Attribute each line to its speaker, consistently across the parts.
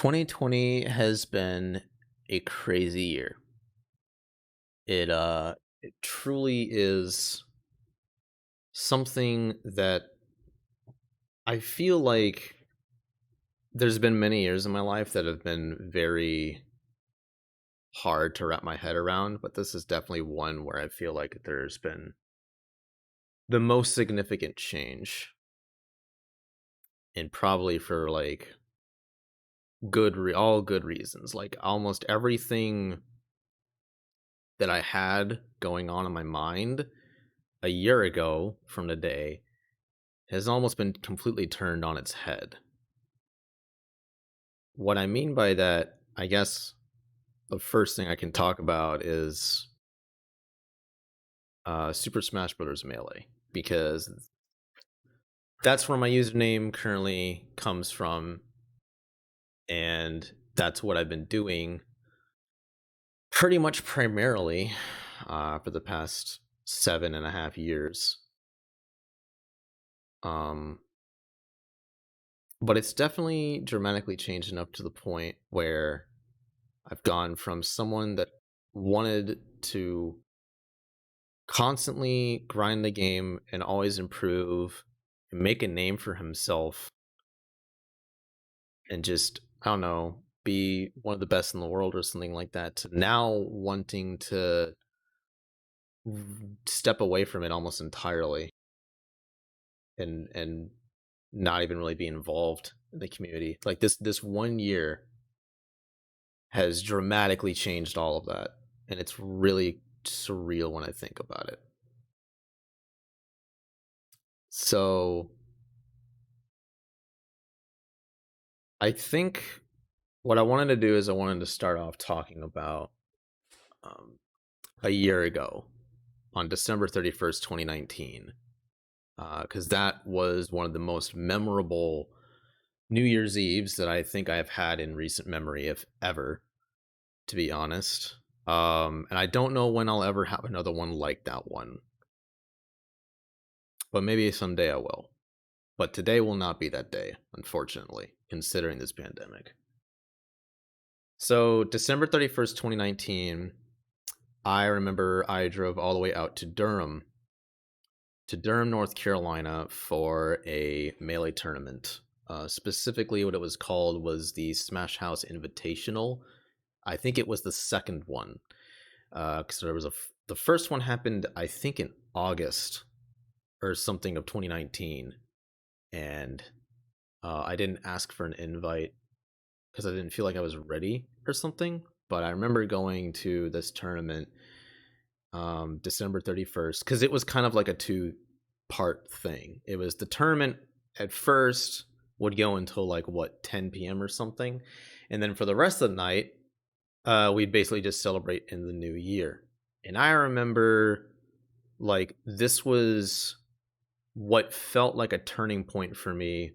Speaker 1: 2020 has been a crazy year. It truly is something that I feel like there's been many years in my life that have been very hard to wrap my head around, but this is definitely one where I feel like there's been the most significant change, and probably for like all good reasons. Like almost everything that I had going on in my mind a year ago from today has almost been completely turned on its head. What I mean by that, I guess the first thing I can talk about is Super Smash Bros. Melee, because that's where my username currently comes from, and that's what I've been doing pretty much primarily for the past 7.5 years. But it's definitely dramatically changed enough to the point where I've gone from someone that wanted to constantly grind the game and always improve and make a name for himself and just, I don't know, be one of the best in the world or something like that, to now wanting to step away from it almost entirely and not even really be involved in the community. Like this 1 year has dramatically changed all of that, and it's really surreal when I think about it. So I think what I wanted to do is I wanted to start off talking about a year ago on December 31st, 2019, because that was one of the most memorable New Year's Eves that I think I've had in recent memory, if ever, to be honest. And I don't know when I'll ever have another one like that one, but maybe someday I will. But today will not be that day, unfortunately, considering this pandemic. So December 31st, 2019, I remember I drove all the way out to Durham, North Carolina, for a Melee tournament. Specifically, what it was called was the Smash House Invitational. I think it was the second one, because there was the first one happened, I think, in August or something of 2019, and I didn't ask for an invite because I didn't feel like I was ready or something. But I remember going to this tournament December 31st, because it was kind of like a two-part thing. It was the tournament at first would go until like 10 p.m. or something, and then for the rest of the night we'd basically just celebrate in the new year. And I remember like this was what felt like a turning point for me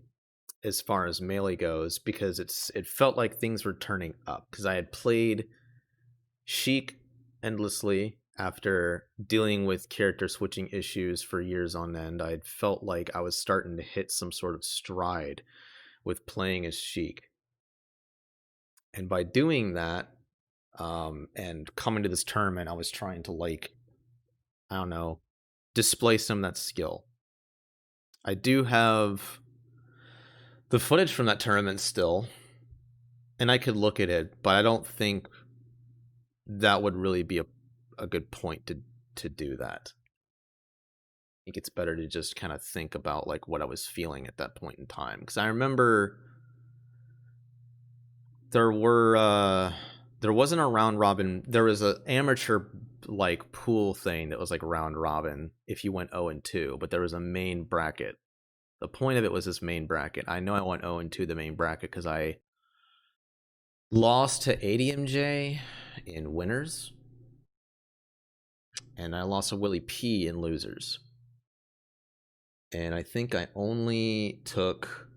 Speaker 1: as far as Melee goes, because it felt like things were turning up, because I had played Sheik endlessly after dealing with character switching issues for years on end. I had felt like I was starting to hit some sort of stride with playing as Sheik, and by doing that and coming to this tournament, I was trying to, like, I don't know, display some of that skill. I do have the footage from that tournament still, and I could look at it, but I don't think that would really be a good point to do that. I think it's better to just kind of think about like what I was feeling at that point in time, because I remember there wasn't a round robin. There was an amateur like pool thing that was like round robin if you went 0-2, but there was a main bracket. The point of it was this main bracket. I know I went 0-2 the main bracket because I lost to ADMJ in winners, and I lost to Willie P in losers. And I think I only took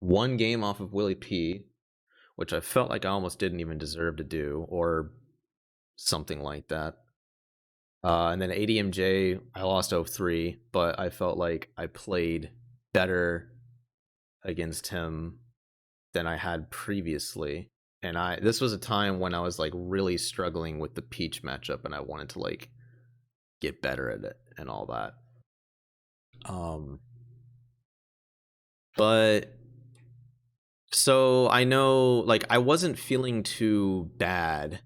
Speaker 1: one game off of Willie P, which I felt like I almost didn't even deserve to do, or something like that. And then ADMJ, I lost 0-3, but I felt like I played better against him than I had previously. And this was a time when I was like really struggling with the Peach matchup, and I wanted to like get better at it and all that. But so I know like I wasn't feeling too bad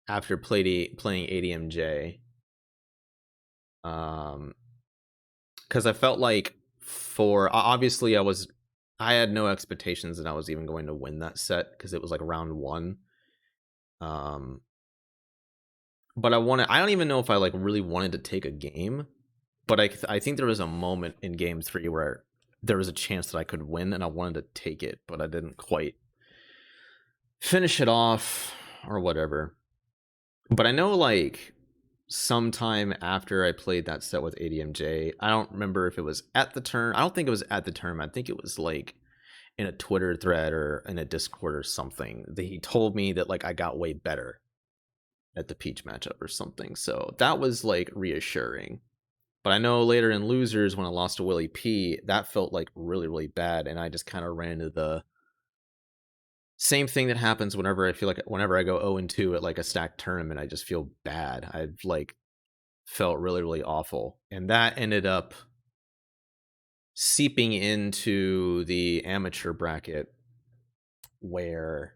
Speaker 1: after playing ADMJ. Because I felt like obviously I had no expectations that I was even going to win that set because it was like round 1. But I don't even know if I like really wanted to take a game, but I think there was a moment in game 3 where there was a chance that I could win and I wanted to take it, but I didn't quite finish it off or whatever. But I know like sometime after I played that set with ADMJ, I don't remember if it was at the turn. I don't think it was at the tournament. I think it was like in a Twitter thread or in a Discord or something that he told me that like I got way better at the Peach matchup or something. So that was like reassuring. But I know later in losers when I lost to Willie P, that felt like really, really bad. And I just kind of ran into the same thing that happens whenever I feel like whenever I go 0-2 at like a stacked tournament, I just feel bad. I've like felt really, really awful. And that ended up seeping into the amateur bracket where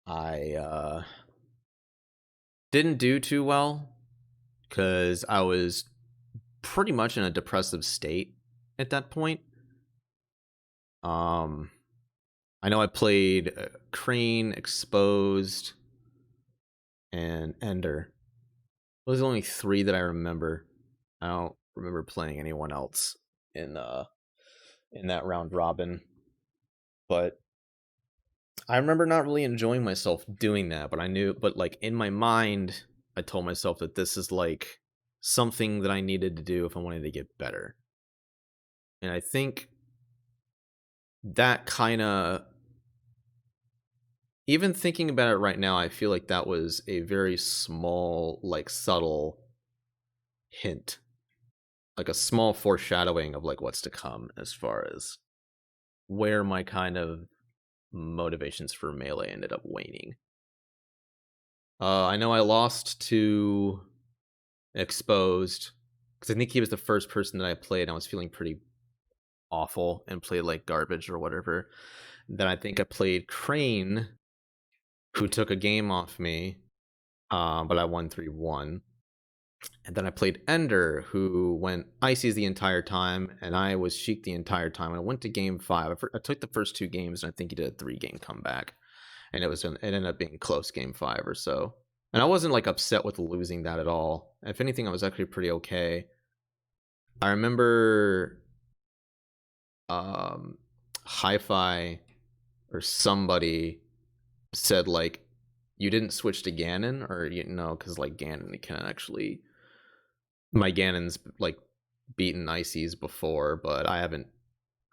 Speaker 1: I didn't do too well because I was pretty much in a depressive state at that point. I know I played Crane, Exposed, and Ender. Those are only 3 that I remember. I don't remember playing anyone else in that round robin. But I remember not really enjoying myself doing that, but like in my mind, I told myself that this is like something that I needed to do if I wanted to get better. And I think that kind of, even thinking about it right now, I feel like that was a very small, like subtle hint, like a small foreshadowing of like what's to come as far as where my kind of motivations for Melee ended up waning. I know I lost to Exposed because I think he was the first person that I played and I was feeling pretty awful and played like garbage or whatever. Then I think I played Crane, who took a game off me, but I won 3-1. And then I played Ender, who went Ices the entire time, and I was Sheik the entire time. And I went to game 5. I took the first 2 games, and I think he did a 3-game comeback. And it ended up being close game 5 or so. And I wasn't like upset with losing that at all. If anything, I was actually pretty okay. I remember HiFi or somebody said like, you didn't switch to Ganon, or you know, because like Ganon can actually, my Ganon's like beaten Ices before, but I haven't.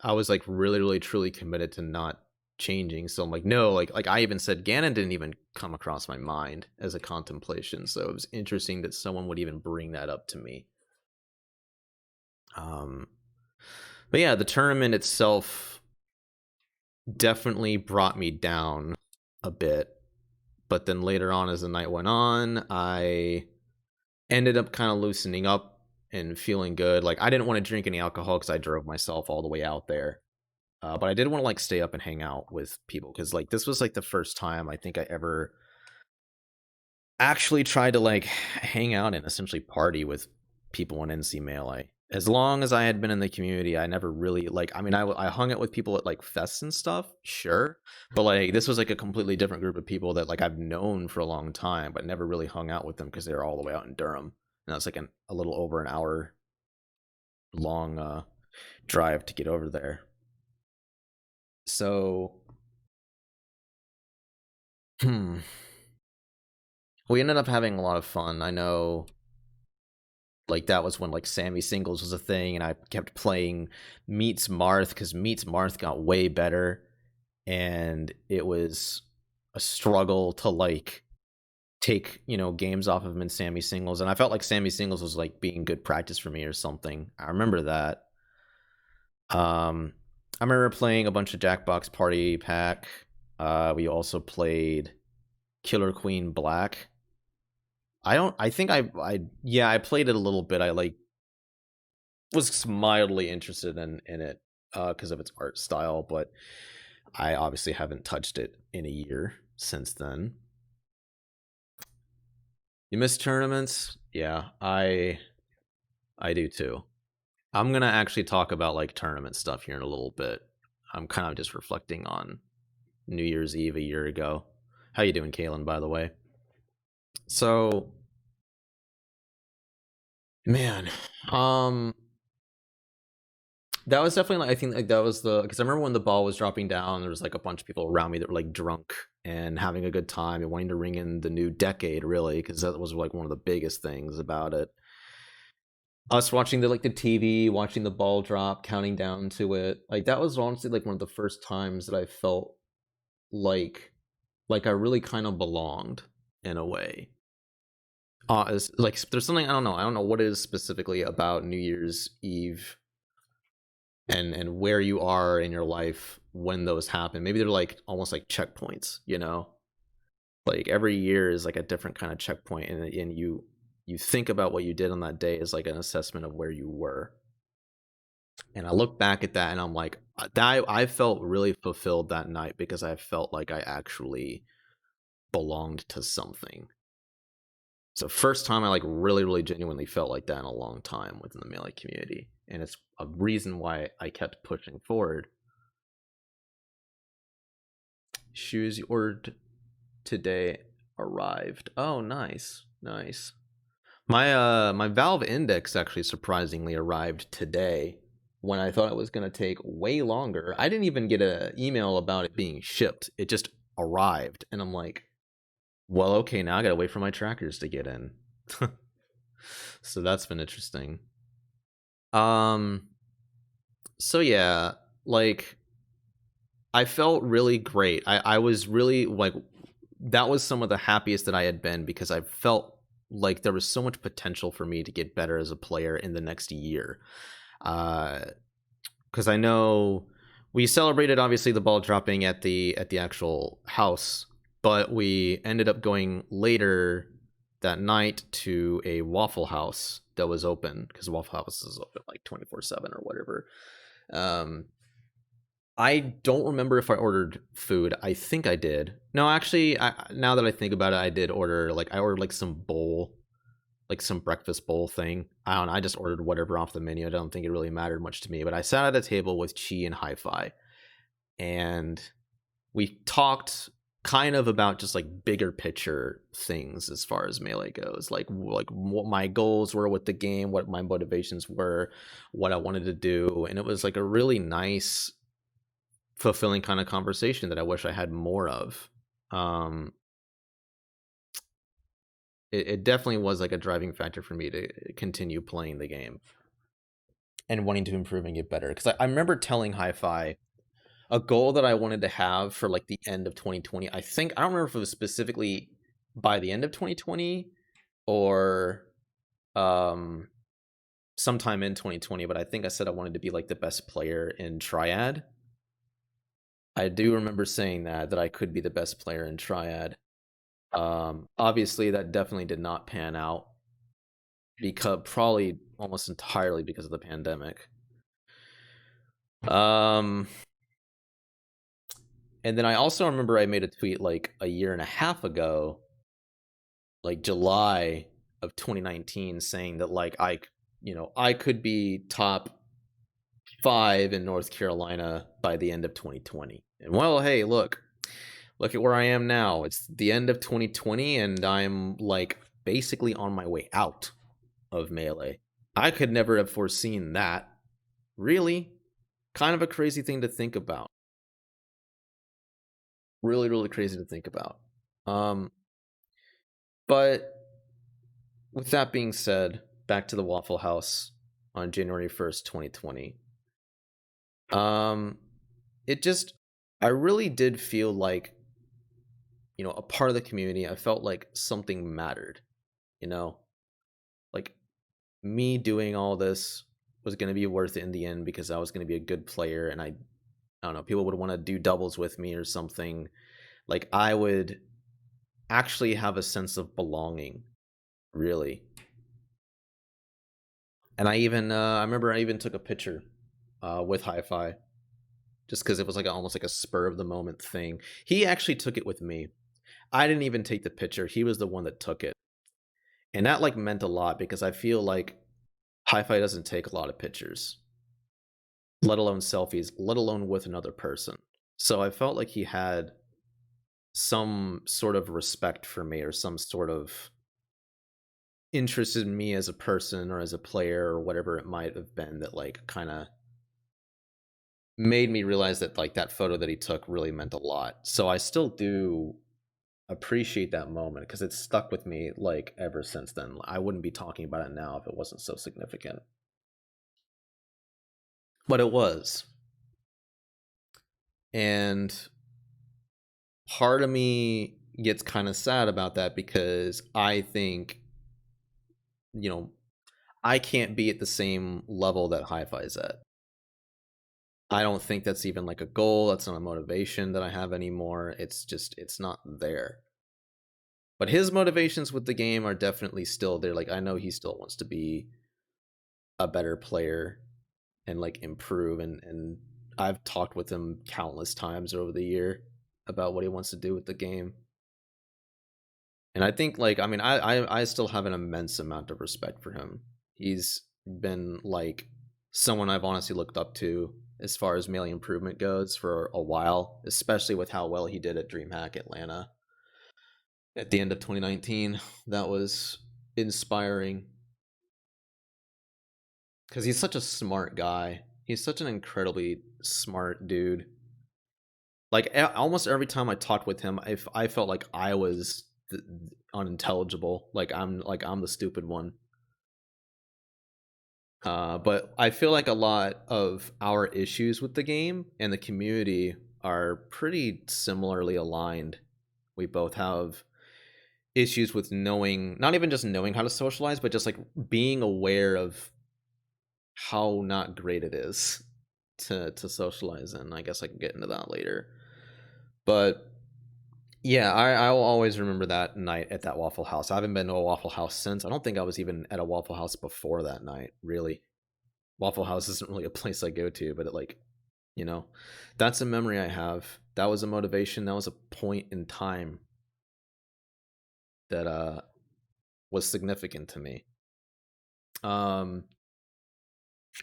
Speaker 1: I was like really, really, truly committed to not changing. So I'm like, no, like I even said Ganon didn't even come across my mind as a contemplation. So it was interesting that someone would even bring that up to me. But yeah, the tournament itself definitely brought me down a bit. But then later on, as the night went on, I ended up kind of loosening up and feeling good. Like I didn't want to drink any alcohol because I drove myself all the way out there. But I did want to like stay up and hang out with people because like this was like the first time I think I ever actually tried to like hang out and essentially party with people in NC Melee. As long as I had been in the community, I never really like, I mean, I hung out with people at like fests and stuff, sure, but like this was like a completely different group of people that like I've known for a long time, but never really hung out with them because they were all the way out in Durham, and that's like a little over an hour long drive to get over there. So we ended up having a lot of fun. I know like that was when like Sammy Singles was a thing, and I kept playing Meets Marth because Meets Marth got way better, and it was a struggle to like take, you know, games off of him in Sammy Singles, and I felt like Sammy Singles was like being good practice for me or something. I remember that. I remember playing a bunch of Jackbox Party Pack. We also played Killer Queen Black. I think I played it a little bit. I was mildly interested in it because of its art style, but I obviously haven't touched it in a year since then. You miss tournaments? Yeah, I do too. I'm gonna actually talk about like tournament stuff here in a little bit. I'm kind of just reflecting on New Year's Eve a year ago. How you doing, Kalen, by the way? So, man, um, that was definitely I think like that was the because I remember when the ball was dropping down, there was like a bunch of people around me that were like drunk and having a good time and wanting to ring in the new decade, really, because that was like one of the biggest things about it. Us watching the TV, watching the ball drop, counting down to it, like that was honestly like one of the first times that I felt like I really kind of belonged in a way. Is like there's something I don't know what it is specifically about New Year's Eve and where you are in your life when those happen. Maybe they're like almost like checkpoints, you know? Like every year is like a different kind of checkpoint, and you think about what you did on that day as like an assessment of where you were. And I look back at that and I'm like, I felt really fulfilled that night because I felt like I actually belonged to something. So first time I like really genuinely felt like that in a long time within the Melee community, and it's a reason why I kept pushing forward. Shoes you ordered today arrived. Oh, nice. My Valve Index actually surprisingly arrived today when I thought it was going to take way longer. I didn't even get an email about it being shipped. It just arrived, and I'm like, well, okay, now I got to wait for my trackers to get in. So that's been interesting. So yeah, like I felt really great. I was really like that was some of the happiest that I had been because I felt like there was so much potential for me to get better as a player in the next year. Because I know we celebrated obviously the ball dropping at the actual house, but we ended up going later that night to a Waffle House that was open because Waffle House is open like 24/7 or whatever. I don't remember if I ordered food. I think I did. No, actually, now that I think about it, I did order I ordered like some bowl, like some breakfast bowl thing. I don't know. I just ordered whatever off the menu. I don't think it really mattered much to me. But I sat at a table with Chi and HiFi, and we talked kind of about just like bigger picture things as far as Melee goes, like what my goals were with the game, what my motivations were, what I wanted to do, and it was like a really nice, fulfilling kind of conversation that I wish I had more of. It definitely was like a driving factor for me to continue playing the game and wanting to improve and get better. Because I remember telling HiFi a goal that I wanted to have for like the end of 2020. I don't remember if it was specifically by the end of 2020 or sometime in 2020, but I think I said I wanted to be like the best player in Triad. I do remember saying that I could be the best player in Triad. Obviously that definitely did not pan out because probably almost entirely because of the pandemic. And then I also remember I made a tweet like a year and a half ago, like July of 2019, saying that like I could be top 5 in North Carolina by the end of 2020. And well, hey, look at where I am now. It's the end of 2020 and I'm like basically on my way out of Melee. I could never have foreseen that. Really? Kind of a crazy thing to think about. Really crazy to think about. But with that being said, back to the Waffle House on January 1st, 2020. It just I really did feel like a part of the community. I felt like something mattered, you know? Like me doing all this was going to be worth it in the end because I was going to be a good player and I I don't know, people would want to do doubles with me or something. Like I would actually have a sense of belonging, really. And I remember I even took a picture with HiFi just because it was like almost like a spur of the moment thing. He actually took it with me. I didn't even take the picture. He was the one that took it. And that like meant a lot because I feel like HiFi doesn't take a lot of pictures, let alone selfies, let alone with another person. So I felt like he had some sort of respect for me or some sort of interest in me as a person or as a player or whatever it might have been that like kind of made me realize that like that photo that he took really meant a lot. So I still do appreciate that moment because it's stuck with me like ever since then. I wouldn't be talking about it now if it wasn't so significant. But it was. And part of me gets kind of sad about that because I think, you know, I can't be at the same level that HiFi is at. I don't think that's even like a goal. That's not a motivation that I have anymore. It's just, it's not there. But his motivations with the game are definitely still there. Like, I know he still wants to be a better player and like improve. And I've talked with him countless times over the year about what he wants to do with the game. And I think like, I mean, I still have an immense amount of respect for him. He's been like someone I've honestly looked up to as far as melee improvement goes for a while, especially with how well he did at DreamHack Atlanta at the end of 2019. That was inspiring because he's such a smart guy. He's such an incredibly smart dude. Like almost every time I talked with him, I felt like I was unintelligible. Like I'm the stupid one. But I feel like a lot of our issues with the game and the community are pretty similarly aligned. We both have issues with knowing, not even just knowing how to socialize, but just like being aware of how not great it is to socialize. And I guess I can get into that later. But yeah, I will always remember that night at that Waffle House. I haven't been to a Waffle House since. I don't think I was even at a Waffle House before that night, really. Waffle House isn't really a place I go to, but it like, you know, that's a memory I have. That was a motivation. That was a point in time that was significant to me. Have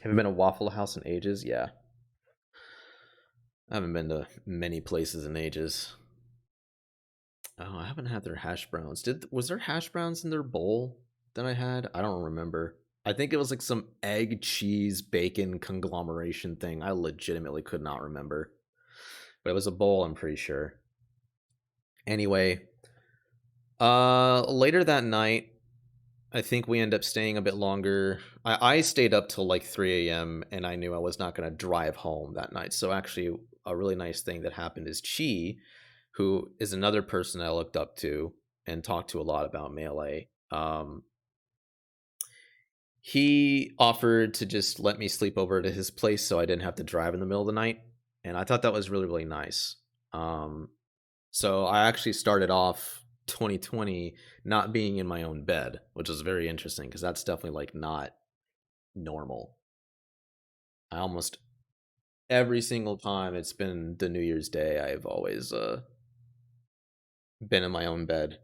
Speaker 1: you been to Waffle House in ages? Yeah. I haven't been to many places in ages. Oh, I haven't had their hash browns. Was there hash browns in their bowl that I had? I don't remember. I think it was like some egg, cheese, bacon conglomeration thing. I legitimately could not remember. But it was a bowl, I'm pretty sure. Anyway, later that night, I think we end up staying a bit longer. I stayed up till like 3 a.m. and I knew I was not going to drive home that night. So actually, a really nice thing that happened is Chi, who is another person I looked up to and talked to a lot about Melee. He offered to just let me sleep over to his place so I didn't have to drive in the middle of the night. And I thought that was really, really nice. So I actually started off 2020 not being in my own bed, which is very interesting because that's definitely like not normal. I almost every single time it's been the New Year's Day, I've always been in my own bed.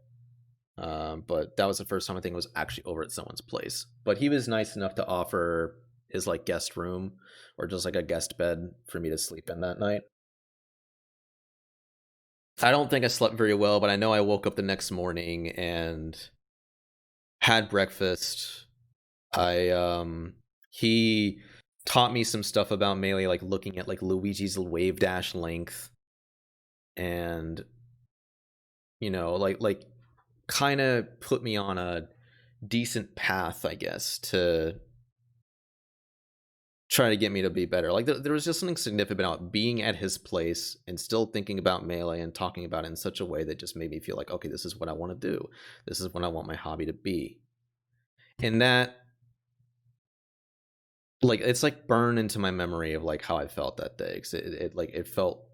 Speaker 1: But that was the first time I think I was actually over at someone's place. But he was nice enough to offer his like guest room or just like a guest bed for me to sleep in that night. I don't think I slept very well, but I know I woke up the next morning and had breakfast. He taught me some stuff about Melee, like looking at like Luigi's wave dash length and like kind of put me on a decent path, I guess, to try to get me to be better. Like there was just something significant about being at his place and still thinking about Melee and talking about it in such a way that just made me feel like, okay, this is what I want to do. This is what I want my hobby to be. And that like it's like burned into my memory of like how I felt that day. 'Cause it felt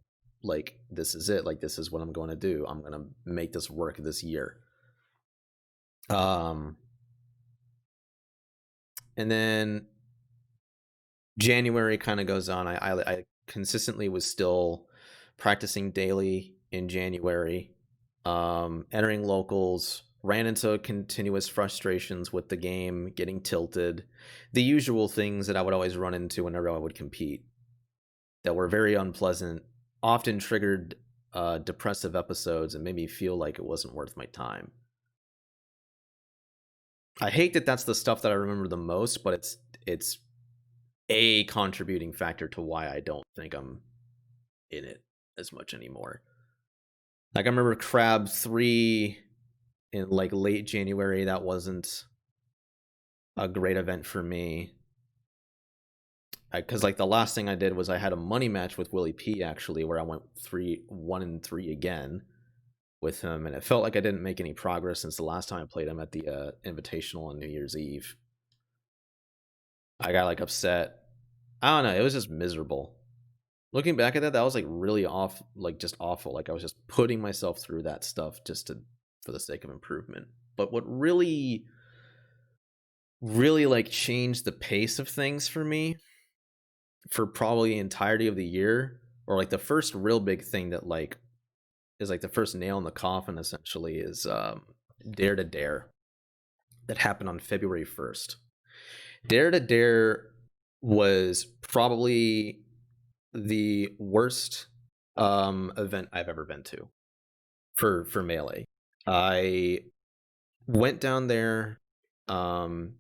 Speaker 1: like this is it. Like this is what I'm going to do. I'm going to make this work this year. And then January kind of goes on. I consistently was still practicing daily in January, entering locals, ran into continuous frustrations with the game, getting tilted, the usual things that I would always run into whenever I would compete that were very unpleasant, often triggered depressive episodes and made me feel like it wasn't worth my time. I hate that that's the stuff that I remember the most, but it's a contributing factor to why I don't think I'm in it as much anymore. Like I remember Crab 3 in like late January. That wasn't a great event for me. Because like the last thing I did was I had a money match with Willie P actually, where I went 1-3 again with him, and it felt like I didn't make any progress since the last time I played him at the Invitational on New Year's Eve. I got like upset. I don't know. It was just miserable. Looking back at that, that was like really off, like just awful. Like I was just putting myself through that stuff just for the sake of improvement. But what really like changed the pace of things for me for probably the entirety of the year, or like the first real big thing that like is like the first nail in the coffin essentially, is Dair to Dair that happened on February 1st. Dair to Dair was probably the worst event I've ever been to for Melee. I went down there riding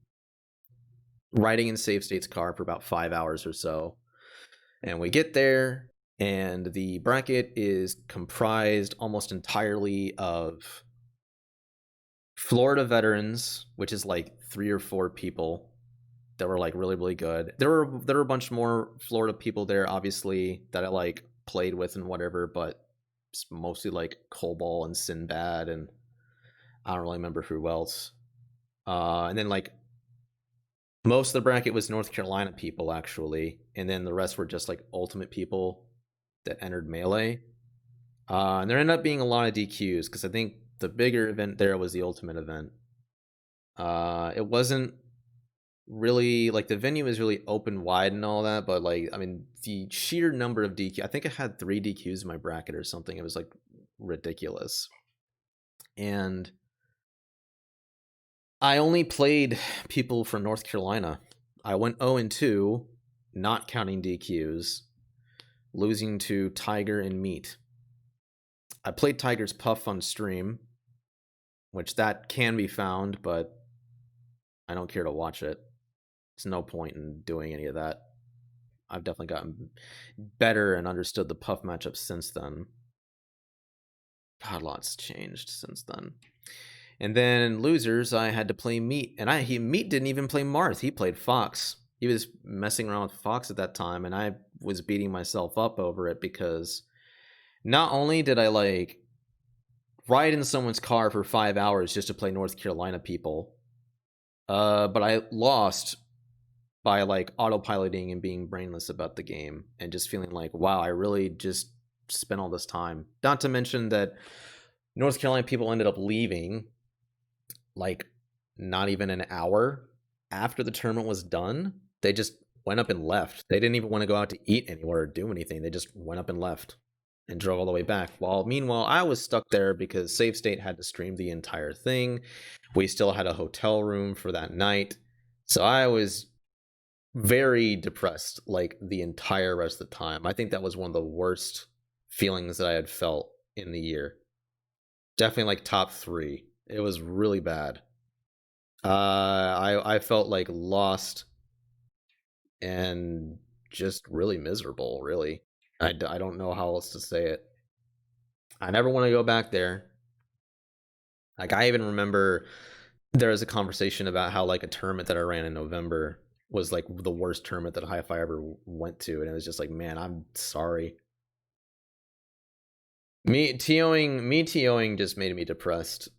Speaker 1: in Savestate's car for about 5 hours or so, and we get there and the bracket is comprised almost entirely of Florida veterans, which is like 3 or 4 people that were like really good. There were a bunch more Florida people there, obviously, that I like played with and whatever, but it's mostly like Cobalt and Sinbad, and I don't really remember who else. And then like most of the bracket was North Carolina people actually, and then the rest were just like Ultimate people that entered Melee. And there ended up being a lot of DQs because I think the bigger event there was the Ultimate event. It wasn't really like the venue is really open wide and all that, but like I mean the sheer number of DQ, I think I had 3 DQs in my bracket or something. It was like ridiculous. And I only played people from North Carolina. I went 0-2, not counting DQs, losing to Tiger and Meat. I played Tiger's Puff on stream, which that can be found, but I don't care to watch it. There's no point in doing any of that. I've definitely gotten better and understood the Puff matchup since then. God, lots changed since then. And then losers, I had to play Meat, and Meat didn't even play Marth. He played Fox. He was messing around with Fox at that time, and I was beating myself up over it because not only did I like ride in someone's car for 5 hours just to play North Carolina people, but I lost by like autopiloting and being brainless about the game and just feeling like, wow, I really just spent all this time. Not to mention that North Carolina people ended up leaving like not even an hour after the tournament was done. They just went up and left. They didn't even want to go out to eat anywhere or do anything. They just went up and left and drove all the way back. While meanwhile, I was stuck there because Savestate had to stream the entire thing. We still had a hotel room for that night. So I was very depressed like the entire rest of the time. I think that was one of the worst feelings that I had felt in the year. Definitely like top 3. It was really bad. I felt like lost and just really miserable, really. I don't know how else to say it. I never want to go back there. Like I even remember there was a conversation about how like a tournament that I ran in November was like the worst tournament that HiFi ever went to, and it was just like, man, I'm sorry. Me TOing just made me depressed.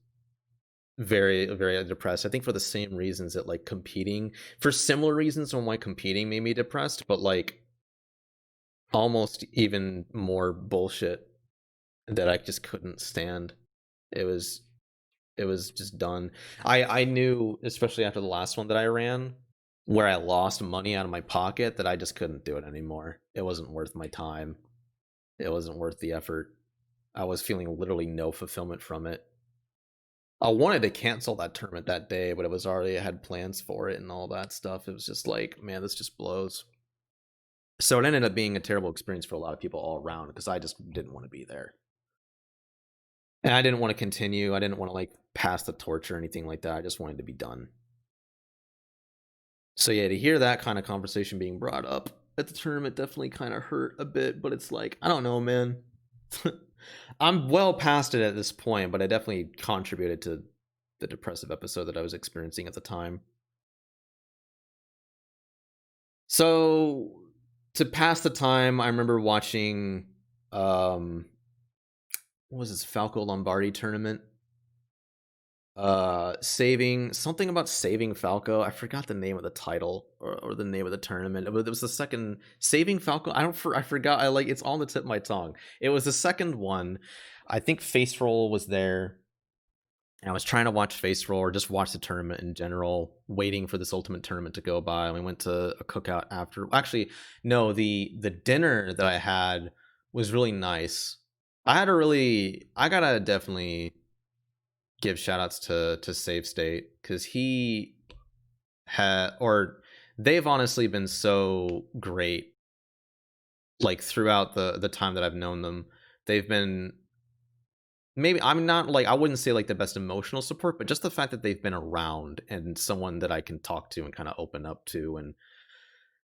Speaker 1: very, very depressed. I think for the same reasons that like competing, for similar reasons on why competing made me depressed, but like almost even more bullshit that I just couldn't stand. It was it was just done. I knew, especially after the last one that I ran, where I lost money out of my pocket, that I just couldn't do it anymore. It wasn't worth my time. It wasn't worth the effort. I was feeling literally no fulfillment from it. I wanted to cancel that tournament that day, but it was already, I had plans for it and all that stuff. It was just like, man, this just blows. So it ended up being a terrible experience for a lot of people all around because I just didn't want to be there. And I didn't want to continue. I didn't want to like pass the torch or anything like that. I just wanted to be done. So yeah, to hear that kind of conversation being brought up at the tournament definitely kind of hurt a bit, but it's like, I don't know, man. I'm well past it at this point, but I definitely contributed to the depressive episode that I was experiencing at the time. So to pass the time, I remember watching what was this, Falco Lombardi tournament? Saving something about saving Falco. I forgot the name of the title or the name of the tournament. It was the second Saving Falco. I forgot. I like, it's on the tip of my tongue. It was the second one. I think Face Roll was there. And I was trying to watch Face Roll or just watch the tournament in general, waiting for this ultimate tournament to go by. And we went to a cookout after. Actually, no, the dinner that I had was really nice. I gotta definitely give shout outs to Savestate, because he had, or they've honestly been so great like throughout the time that I've known them. They've been, maybe I'm not like, I wouldn't say like the best emotional support, but just the fact that they've been around and someone that I can talk to and kind of open up to and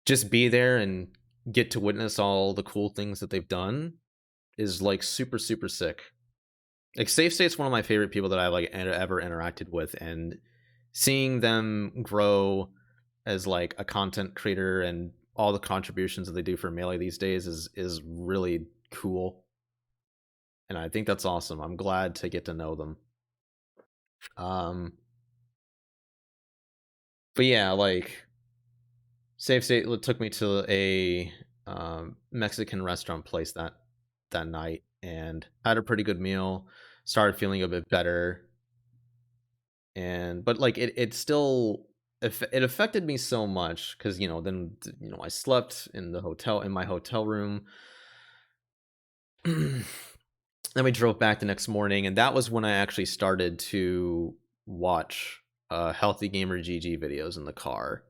Speaker 1: just be there and get to witness all the cool things that they've done is like super super sick. Like Safe State's one of my favorite people that I've like ever interacted with, and seeing them grow as like a content creator and all the contributions that they do for Melee these days is really cool. And I think that's awesome. I'm glad to get to know them. Um but yeah, like Safe State took me to a Mexican restaurant place that night and had a pretty good meal. Started feeling a bit better, and but like it still, it affected me so much because then I slept in the hotel, in my hotel room. Then we drove back the next morning, and that was when I actually started to watch HealthyGamerGG videos in the car,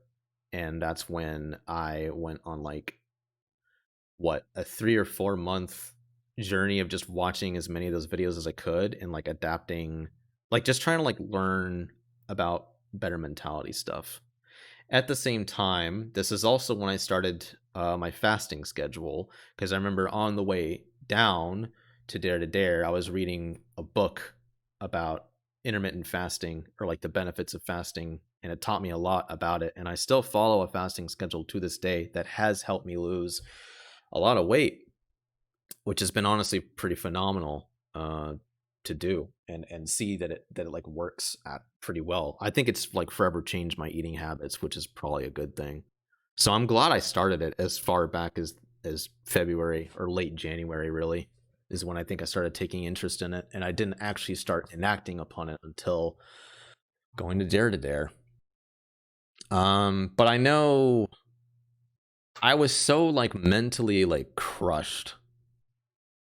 Speaker 1: and that's when I went on like what, a 3 or 4 month journey of just watching as many of those videos as I could and like adapting, like just trying to like learn about better mentality stuff. At the same time, this is also when I started my fasting schedule, because I remember on the way down to Dare, I was reading a book about intermittent fasting, or like the benefits of fasting, and it taught me a lot about it. And I still follow a fasting schedule to this day that has helped me lose a lot of weight, which has been honestly pretty phenomenal to do, and see that it like works at pretty well. I think it's like forever changed my eating habits, which is probably a good thing. So I'm glad I started it as far back as February or late January, really, is when I think I started taking interest in it, and I didn't actually start enacting upon it until going to Dare. But I know I was so like mentally like crushed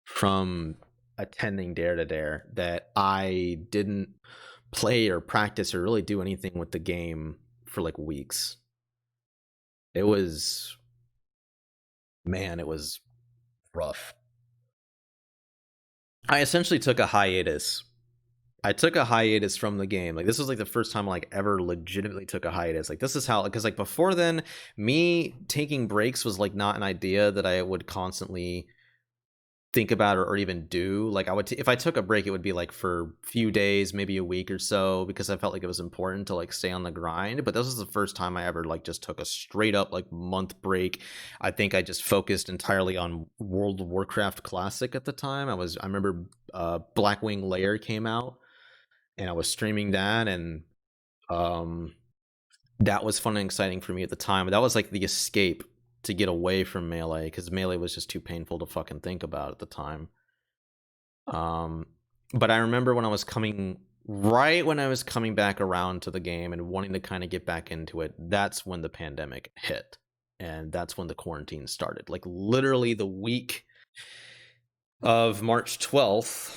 Speaker 1: from attending Dare that I didn't play or practice or really do anything with the game for like weeks. It was, man, it was rough. I essentially took a hiatus. I took a hiatus from the game. Like this was like the first time I like ever legitimately took a hiatus. Like this is how, because like before then, me taking breaks was like not an idea that I would constantly think about or even do. Like I would if I took a break, it would be like for a few days, maybe a week or so, because I felt like it was important to like stay on the grind. But this was the first time I ever like just took a straight up like month break. I think I just focused entirely on World of Warcraft Classic at the time. I remember Blackwing Lair came out, and I was streaming that, and that was fun and exciting for me at the time. That was like the escape to get away from Melee, because Melee was just too painful to fucking think about at the time. But I remember when I was coming back around to the game and wanting to kind of get back into it, that's when the pandemic hit, and that's when the quarantine started. Like literally the week of March 12th,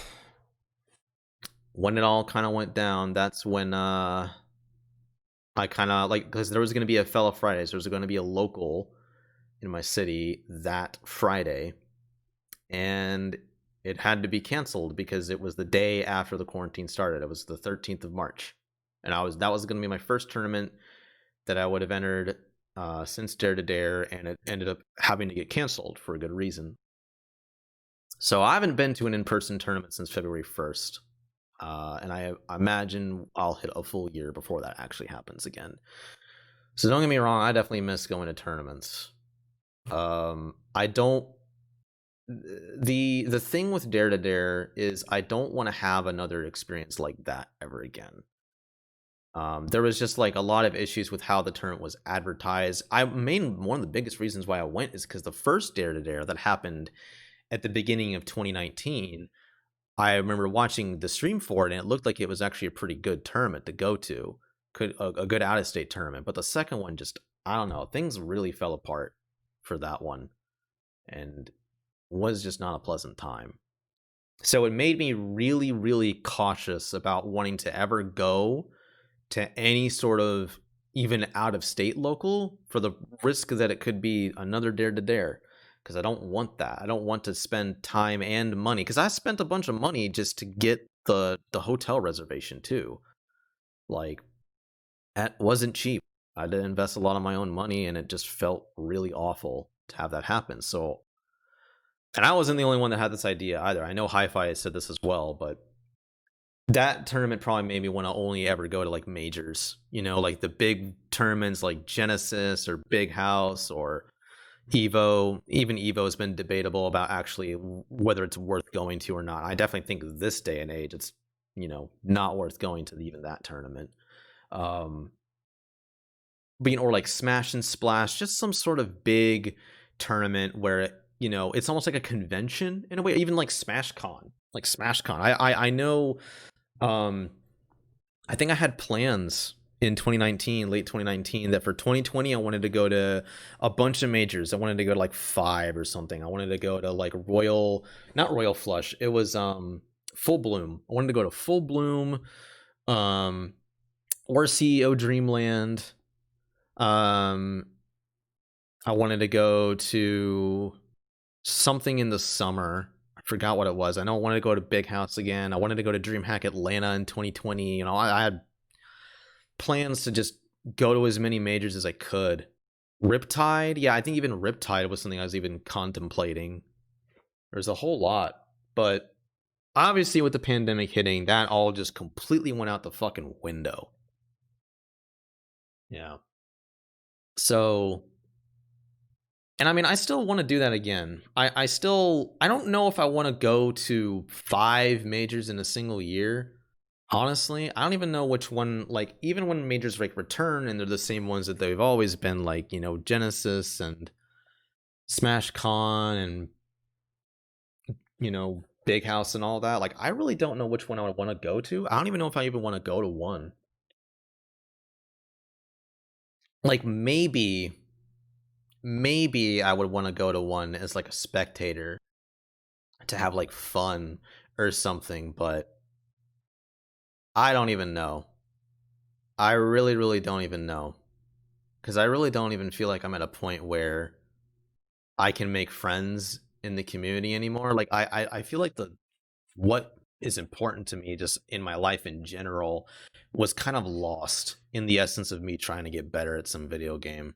Speaker 1: when it all kind of went down, that's when I kind of like, because there was going to be a Fellow Fridays, there was going to be a local in my city that Friday, and it had to be canceled because it was the day after the quarantine started. It was the 13th of March, and that was going to be my first tournament that I would have entered since Dare to Dare, and it ended up having to get canceled for a good reason. So I haven't been to an in-person tournament since February 1st, and I imagine I'll hit a full year before that actually happens again. So don't get me wrong, I definitely miss going to tournaments. I don't. The thing with Dare to Dare is I don't want to have another experience like that ever again. There was just like a lot of issues with how the tournament was advertised. One of the biggest reasons why I went is because the first Dare to Dare that happened at the beginning of 2019, I remember watching the stream for it, and it looked like it was actually a pretty good tournament to go to, a good out-of-state tournament. But the second one, just, I don't know, things really fell apart for that one, and was just not a pleasant time. So it made me really, really cautious about wanting to ever go to any sort of even out-of-state local, for the risk that it could be another Dare to Dare. Because I don't want that. I don't want to spend time and money, because I spent a bunch of money just to get the hotel reservation too. Like, that wasn't cheap. I had to invest a lot of my own money, and it just felt really awful to have that happen. So, and I wasn't the only one that had this idea either. I know HiFi has said this as well, but that tournament probably made me want to only ever go to like majors, like the big tournaments like Genesis or Big House or Evo. Even Evo has been debatable about actually whether it's worth going to or not. I definitely think this day and age, it's, not worth going to even that tournament. Or like Smash and Splash, just some sort of big tournament where, it's almost like a convention in a way, even like SmashCon. I know, I think I had plans in 2019, late 2019, that for 2020 I wanted to go to a bunch of majors. I wanted to go to like 5 or something. I wanted to go to like not Royal Flush. It was Full Bloom. I wanted to go to Full Bloom, or CEO Dreamland. I wanted to go to something in the summer. I forgot what it was. I know I wanted to go to Big House again. I wanted to go to DreamHack Atlanta in 2020. I had plans to just go to as many majors as I could. Riptide, yeah, I think even Riptide was something I was even contemplating. There's a whole lot, but obviously with the pandemic hitting, that all just completely went out the fucking window. Yeah. So, and I mean, I still want to do that again. I don't know if I want to go to 5 majors in a single year. Honestly, I don't even know which one, like, even when majors like return and they're the same ones that they've always been, like, Genesis and SmashCon and, Big House and all that. Like, I really don't know which one I would want to go to. I don't even know if I even want to go to one. Like, maybe I would want to go to one as like a spectator to have like fun or something, but I don't even know. I really, really don't even know. Because I really don't even feel like I'm at a point where I can make friends in the community anymore. Like, I feel like what is important to me just in my life in general was kind of lost in the essence of me trying to get better at some video game.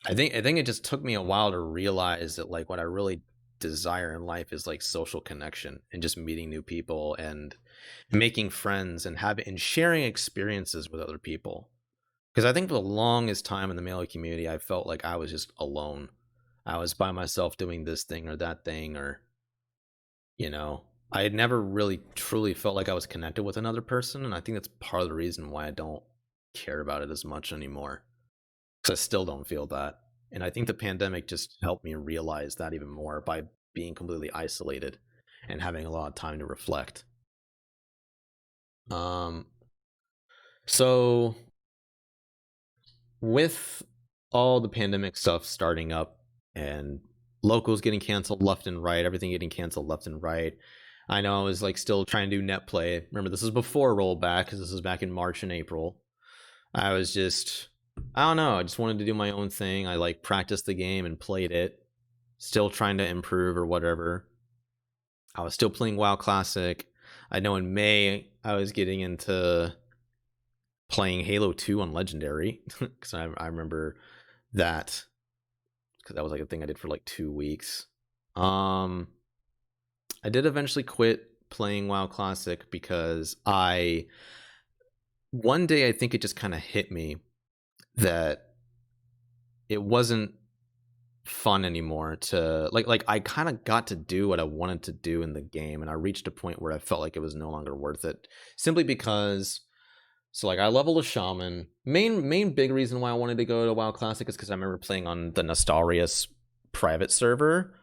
Speaker 1: I think it just took me a while to realize that, like, what I really desire in life is like social connection and just meeting new people and making friends and sharing experiences with other people. Because I think for the longest time in the Melee community, I felt like I was just alone. I was by myself doing this thing or that thing, or, I had never really truly felt like I was connected with another person, and I think that's part of the reason why I don't care about it as much anymore. Because I still don't feel that. And I think the pandemic just helped me realize that even more by being completely isolated and having a lot of time to reflect. Um, so with all the pandemic stuff starting up and locals getting canceled left and right, everything getting canceled left and right. I know I was like still trying to do Netplay. Remember, this is before rollback because this was back in March and April. I was just, I don't know. I just wanted to do my own thing. I like practiced the game and played it, still trying to improve or whatever. I was still playing WoW Classic. I know in May I was getting into playing Halo 2 on Legendary because I remember that because that was like a thing I did for like 2 weeks. I did eventually quit playing WoW Classic because one day I think it just kind of hit me that it wasn't fun anymore to like I kind of got to do what I wanted to do in the game, and I reached a point where I felt like it was no longer worth it, simply because so like I leveled a shaman. Main big reason why I wanted to go to WoW Classic is because I remember playing on the Nostarius private server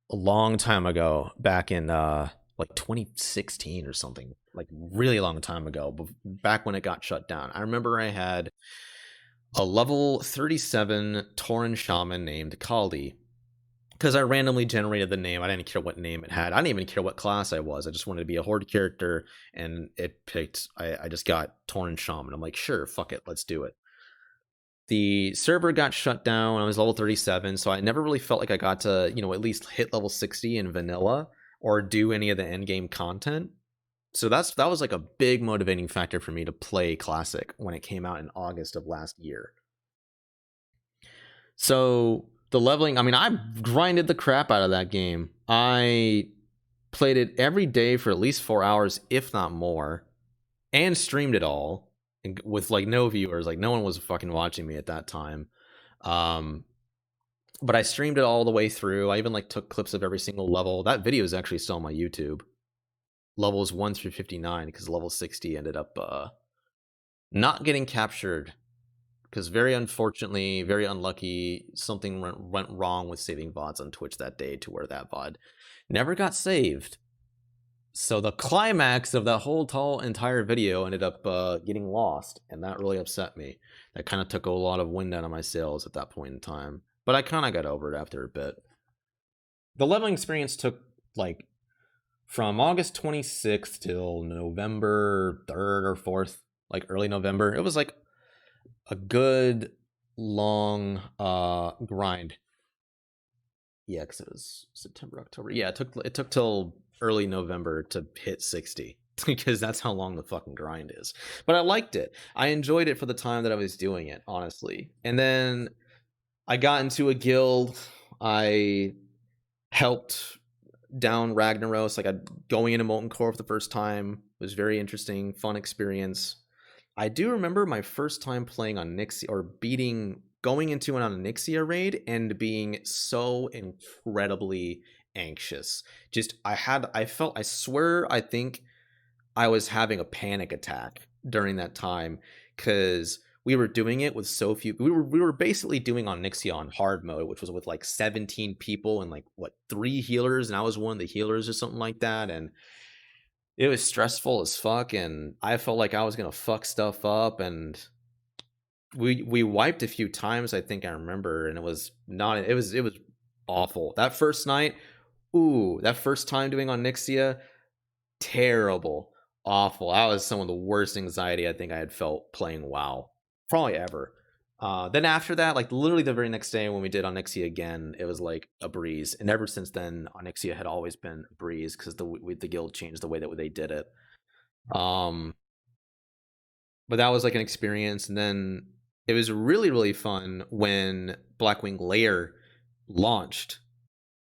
Speaker 1: a long time ago, back in like 2016 or something, like really long time ago, back when it got shut down. I remember I had a level 37 Tauren shaman named Kaldi because I randomly generated the name. I didn't care what name it had. I didn't even care what class I was. I just wanted to be a horde character, and it picked. I just got Tauren shaman. I'm like, sure, fuck it, let's do it. The server got shut down. I was level 37, so I never really felt like I got to, at least hit level 60 in vanilla or do any of the end game content. So that was like a big motivating factor for me to play Classic when it came out in August of last year. So the leveling, I mean, I grinded the crap out of that game. I played it every day for at least 4 hours, if not more, and streamed it all with like no viewers. Like no one was fucking watching me at that time. But I streamed it all the way through. I even like took clips of every single level. That video is actually still on my YouTube. Levels 1 through 59, because level 60 ended up not getting captured because very unfortunately, very unlucky, something went wrong with saving VODs on Twitch that day to where that VOD never got saved. So the climax of that whole entire video ended up getting lost, and that really upset me. That kind of took a lot of wind out of my sails at that point in time. But I kind of got over it after a bit. The leveling experience took like from August 26th till November 3rd or 4th, like early November. It was like a good long grind. Yeah, because it was September, October. Yeah, it took till early November to hit 60 because that's how long the fucking grind is. But I liked it. I enjoyed it for the time that I was doing it, honestly. And then I got into a guild. I helped down Ragnaros. Like going into Molten Core for the first time was very interesting, fun experience. I do remember my first time playing on Nixia, or going into it on a Nixia raid and being so incredibly anxious. I swear, I think I was having a panic attack during that time because we were doing it with so few. We were basically doing on Nixia on hard mode, which was with like 17 people and like 3 healers, and I was one of the healers or something like that, and it was stressful as fuck, and I felt like I was gonna fuck stuff up, and we wiped a few times, I think I remember, and it was awful. That first night, that first time doing on Nixia, terrible, awful. That was some of the worst anxiety I think I had felt playing WoW, probably ever. Then after that, like literally the very next day when we did Onyxia again, it was like a breeze. And ever since then, Onyxia had always been a breeze because the guild changed the way that they did it. But that was like an experience. And then it was really, really fun when Blackwing Lair launched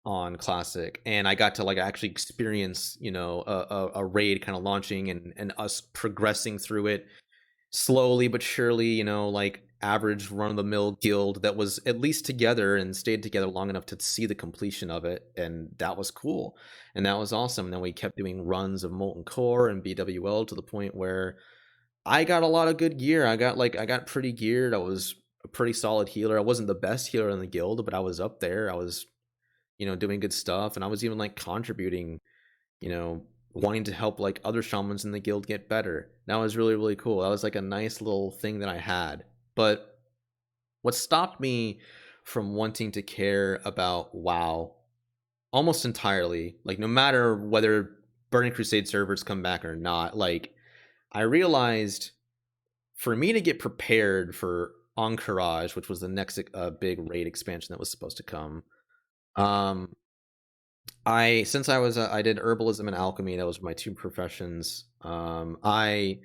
Speaker 1: on Classic, and I got to like actually experience, a raid kind of launching and us progressing through it slowly but surely, like average run-of-the-mill guild that was at least together and stayed together long enough to see the completion of it, and that was cool, and that was awesome. And then we kept doing runs of Molten Core and BWL to the point where I got a lot of good gear. I got pretty geared. I was a pretty solid healer. I wasn't the best healer in the guild, but I was up there. I was, doing good stuff, and I was even like contributing, wanting to help like other shamans in the guild get better. That was really, really cool. That was like a nice little thing that I had. But what stopped me from wanting to care about WoW almost entirely, like no matter whether Burning Crusade servers come back or not, like I realized for me to get prepared for Encourage, which was the next big raid expansion that was supposed to come, since I did herbalism and alchemy, that was my two professions. I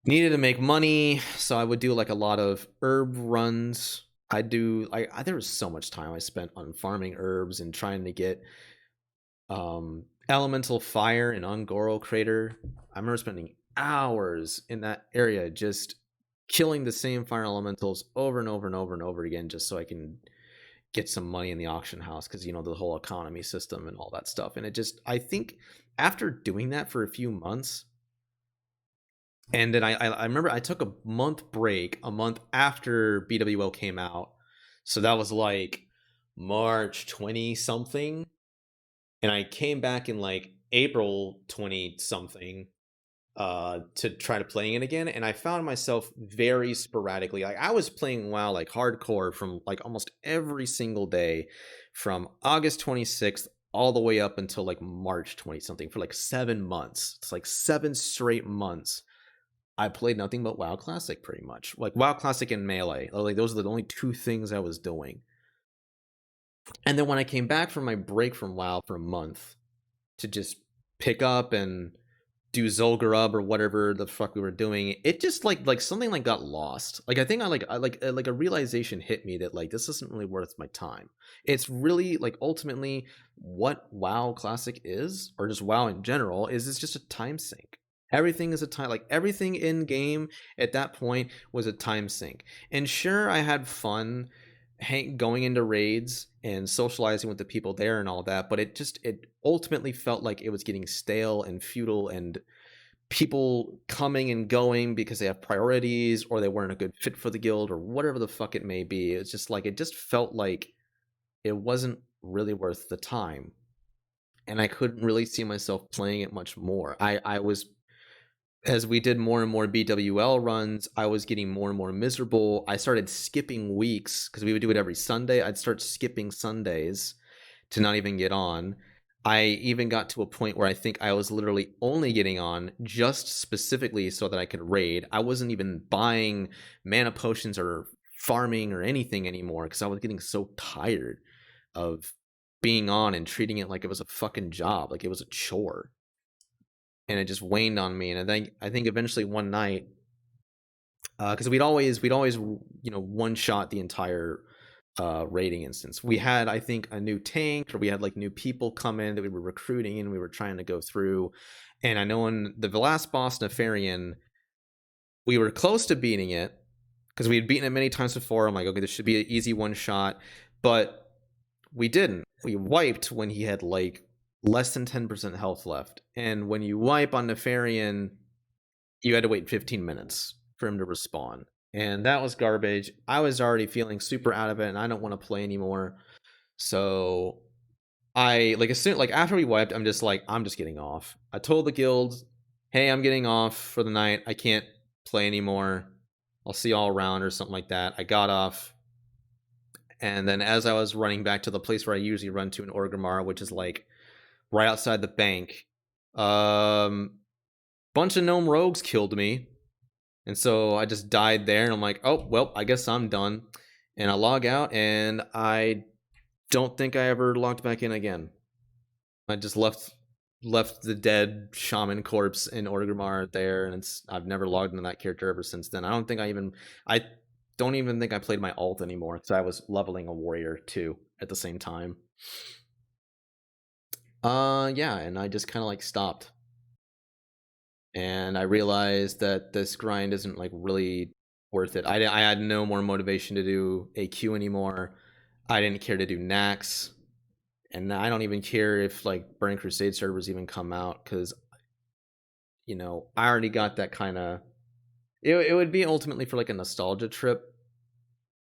Speaker 1: needed to make money, so I would do like a lot of herb runs. There was so much time I spent on farming herbs and trying to get elemental fire in Ungoro Crater. I remember spending hours in that area just killing the same fire elementals over and over and over and over again, just so I can get some money in the auction house, because the whole economy system and all that stuff. And I think after doing that for a few months, and then I remember I took a month break a month after BWL came out, so that was like March 20 something, and I came back in like April 20 something to try to playing it again, and I found myself very sporadically, like I was playing WoW like hardcore from like almost every single day from August 26th all the way up until like March 20 something for like 7 months. It's like 7 straight months I played nothing but WoW Classic, pretty much. Like WoW Classic and Melee, like those are the only two things I was doing. And then when I came back from my break from WoW for a month to just pick up and do Zul'Gurub or whatever the fuck we were doing, it just like something like got lost. Like I think I a realization hit me that like this isn't really worth my time. It's really like ultimately what WoW Classic is, or just WoW in general, is it's just a time sink. Everything is a time, like everything in game at that point was a time sink. And sure, I had fun going into raids and socializing with the people there and all that, but it ultimately felt like it was getting stale and futile, and people coming and going because they have priorities or they weren't a good fit for the guild or whatever the fuck it may be. It's just like it just felt like it wasn't really worth the time, and I couldn't really see myself playing it much more. I was, as we did more and more BWL runs, I was getting more and more miserable. I started skipping weeks because we would do it every Sunday. I'd start skipping Sundays to not even get on. I even got to a point where I think I was literally only getting on just specifically so that I could raid. I wasn't even buying mana potions or farming or anything anymore because I was getting so tired of being on and treating it like it was a fucking job, like it was a chore. And it just waned on me. And I think eventually one night, because we'd always one shot the entire raiding instance. We had, I think, a new tank, or we had like new people come in that we were recruiting and we were trying to go through. And I know in the last boss, Nefarian, we were close to beating it because we had beaten it many times before. I'm like, okay, this should be an easy one shot, but we didn't. We wiped when he had like less than 10% health left. And when you wipe on Nefarian, you had to wait 15 minutes for him to respawn. And that was garbage. I was already feeling super out of it, and I don't want to play anymore. So I after we wiped, I'm just getting off. I told the guild, hey, I'm getting off for the night. I can't play anymore. I'll see y'all around or something like that. I got off. And then as I was running back to the place where I usually run to in Orgrimmar, which is like right outside the bank, bunch of gnome rogues killed me, and so I just died there, and I'm like, oh well, I guess I'm done. And I log out, and I don't think I ever logged back in again. I just left the dead shaman corpse in Orgrimmar there, and I've never logged into that character ever since then. I don't even think I played my alt anymore because I was leveling a warrior too at the same time. Yeah, and I just kind of like stopped. And I realized that this grind isn't like really worth it. I had no more motivation to do AQ anymore. I didn't care to do Nax, and I don't even care if like Burning Crusade servers even come out, because I already got that kind of. It would be ultimately for like a nostalgia trip,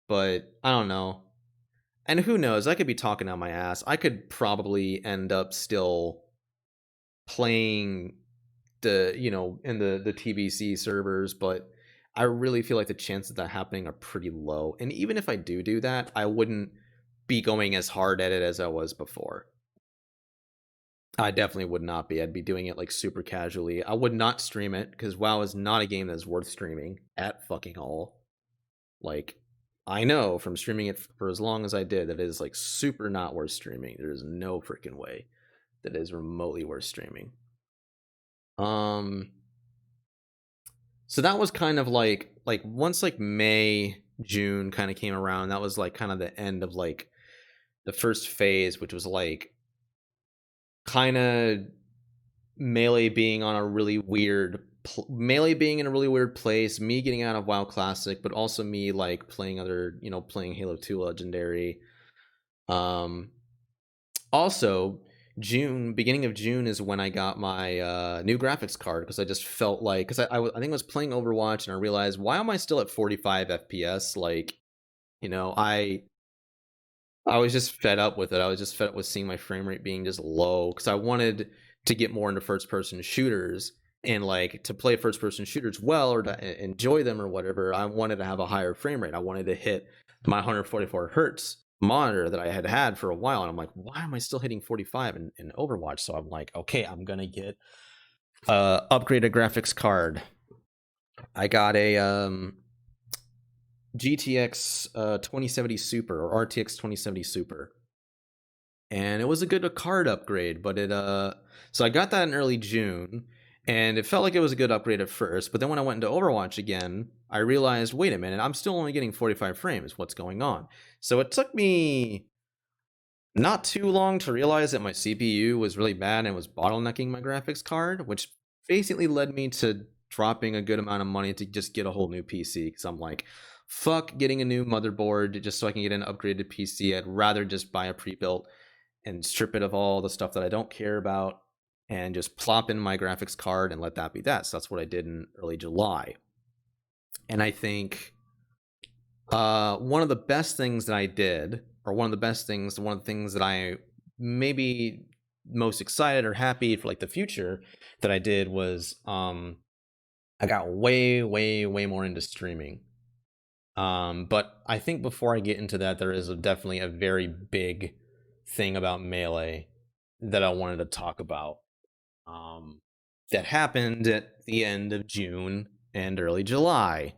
Speaker 1: but I don't know. And who knows? I could be talking out my ass. I could probably end up still playing in the TBC servers, but I really feel like the chances of that happening are pretty low. And even if I do that, I wouldn't be going as hard at it as I was before. I definitely would not be. I'd be doing it like super casually. I would not stream it, because WoW is not a game that's worth streaming at fucking all. Like, I know from streaming it for as long as I did that it is like super not worth streaming. There is no freaking way that is remotely worth streaming. So that was kind of like once like May, June kind of came around, that was like kind of the end of like the first phase, which was like kind of Melee being in a really weird place, me getting out of WoW Classic, but also me like playing Halo 2 Legendary. Also, beginning of June is when I got my new graphics card, because I just felt like, because I think I was playing Overwatch and I realized, why am I still at 45 FPS? Like, I was just fed up with it. I was just fed up with seeing my frame rate being just low, because I wanted to get more into first person shooters, and like to play first person shooters well, or to enjoy them or whatever. I wanted to have a higher frame rate. I wanted to hit my 144 hertz monitor that I had for a while, and I'm like, why am I still hitting 45 in Overwatch? So I'm like, okay, I'm gonna get upgraded graphics card. I got a GTX 2070 Super, or RTX 2070 Super, and it was a good card upgrade. But so I got that in early June, and it felt like it was a good upgrade at first. But then when I went into Overwatch again, I realized, wait a minute, I'm still only getting 45 frames. What's going on? So it took me not too long to realize that my CPU was really bad and was bottlenecking my graphics card, which basically led me to dropping a good amount of money to just get a whole new PC, because I'm like, fuck getting a new motherboard just so I can get an upgraded PC. I'd rather just buy a pre-built and strip it of all the stuff that I don't care about and just plop in my graphics card and let that be that. So that's what I did in early July. And I think one of the best things that I did, or one of the things that I maybe most excited or happy for like the future that I did, was I got way more into streaming. But I think before I get into that, there is definitely a very big thing about Melee that I wanted to talk about, that happened at the end of June and early July.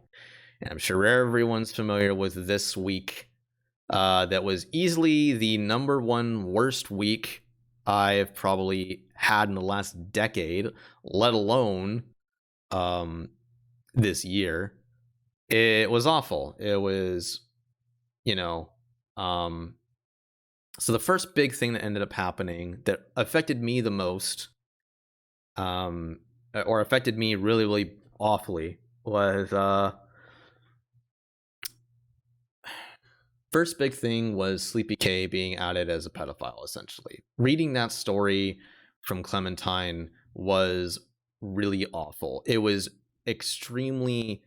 Speaker 1: And I'm sure everyone's familiar with this week. That was easily the number one worst week I've probably had in the last decade, let alone this year. It was awful. It was, so the first big thing that ended up happening that affected me the most, or affected me really awfully, was first big thing was SleepyK being outed as a pedophile. Essentially, reading that story from Clementine was really awful. It was extremely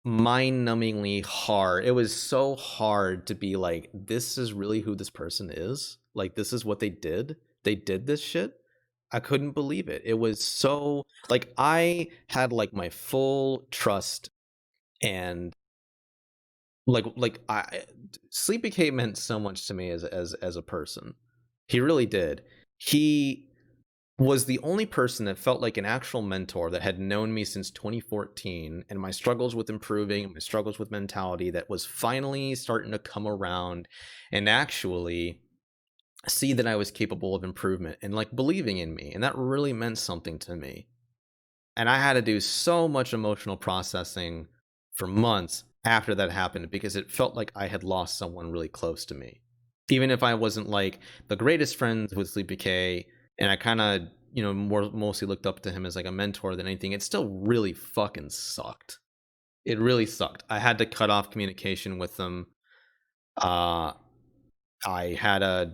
Speaker 1: mind-numbingly hard. It was so hard to be like, this is really who this person is. Like, this is what they did. They did this shit. I couldn't believe it. It was so, like, I had like my full trust, and SleepyK meant so much to me as a person. He really did. He was the only person that felt like an actual mentor, that had known me since 2014 and my struggles with improving, my struggles with mentality, that was finally starting to come around and actually see that I was capable of improvement and like believing in me. And that really meant something to me. And I had to do so much emotional processing for months after that happened, because it felt like I had lost someone really close to me. Even if I wasn't like the greatest friends with SleepyK, and I kind of, mostly looked up to him as like a mentor than anything, it still really fucking sucked. It really sucked. I had to cut off communication with them. I had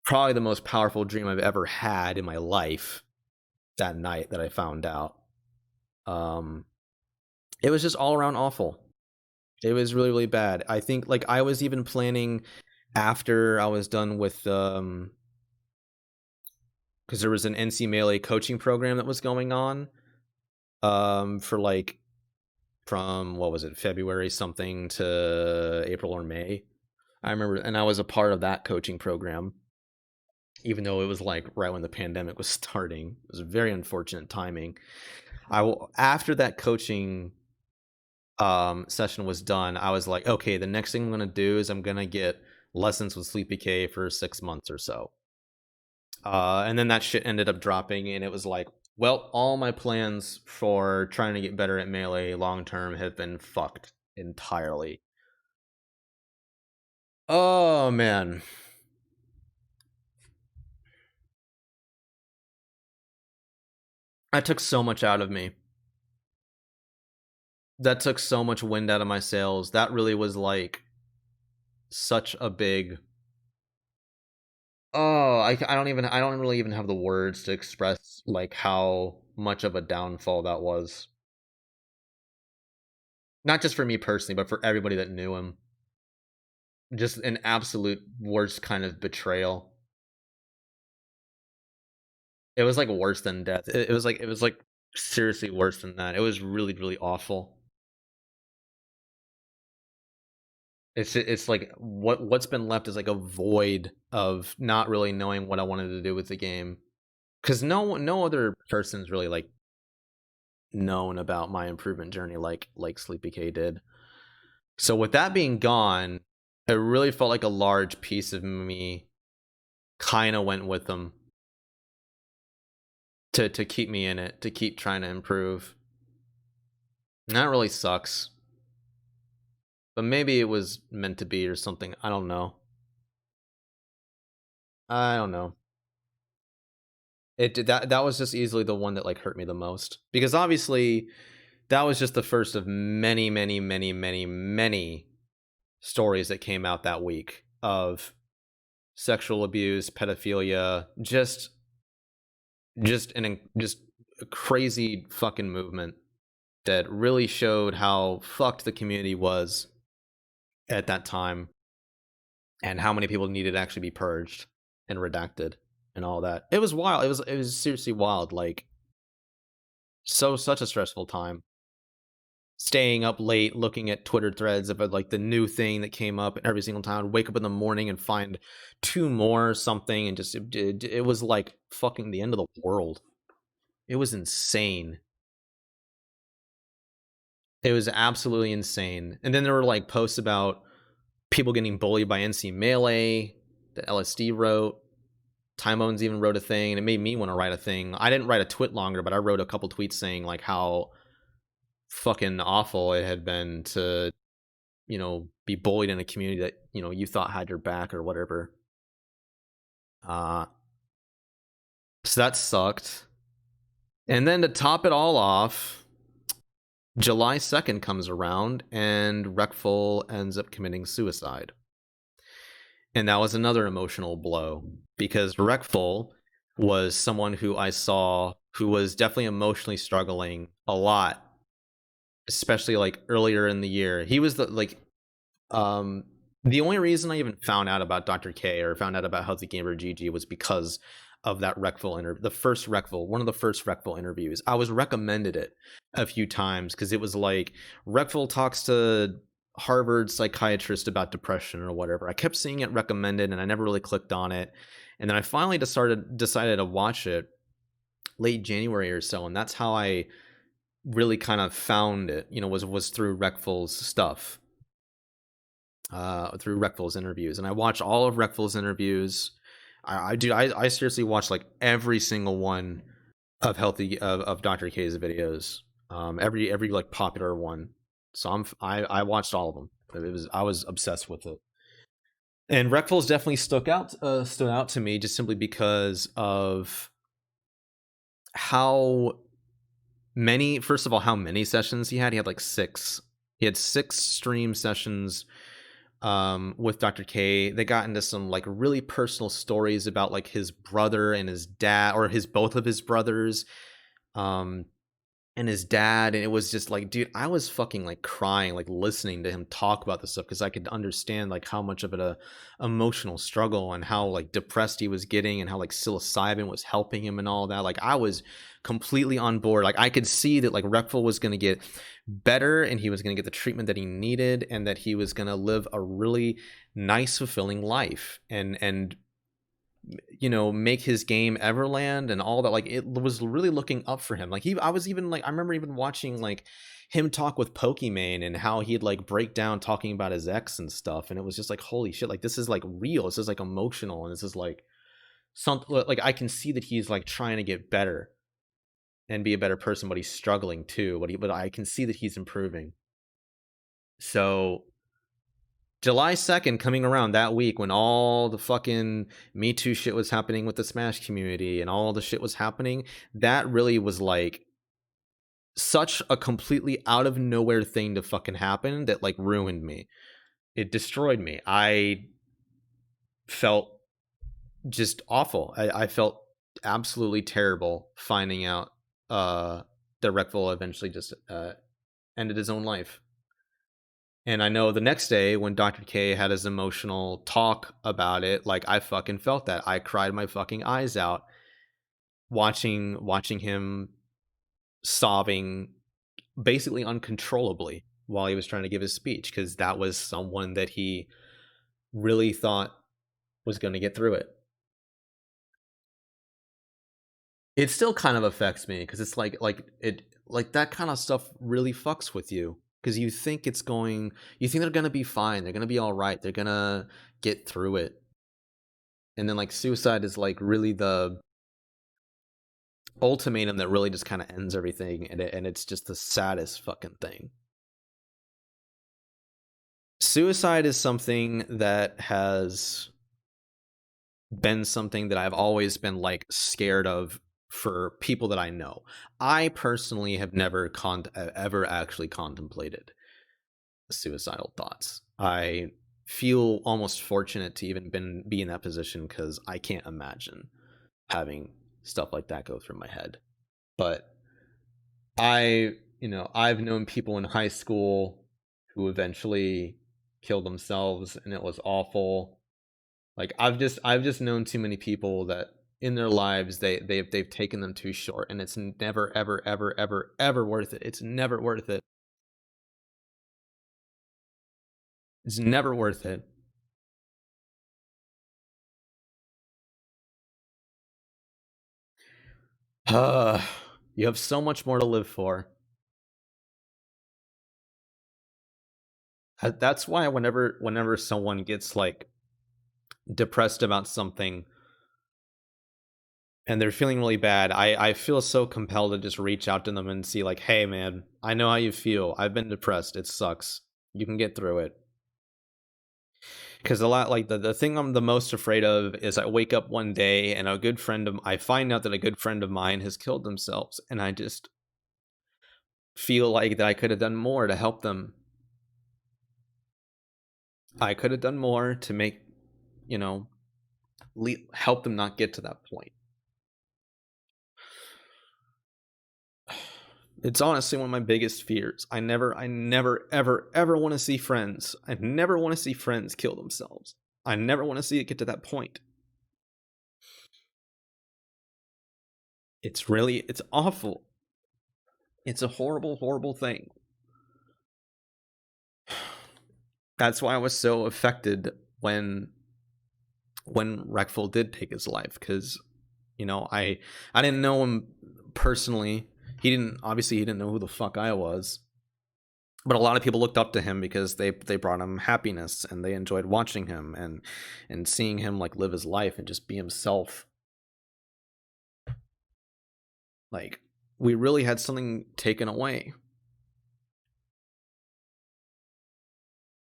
Speaker 1: probably the most powerful dream I've ever had in my life that night that I found out. It was just all around awful. It was really, really bad. I think like I was even planning after I was done with because there was an NC Melee coaching program that was going on for like from what was it, February something to April or May. I remember, and I was a part of that coaching program, even though it was like right when the pandemic was starting. It was very unfortunate timing. After that coaching session was done, I was like, okay, the next thing I'm gonna do is I'm gonna get lessons with SleepyK for 6 months or so. And then that shit ended up dropping, and it was like, well, all my plans for trying to get better at Melee long term have been fucked entirely. Oh man. That took so much out of me. That took so much wind out of my sails. That really was like such a big I don't really even have the words to express like how much of a downfall that was. Not just for me personally, but for everybody that knew him. Just an absolute worst kind of betrayal. It was like worse than death. It was like seriously worse than that. It was really, really awful. It's like what's been left is like a void of not really knowing what I wanted to do with the game. Because no other person's really like known about my improvement journey like SleepyK did. So with that being gone, it really felt like a large piece of me kind of went with them to keep me in it, to keep trying to improve. And that really sucks. But maybe it was meant to be or something. I don't know. I don't know. It did that was just easily the one that like hurt me the most, because obviously that was just the first of many, many, many, many, many stories that came out that week of sexual abuse, pedophilia, just a crazy fucking movement that really showed how fucked the community was at that time, and how many people needed to actually be purged and redacted and all that. It was wild. It was seriously wild. Like such a stressful time. Staying up late looking at Twitter threads about like the new thing that came up every single time. I'd wake up in the morning and find 2 more something, and just it was like fucking the end of the world. It was insane. It was absolutely insane. And then there were like posts about people getting bullied by NC Melee that LSD wrote. Timone's even wrote a thing, and it made me want to write a thing. I didn't write a twit longer, but I wrote a couple tweets saying like how fucking awful it had been to, be bullied in a community that, you thought had your back or whatever. So that sucked. And then to top it all off, July 2nd comes around and Reckful ends up committing suicide. And that was another emotional blow, because Reckful was someone who I saw who was definitely emotionally struggling a lot, especially like earlier in the year. He was the only reason I even found out about Dr. K or found out about HealthyGamerGG was because of that Reckful interview, one of the first Reckful interviews. I was recommended it a few times because it was like Reckful talks to Harvard psychiatrist about depression or whatever. I kept seeing it recommended and I never really clicked on it. And then I finally decided to watch it late January or so, and that's how I really kind of found it, was through Reckful's stuff. Through Reckful's interviews, and I watched all of Reckful's interviews. I seriously watched like every single one of Dr. K's videos, every like popular one. So I watched all of them. I was obsessed with it, and Reckful's definitely stood out to me just simply because of how many sessions he had. He had like 6 He had 6 stream sessions with Dr. K. They got into some like really personal stories about like his brother and his dad, or his both of his brothers, um, and his dad. And it was just like, dude, I was fucking like crying, like listening to him talk about this stuff, because I could understand like how much of it a emotional struggle, and how like depressed he was getting, and how like psilocybin was helping him and all that. Like I was completely on board. Like I could see that like Reckful was going to get better, and he was going to get the treatment that he needed, and that he was going to live a really nice, fulfilling life, and you know, make his game Everland and all that. Like it was really looking up for him. Like I was even like, I remember even watching like him talk with Pokimane, and how he'd like break down talking about his ex and stuff, and it was just like, holy shit, like this is like real, this is like emotional, and this is like something like I can see that he's like trying to get better and be a better person, but he's struggling too, but I can see that he's improving. So July 2nd coming around that week, when all the fucking MeToo shit was happening with the Smash community, and all the shit was happening, that really was like such a completely out of nowhere thing to fucking happen that like ruined me. It destroyed me. I felt just awful. I felt absolutely terrible finding out that Reckful eventually just ended his own life. And I know the next day when Dr. K had his emotional talk about it, like I fucking felt that. I cried my fucking eyes out watching him sobbing basically uncontrollably while he was trying to give his speech, because that was someone that he really thought was going to get through it. It still kind of affects me, because it's like that kind of stuff really fucks with you, because you think they're gonna be fine, they're gonna be all right, they're gonna get through it, and then like suicide is like really the ultimatum that really just kind of ends everything, and it's just the saddest fucking thing. Suicide is something that has been something that I've always been like scared of for people that I know. I personally have never ever actually contemplated suicidal thoughts. I feel almost fortunate to even be in that position, because I can't imagine having stuff like that go through my head. But I've known people in high school who eventually killed themselves, and it was awful. Like I've just known too many people that in their lives they've taken them too short, and it's never ever ever ever ever worth it. It's never worth it. It's never worth it. You have so much more to live for. That's why whenever someone gets like depressed about something and they're feeling really bad, I feel so compelled to just reach out to them and see like, hey man, I know how you feel. I've been depressed. It sucks. You can get through it. Because a lot like the thing I'm the most afraid of is I wake up one day and I find out that a good friend of mine has killed themselves, and I just feel like that I could have done more to help them. I could have done more to make, you know, help them not get to that point. It's honestly one of my biggest fears. I never, ever, ever want to see friends. I never want to see friends kill themselves. I never want to see it get to that point. It's awful. It's a horrible, horrible thing. That's why I was so affected when Reckful did take his life, because I didn't know him personally. He didn't know who the fuck I was, but a lot of people looked up to him because they brought him happiness, and they enjoyed watching him and seeing him like live his life and just be himself. Like, we really had something taken away.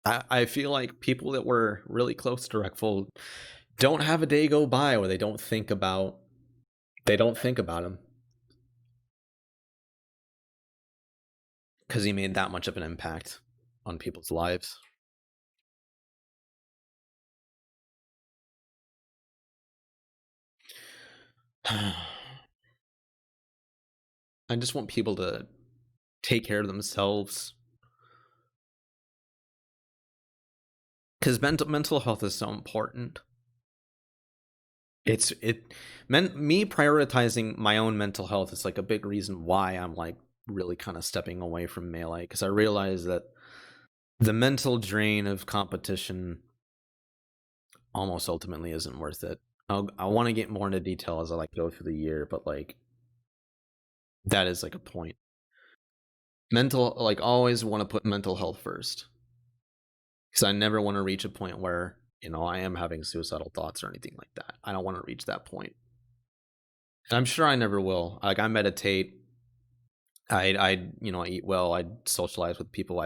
Speaker 1: I feel like people that were really close to Reckful don't have a day go by where they don't think about him, because he made that much of an impact. on people's lives. I just want people to take care of themselves, because mental health is so important. Me prioritizing my own mental health is like a big reason why I'm like really kind of stepping away from Melee, because I realize that the mental drain of competition almost ultimately isn't worth it. I want to get more into detail as I like go through the year, but like that is like a point. Mental, like, always want to put mental health first, because I never want to reach a point where, you know, I am having suicidal thoughts or anything like that. I don't want to reach that point. And I'm sure I never will. Like, I meditate. I you know, I eat well. I socialize with people.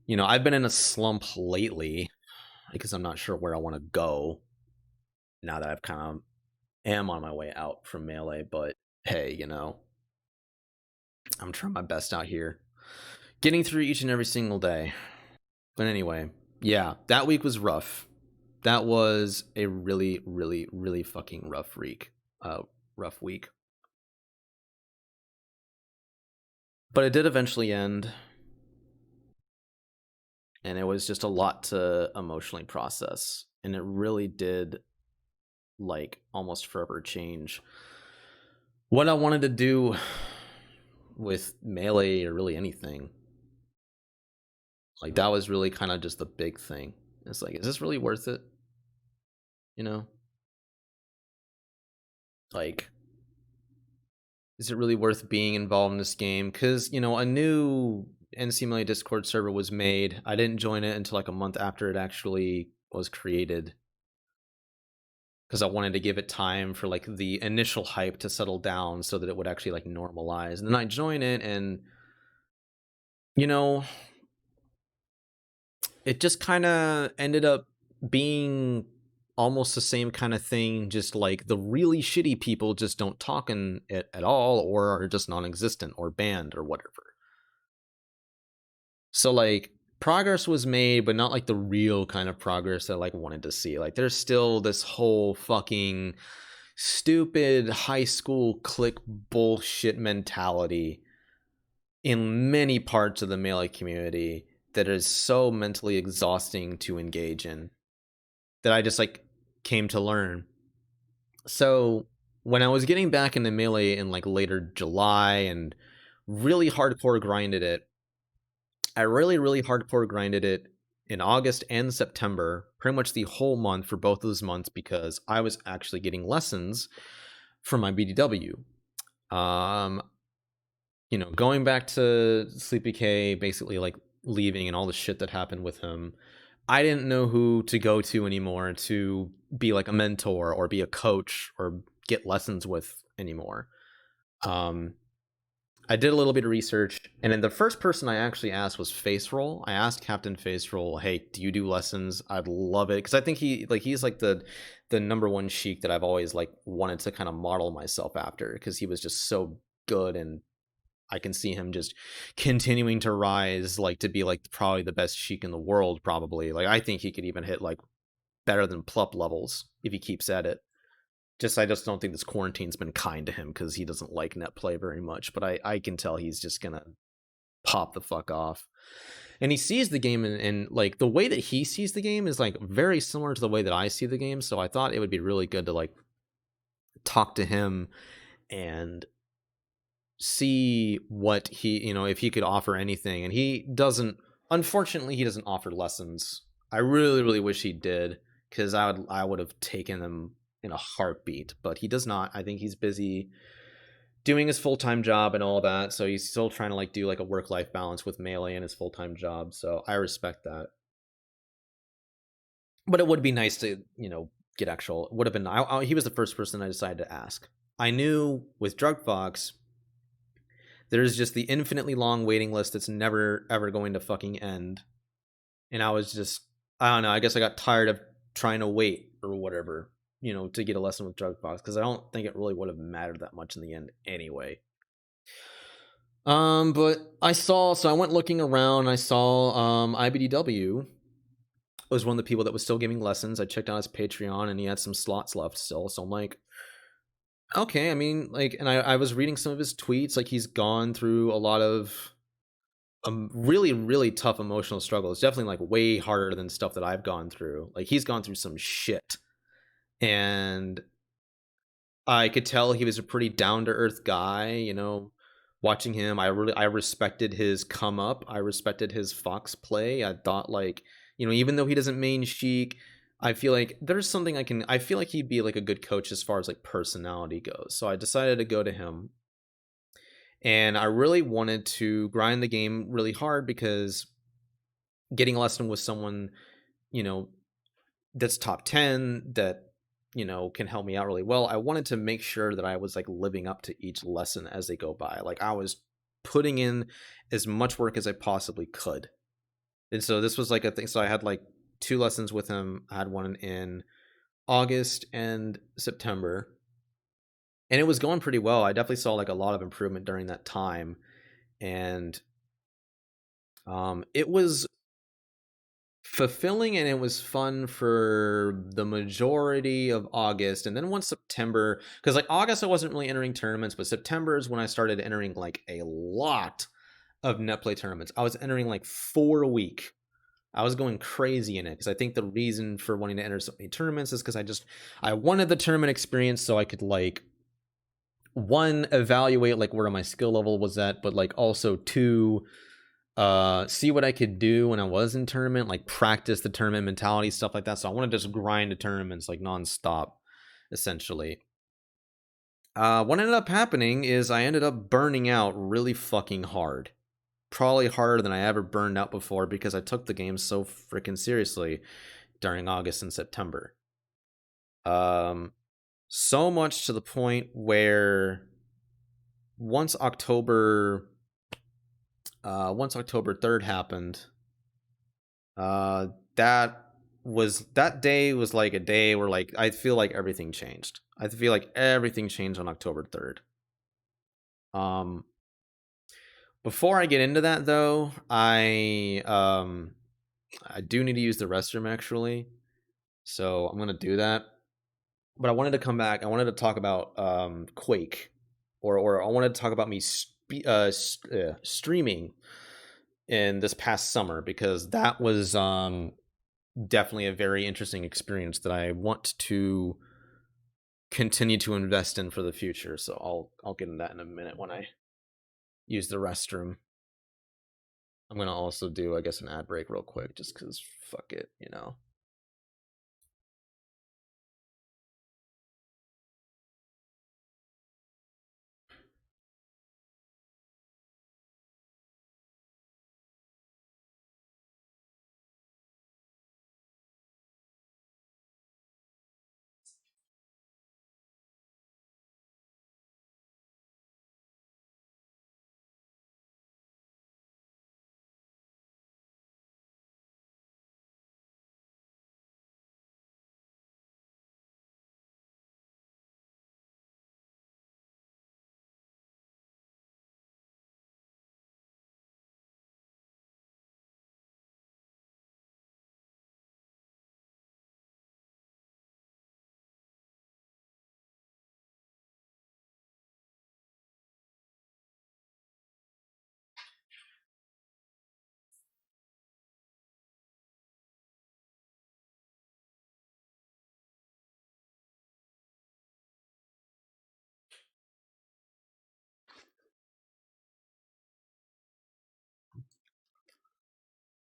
Speaker 1: You know, I've been in a slump lately because I'm not sure where I want to go now that I've kind of am on my way out from Melee. But hey, you know, I'm trying my best out here, getting through each and every single day. But anyway, yeah, that week was rough. That was a really, really, really fucking rough week. Rough week. But it did eventually end, and it was just a lot to emotionally process. And it really did, like, almost forever change what I wanted to do with Melee or really anything. Like, that was really kind of just the big thing. It's like, is this really worth it? You know? Like, is it really worth being involved in this game? Because, you know, a new NCMLA Discord server was made. I didn't join it until like a month after it actually was created, because I wanted to give it time for like the initial hype to settle down so that it would actually like normalize. And then I join it, and, you know, it just kind of ended up being almost the same kind of thing, just like the really shitty people just don't talk in it at all, or are just non-existent or banned or whatever. So like progress was made, but not like the real kind of progress that I like wanted to see. Like there's still this whole fucking stupid high school clique bullshit mentality in many parts of the Melee community that is so mentally exhausting to engage in, that I just like came to learn. So when I was getting back into Melee in like later July and really hardcore grinded it, I really hardcore grinded it in August and September, pretty much the whole month for both of those months, because I was actually getting lessons from my BDW. You know, going back to SleepyK, basically like leaving and all the shit that happened with him, I didn't know who to go to anymore to be like a mentor or be a coach or get lessons with anymore. I did a little bit of research, and then the first person I actually asked was Faceroll. I asked Captain Faceroll, "Hey, do you do lessons? I'd love it," because I think he's like the number one Sheik that I've always like wanted to kind of model myself after, because he was just so good, and I can see him just continuing to rise, like to be like probably the best Sheik in the world. Probably, like I think he could even hit like better than Plup levels if he keeps at it. I just don't think this quarantine's been kind to him, because he doesn't like Netplay very much. But I can tell he's just gonna pop the fuck off. And he sees the game, and like the way that he sees the game is like very similar to the way that I see the game. So I thought it would be really good to like talk to him and see what he, you know, if he could offer anything. And he doesn't, unfortunately, he doesn't offer lessons. I really wish he did, because I would have taken them in a heartbeat, but he does not. I think he's busy doing his full-time job and all that, so he's still trying to like do like a work-life balance with Melee and his full-time job, so I respect that. But it would be nice to, you know, get actual, would have been, he was the first person I decided to ask. I knew with Drugfox there's just the infinitely long waiting list that's never ever going to fucking end, and I was just, I don't know, I guess I got tired of trying to wait or whatever, you know, to get a lesson with Drugfox, because I don't think it really would have mattered that much in the end anyway. But I went looking around. I saw IBDW was one of the people that was still giving lessons. I checked out his Patreon, and he had some slots left still. So I'm like, okay. I mean, like, and I was reading some of his tweets. Like, he's gone through a lot of really, really tough emotional struggle. It's definitely like way harder than stuff that I've gone through. Like, he's gone through some shit, and I could tell he was a pretty down to earth guy. Watching him, I respected his come up. I respected his Fox play. I thought, like, even though he doesn't main Sheik, I feel like there's something I feel like he'd be like a good coach as far as like personality goes. So I decided to go to him, and I really wanted to grind the game really hard because getting a lesson with someone, you know, that's top 10 that can help me out really well. I wanted to make sure that I was like living up to each lesson as they go by. Like, I was putting in as much work as I possibly could. And so this was like a thing. So I had like two lessons with him. I had one in August and September, and it was going pretty well. I definitely saw like a lot of improvement during that time. And it was fulfilling, and it was fun for the majority of August. And then once September, because like August I wasn't really entering tournaments, but September is when I started entering like a lot of Netplay tournaments. I was entering like 4 a week. I was going crazy in it because I think the reason for wanting to enter so many tournaments is because I wanted the tournament experience so I could, like, one, evaluate like where my skill level was at, but like also two, see what I could do when I was in tournament, like practice the tournament mentality, stuff like that. So I want to just grind the tournaments like nonstop, essentially. What ended up happening is I ended up burning out really fucking hard. Probably harder than I ever burned out before because I took the game so freaking seriously during August and September. Um, so much to the point where once October, once October 3rd happened, uh, that day was like a day where, like, I feel like everything changed. I feel like everything changed on October 3rd. Um, before I get into that though, I do need to use the restroom actually, so I'm gonna do that. But I wanted to come back. I wanted to talk about Quake, or I wanted to talk about me streaming in this past summer because that was definitely a very interesting experience that I want to continue to invest in for the future. So I'll get into that in a minute when I use the restroom. I'm gonna also do, I guess, an ad break real quick just because fuck it.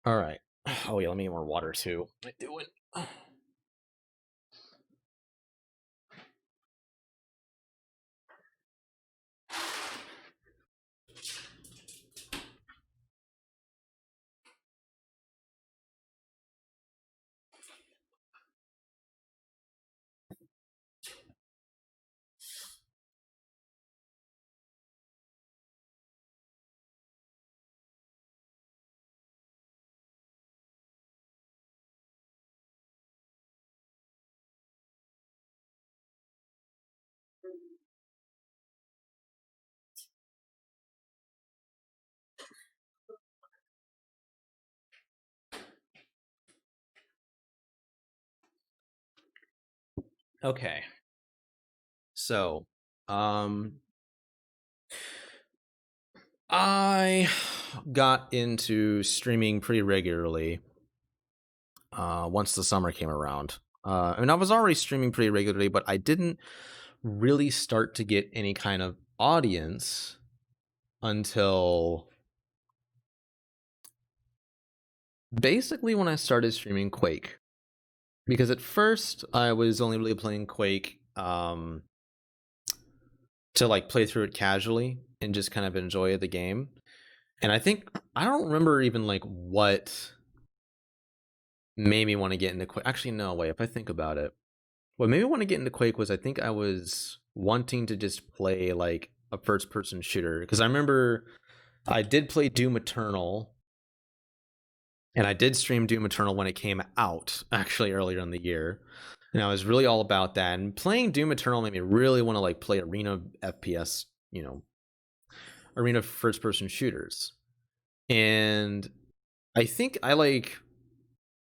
Speaker 1: All right. Oh yeah, let me get more water too. I do it. Okay. So, I got into streaming pretty regularly once the summer came around. I mean, I was already streaming pretty regularly, but I didn't really start to get any kind of audience until basically when I started streaming Quake. Because at first I was only really playing Quake to like play through it casually and just kind of enjoy the game. And I don't remember even like what made me want to get into Quake. Actually, no, wait, if I think about it, what made me want to get into Quake was I think I was wanting to just play like a first person shooter. Because I remember I did play Doom Eternal, and I did stream Doom Eternal when it came out, actually earlier in the year. And I was really all about that. And playing Doom Eternal made me really want to like play arena FPS, arena first person shooters. And I think I like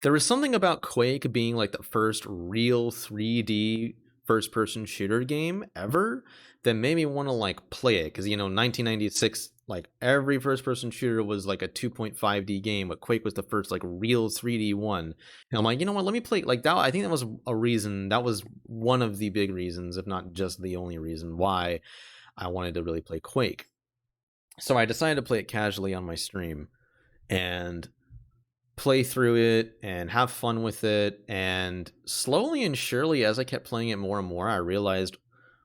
Speaker 1: there was something about Quake being like the first real 3D first person shooter game ever that made me want to like play it, because 1996, like every first person shooter was like a 2.5D game, but Quake was the first like real 3D one. And I'm like, you know what, let me play like that. I think that was a reason, that was one of the big reasons, if not just the only reason, why I wanted to really play Quake. So I decided to play it casually on my stream and play through it and have fun with it. And slowly and surely, as I kept playing it more and more, I realized,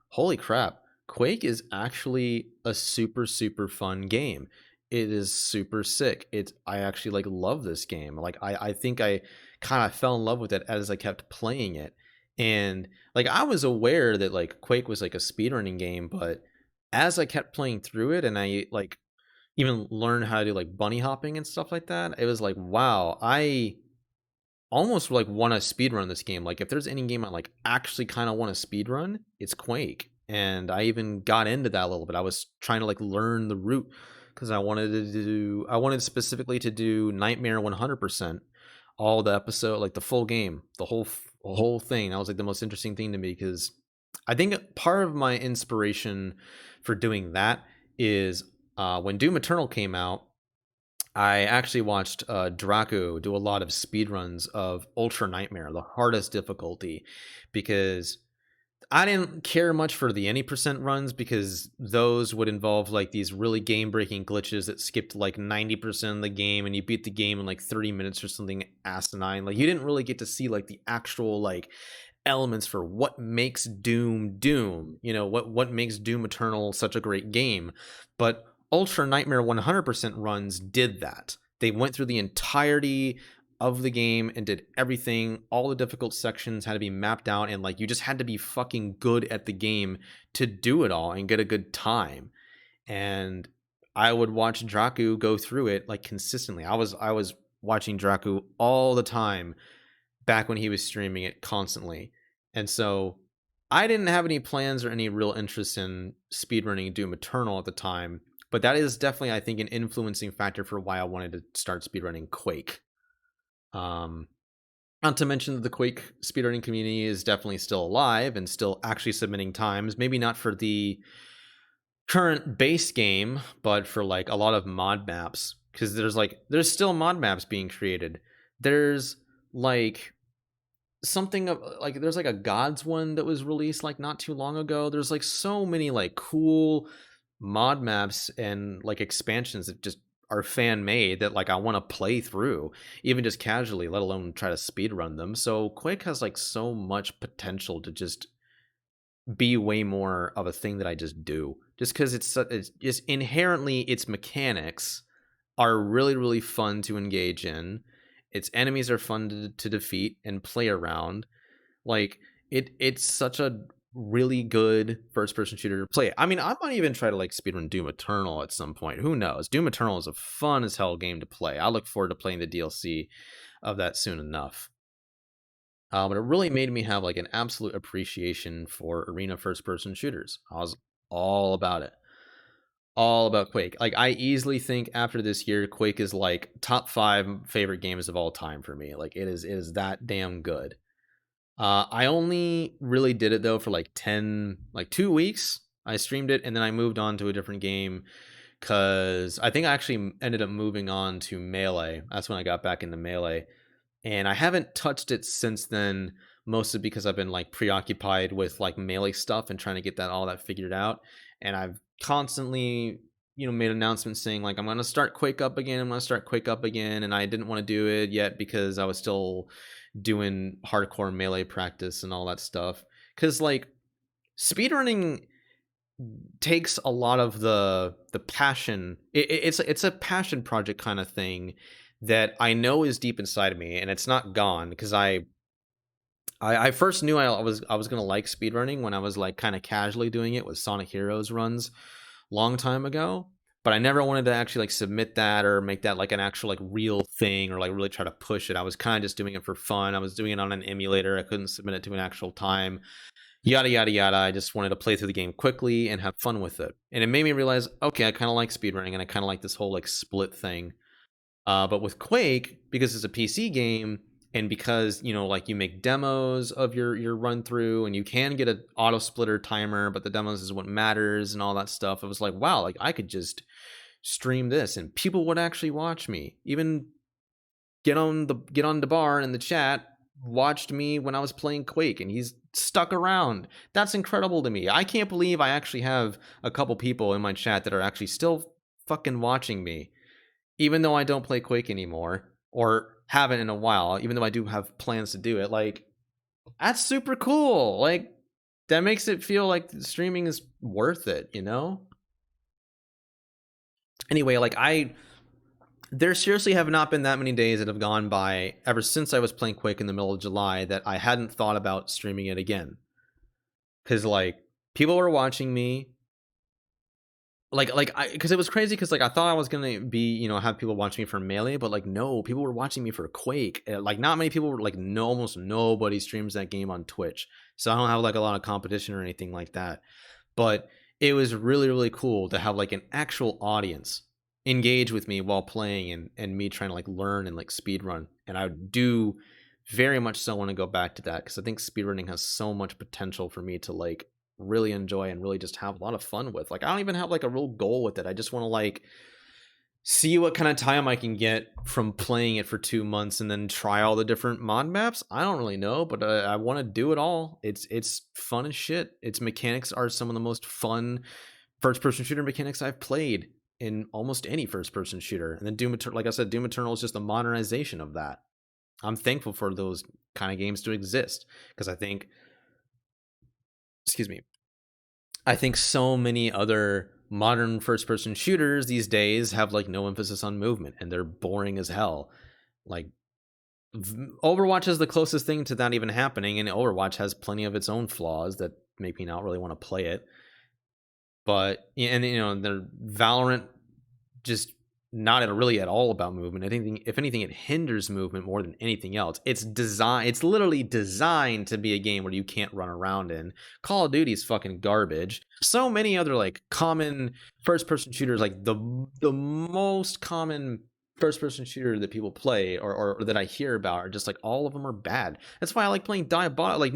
Speaker 1: holy crap, Quake is actually a super, super fun game. It is super sick. I actually like love this game. Like I think I kind of fell in love with it as I kept playing it. And like I was aware that like Quake was like a speedrunning game, but as I kept playing through it and I like even learn how to do like bunny hopping and stuff like that, it was like, wow, I almost like want to speedrun this game. Like if there's any game I like actually kind of want to speedrun, it's Quake. And I even got into that a little bit. I was trying to like learn the route because I wanted specifically to do Nightmare 100%, all the episode, like the full game, the whole thing. That was like the most interesting thing to me, because I think part of my inspiration for doing that is when Doom Eternal came out, I actually watched Draco do a lot of speedruns of Ultra Nightmare, the hardest difficulty, because I didn't care much for the any percent runs, because those would involve like these really game breaking glitches that skipped like 90% of the game and you beat the game in like 30 minutes or something asinine. Like you didn't really get to see like the actual like elements for what makes Doom, what makes Doom Eternal such a great game. But Ultra Nightmare 100% runs did that. They went through the entirety of the game and did everything. All the difficult sections had to be mapped out, and like you just had to be fucking good at the game to do it all and get a good time. And I would watch Draku go through it like consistently. I was watching Draku all the time back when he was streaming it constantly. And so I didn't have any plans or any real interest in speedrunning Doom Eternal at the time, but that is definitely, I think, an influencing factor for why I wanted to start speedrunning Quake. Um, Not to mention that the Quake speedrunning community is definitely still alive and still actually submitting times. Maybe not for the current base game, but for like a lot of mod maps, because there's still mod maps being created. There's like something of like there's like a gods one that was released like not too long ago. There's like so many like cool mod maps and like expansions that just are fan made that like I want to play through, even just casually, let alone try to speed run them. So Quake has like so much potential to just be way more of a thing that I just do, just because it's just inherently its mechanics are really, really fun to engage in. Its enemies are fun to defeat and play around. Like it's such a really good first person shooter to play. I mean, I might even try to like speedrun Doom Eternal at some point. Who knows? Doom Eternal is a fun as hell game to play. I look forward to playing the DLC of that soon enough. But it really made me have like an absolute appreciation for arena first person shooters. I was all about it. All about Quake. Like I easily think after this year, Quake is like top 5 favorite games of all time for me. Like it is that damn good. I only really did it though for like 2 weeks. I streamed it and then I moved on to a different game because I think I actually ended up moving on to Melee. That's when I got back into Melee, and I haven't touched it since then. Mostly because I've been like preoccupied with like Melee stuff and trying to get that all that figured out. And I've constantly, made announcements saying like I'm gonna start Quake up again. I'm gonna start Quake up again, and I didn't want to do it yet because I was still doing hardcore Melee practice and all that stuff. Because like speedrunning takes a lot of the passion. It's a passion project kind of thing that I know is deep inside of me, and it's not gone because I first knew I was gonna like speedrunning when I was like kind of casually doing it with Sonic Heroes runs long time ago. But I never wanted to actually like submit that or make that like an actual like real thing or like really try to push it. I was kind of just doing it for fun. I was doing it on an emulator. I couldn't submit it to an actual time. Yada yada yada. I just wanted to play through the game quickly and have fun with it. And it made me realize, okay, I kind of like speedrunning and I kind of like this whole like split thing. But with Quake, because it's a PC game, and because like you make demos of your run through, and you can get an auto splitter timer, but the demos is what matters and all that stuff. It was like, wow, like I could just stream this, and people would actually watch me. Even get on the bar in the chat watched me when I was playing Quake, and he's stuck around. That's incredible to me. I can't believe I actually have a couple people in my chat that are actually still fucking watching me even though I don't play Quake anymore or haven't in a while, even though I do have plans to do it. Like, that's super cool. Like, that makes it feel like streaming is worth it. Anyway, like there seriously have not been that many days that have gone by ever since I was playing Quake in the middle of July that I hadn't thought about streaming it again. Cause like people were watching me, because it was crazy, because like I thought I was gonna be have people watching me for Melee, but like no, people were watching me for Quake. Like not many people were, like no, almost nobody streams that game on Twitch, so I don't have like a lot of competition or anything like that. But it was really really cool to have like an actual audience engage with me while playing, and me trying to like learn and like speed run. And I do very much so want to go back to that, because I think speedrunning has so much potential for me to like really enjoy and really just have a lot of fun with. Like I don't even have like a real goal with it. I just want to like see what kind of time I can get from playing it for 2 months and then try all the different mod maps. I don't really know, but I want to do it all. It's fun as shit. Its mechanics are some of the most fun first person shooter mechanics I've played in almost any first person shooter. And then Doom Eternal, like I said, Doom Eternal is just a modernization of that. I'm thankful for those kind of games to exist, because I think, excuse me, I think so many other modern first person shooters these days have like no emphasis on movement, and they're boring as hell. Like Overwatch is the closest thing to that even happening, and Overwatch has plenty of its own flaws that make me not really want to play it. But and the Valorant just not really at all about movement. I think if anything, it hinders movement more than anything else. It's literally designed to be a game where you can't run around in. Call of Duty is fucking garbage. So many other like common first person shooters, like the most common first person shooter that people play or that I hear about, are just like all of them are bad. That's why I like playing Diabolical. Like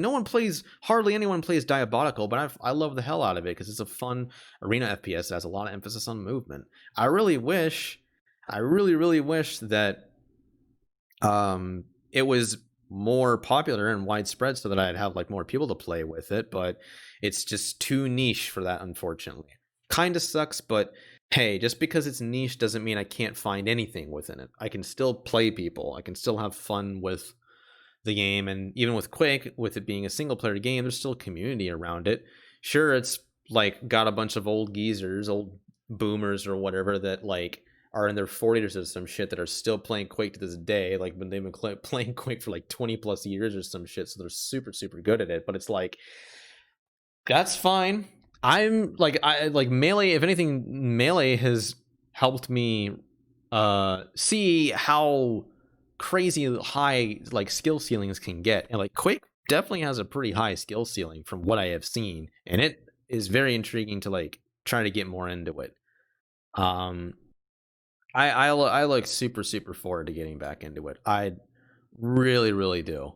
Speaker 1: hardly anyone plays Diabolical, but I love the hell out of it because it's a fun arena FPS that has a lot of emphasis on movement. I really really wish that it was more popular and widespread so that I'd have like more people to play with it, but it's just too niche for that, unfortunately. Kind of sucks, but hey, just because it's niche doesn't mean I can't find anything within it. I can still play people. I can still have fun with the game, and even with Quake, with it being a single player game, there's still a community around it. Sure, it's like got a bunch of old geezers, old boomers or whatever, that like are in their 40s or some shit, that are still playing Quake to this day. Like when they've been playing Quake for like 20 plus years or some shit, so they're super super good at it. But it's like, that's fine. I like Melee. If anything, Melee has helped me see how crazy high like skill ceilings can get, and like Quake definitely has a pretty high skill ceiling from what I have seen, and it is very intriguing to like try to get more into it. um I look super super forward to getting back into it. I really really do.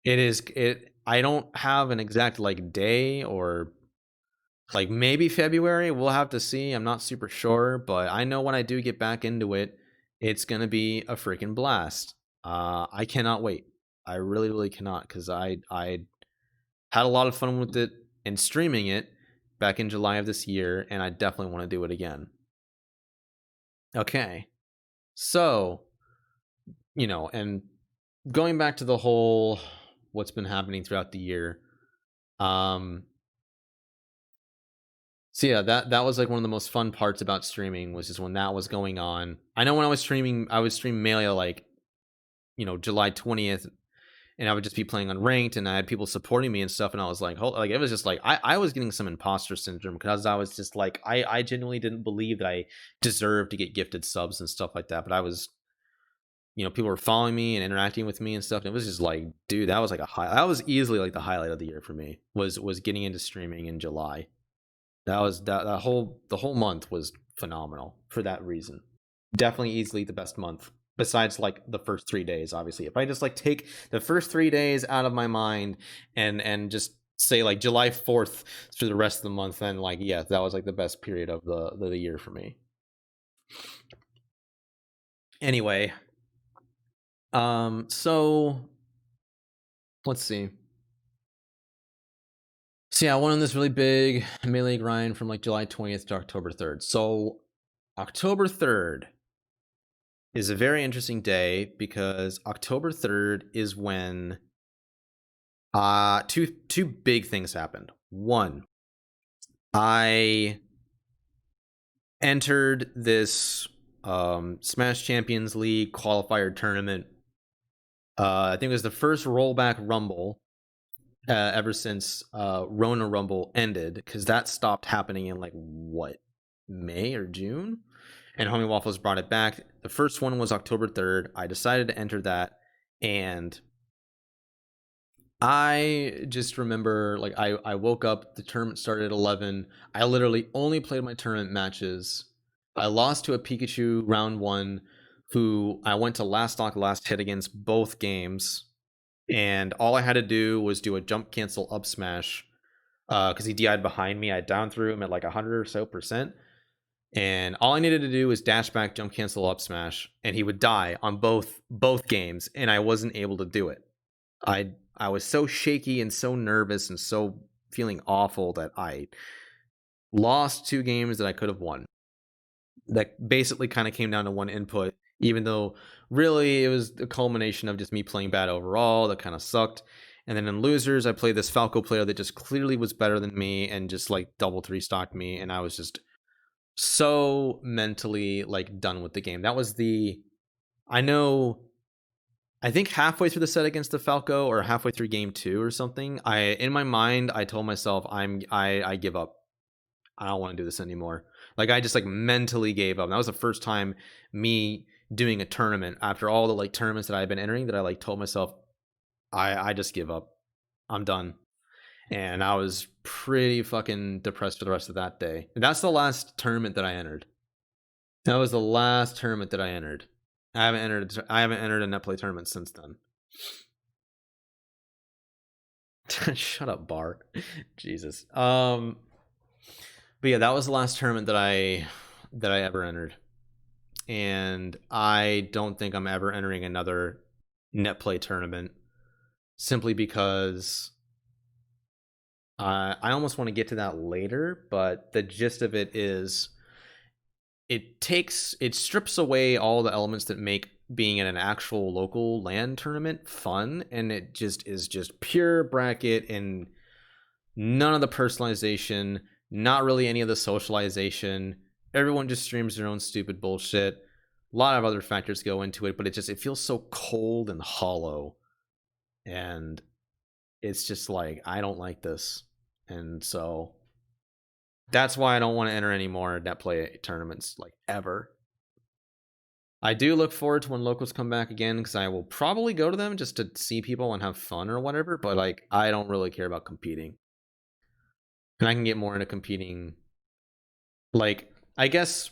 Speaker 1: I don't have an exact like day or like maybe February. We'll have to see. I'm not super sure, but I know when I do get back into it, it's gonna be a freaking blast. I cannot wait. I really, really cannot, because I had a lot of fun with it and streaming it back in July of this year, and I definitely want to do it again. Okay, so and going back to the whole what's been happening throughout the year. So yeah, that was like one of the most fun parts about streaming, was just when that was going on. I know when I was streaming mainly like July 20th, and I would just be playing on ranked, and I had people supporting me and stuff, and I was like, like, it was just like I was getting some imposter syndrome, because I was just like, I genuinely didn't believe that I deserved to get gifted subs and stuff like that. But I was, people were following me and interacting with me and stuff, and it was just like, dude, that was like that was easily like the highlight of the year for me, was getting into streaming in July. That was the whole month was phenomenal for that reason. Definitely easily the best month, besides like the first 3 days. Obviously, if I just like take the first 3 days out of my mind and just say like July 4th through the rest of the month, then like, yeah, that was like the best period of the year for me. Anyway, so let's see. So yeah, I went on this really big melee grind from like July 20th to October 3rd. So October 3rd is a very interesting day, because October 3rd is when two big things happened. One, I entered this Smash Champions League qualifier tournament. I think it was the first rollback Rumble ever since Rona Rumble ended, because that stopped happening in like what, May or June, and Homie Waffles brought it back. The first one was October 3rd. I decided to enter that, and I just remember, like, I woke up, the tournament started at 11. I literally only played my tournament matches. I lost to a Pikachu round 1, who I went to last stock last hit against both games, and all I had to do was do a jump cancel up smash, because he DI'd behind me. I down threw him at like 100 or so percent, and all I needed to do was dash back, jump cancel up smash, and he would die on both games, and I wasn't able to do it. I was so shaky and so nervous and so feeling awful that I lost 2 games that I could have won. That basically kind of came down to one input, even though really it was the culmination of just me playing bad overall. That kind of sucked. And then in losers, I played this Falco player that just clearly was better than me and just like double 3-stocked me, and I was just so mentally like done with the game. That was I think halfway through the set against the Falco, or halfway through game 2 or something, in my mind I told myself, I give up. I don't want to do this anymore. Like, I just like mentally gave up. And that was the first time me doing a tournament after all the like tournaments that I've been entering, that I like told myself, I just give up. I'm done. And I was pretty fucking depressed for the rest of that day. And that's the last tournament that I entered. That was the last tournament that I entered. I haven't entered a Netplay tournament since then. Shut up, Bar. Jesus. But yeah, that was the last tournament that I ever entered. And I don't think I'm ever entering another Netplay tournament, simply because I almost want to get to that later, but the gist of it is, it strips away all the elements that make being in an actual local LAN tournament fun, and it just is just pure bracket and none of the personalization, not really any of the socialization. Everyone just streams their own stupid bullshit. A lot of other factors go into it, but it feels so cold and hollow, and it's just like, I don't like this. And so that's why I don't want to enter any more Netplay tournaments, like, ever. I do look forward to when locals come back again, because I will probably go to them just to see people and have fun or whatever, but like, I don't really care about competing. And I can get more into competing. Like, I guess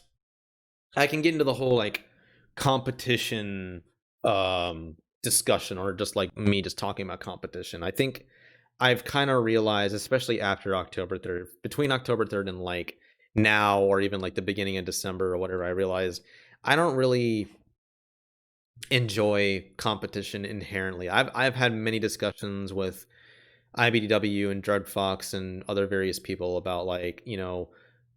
Speaker 1: I can get into the whole like competition discussion or just like me just talking about competition. I think I've kind of realized, especially after October 3rd, between October 3rd and like now, or even like the beginning of December or whatever, I realized I don't really enjoy competition inherently. I've had many discussions with IBDW and Dread Fox and other various people about like,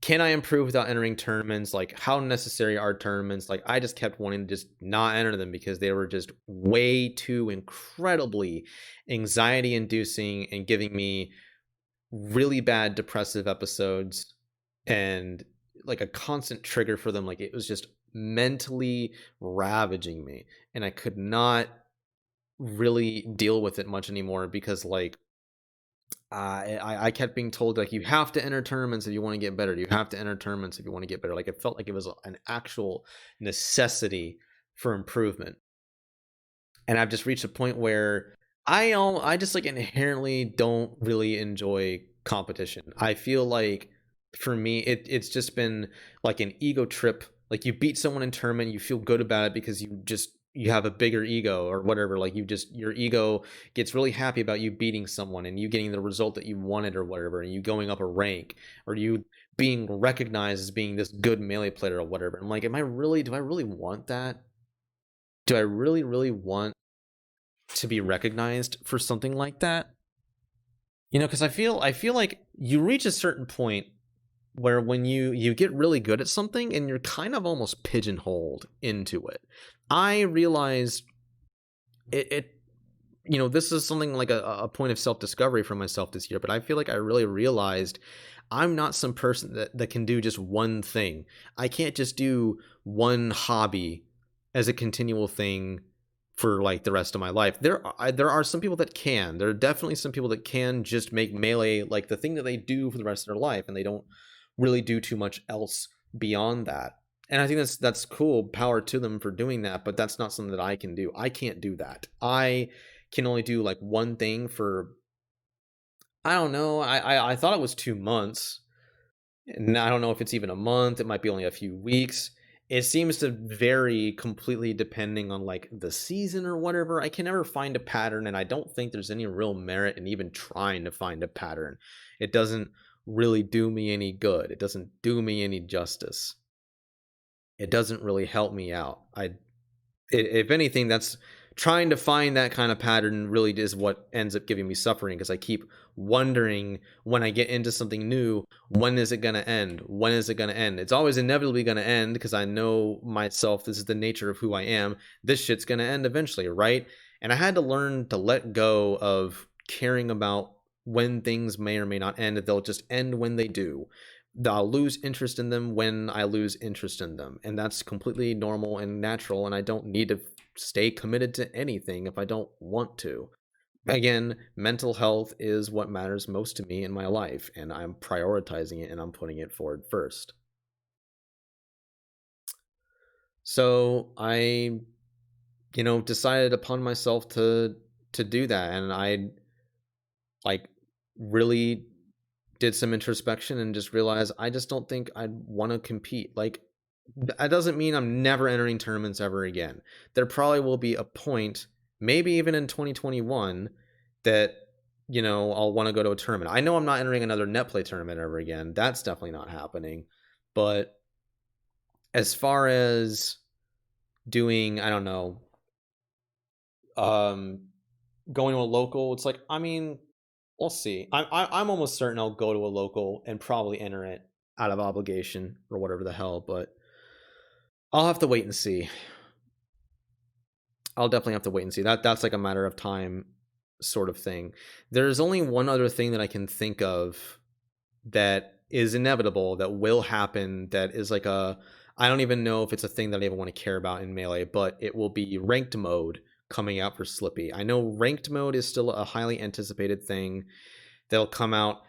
Speaker 1: can I improve without entering tournaments? Like, how necessary are tournaments? Like, I just kept wanting to just not enter them because they were just way too incredibly anxiety inducing and giving me really bad depressive episodes and like a constant trigger for them. Like, it was just mentally ravaging me, and I could not really deal with it much anymore because like I kept being told like you have to enter tournaments if you want to get better. You have to enter tournaments if you want to get better. Like it felt like it was an actual necessity for improvement. And I've just reached a point where I just like inherently don't really enjoy competition. I feel like for me it's just been like an ego trip. Like you beat someone in tournament, you feel good about it because you have a bigger ego or whatever. Like your ego gets really happy about you beating someone and you getting the result that you wanted or whatever, and you going up a rank or you being recognized as being this good melee player or whatever. I'm like, do I really want that? Do I really want to be recognized for something like that? Because I feel like you reach a certain point where when you get really good at something and you're kind of almost pigeonholed into it. I realized it this is something like a point of self-discovery for myself this year, but I feel like I really realized I'm not some person that can do just one thing. I can't just do one hobby as a continual thing for like the rest of my life. There are some people that can. There are definitely some people that can just make melee like the thing that they do for the rest of their life, and they don't really do too much else beyond that. And I think that's cool. Power to them for doing that, but that's not something that I can do. I can't do that. I can only do like one thing for, I don't know. I thought it was 2 months, and I don't know if it's even a month. It might be only a few weeks. It seems to vary completely depending on like the season or whatever. I can never find a pattern, and I don't think there's any real merit in even trying to find a pattern. It doesn't really do me any good. It doesn't do me any justice. It doesn't really help me out. If anything, that's trying to find that kind of pattern really is what ends up giving me suffering, because I keep wondering when I get into something new, when is it going to end? When is it going to end? It's always inevitably going to end because I know myself. This is the nature of who I am. This shit's going to end eventually, right? And I had to learn to let go of caring about when things may or may not end. They'll just end when they do. I'll lose interest in them when I lose interest in them. And that's completely normal and natural. And I don't need to stay committed to anything if I don't want to. Again, mental health is what matters most to me in my life. And I'm prioritizing it and I'm putting it forward first. So I, decided upon myself to do that. And I like really did some introspection and just realized I just don't think I'd want to compete. Like, that doesn't mean I'm never entering tournaments ever again. There probably will be a point, maybe even in 2021, that, I'll want to go to a tournament. I know I'm not entering another Netplay tournament ever again. That's definitely not happening. But as far as doing, I don't know, going to a local, it's like, I mean, we'll see. I'm almost certain I'll go to a local and probably enter it out of obligation or whatever the hell, but I'll have to wait and see. I'll definitely have to wait and see. That's like a matter of time sort of thing. There's only one other thing that I can think of that is inevitable, that will happen, that is like I don't even know if it's a thing that I even want to care about in Melee, but it will be ranked mode coming out for Slippy. I know ranked mode is still a highly anticipated thing that'll come out.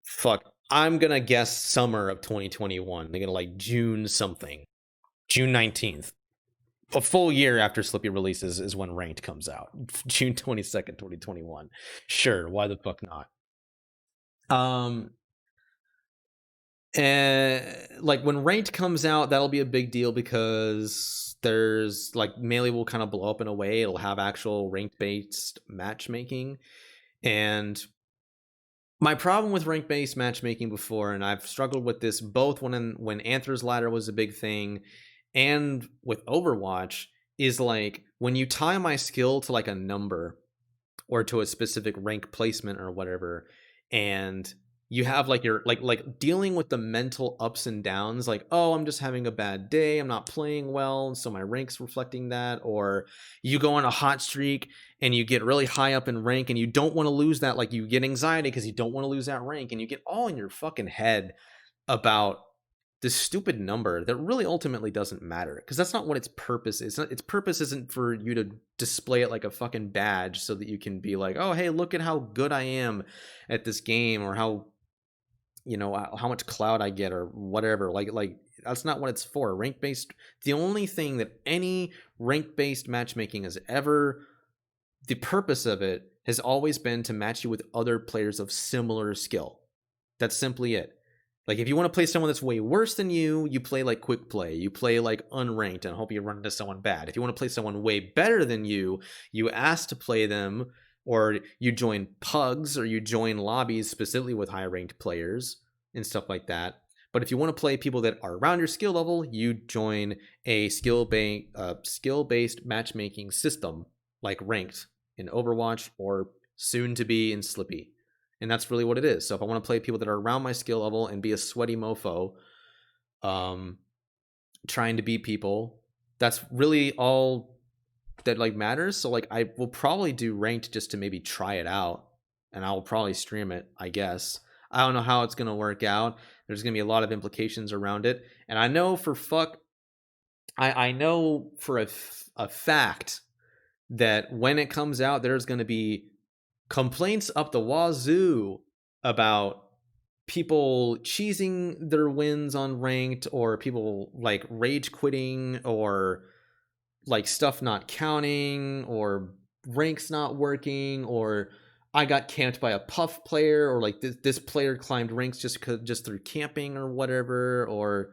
Speaker 1: Fuck, I'm gonna guess summer of 2021. They're gonna like June something, June 19th. A full year after Slippy releases is when ranked comes out. June 22nd, 2021. Sure, why the fuck not? And like when ranked comes out, that'll be a big deal because there's like Melee will kind of blow up in a way. It'll have actual ranked based matchmaking. And my problem with rank based matchmaking before, and I've struggled with this both when Anthra's Ladder was a big thing and with Overwatch, is like when you tie my skill to like a number or to a specific rank placement or whatever, and you have like your like dealing with the mental ups and downs, like, oh, I'm just having a bad day, I'm not playing well, so my rank's reflecting that. Or you go on a hot streak and you get really high up in rank and you don't want to lose that, like you get anxiety because you don't want to lose that rank, and you get all in your fucking head about this stupid number that really ultimately doesn't matter, because that's not what its purpose is. Its purpose isn't for you to display it like a fucking badge so that you can be like, oh, hey, look at how good I am at this game, or how, you know, how much clout I get or whatever. Like that's not what it's for. Rank based, the only thing that any rank based matchmaking has ever, the purpose of it has always been to match you with other players of similar skill. That's simply it. Like, if you want to play someone that's way worse than you play like quick play, you play like unranked and hope you run into someone bad. If you want to play someone way better than you ask to play them, or you join pugs, or you join lobbies specifically with high ranked players and stuff like that. But if you want to play people that are around your skill level, you join a skill-based matchmaking system like ranked in Overwatch, or soon to be in Slippy. And that's really what it is. So if I want to play people that are around my skill level and be a sweaty mofo, trying to beat people, that's really all that like matters. So like I will probably do ranked just to maybe try it out, and I'll probably stream it, I guess. I don't know how it's going to work out. There's going to be a lot of implications around it. And I know for I know for a fact that when it comes out, there's going to be complaints up the wazoo about people cheesing their wins on ranked, or people like rage quitting, or like stuff not counting, or ranks not working, or I got camped by a puff player, or like this player climbed ranks just through camping or whatever. Or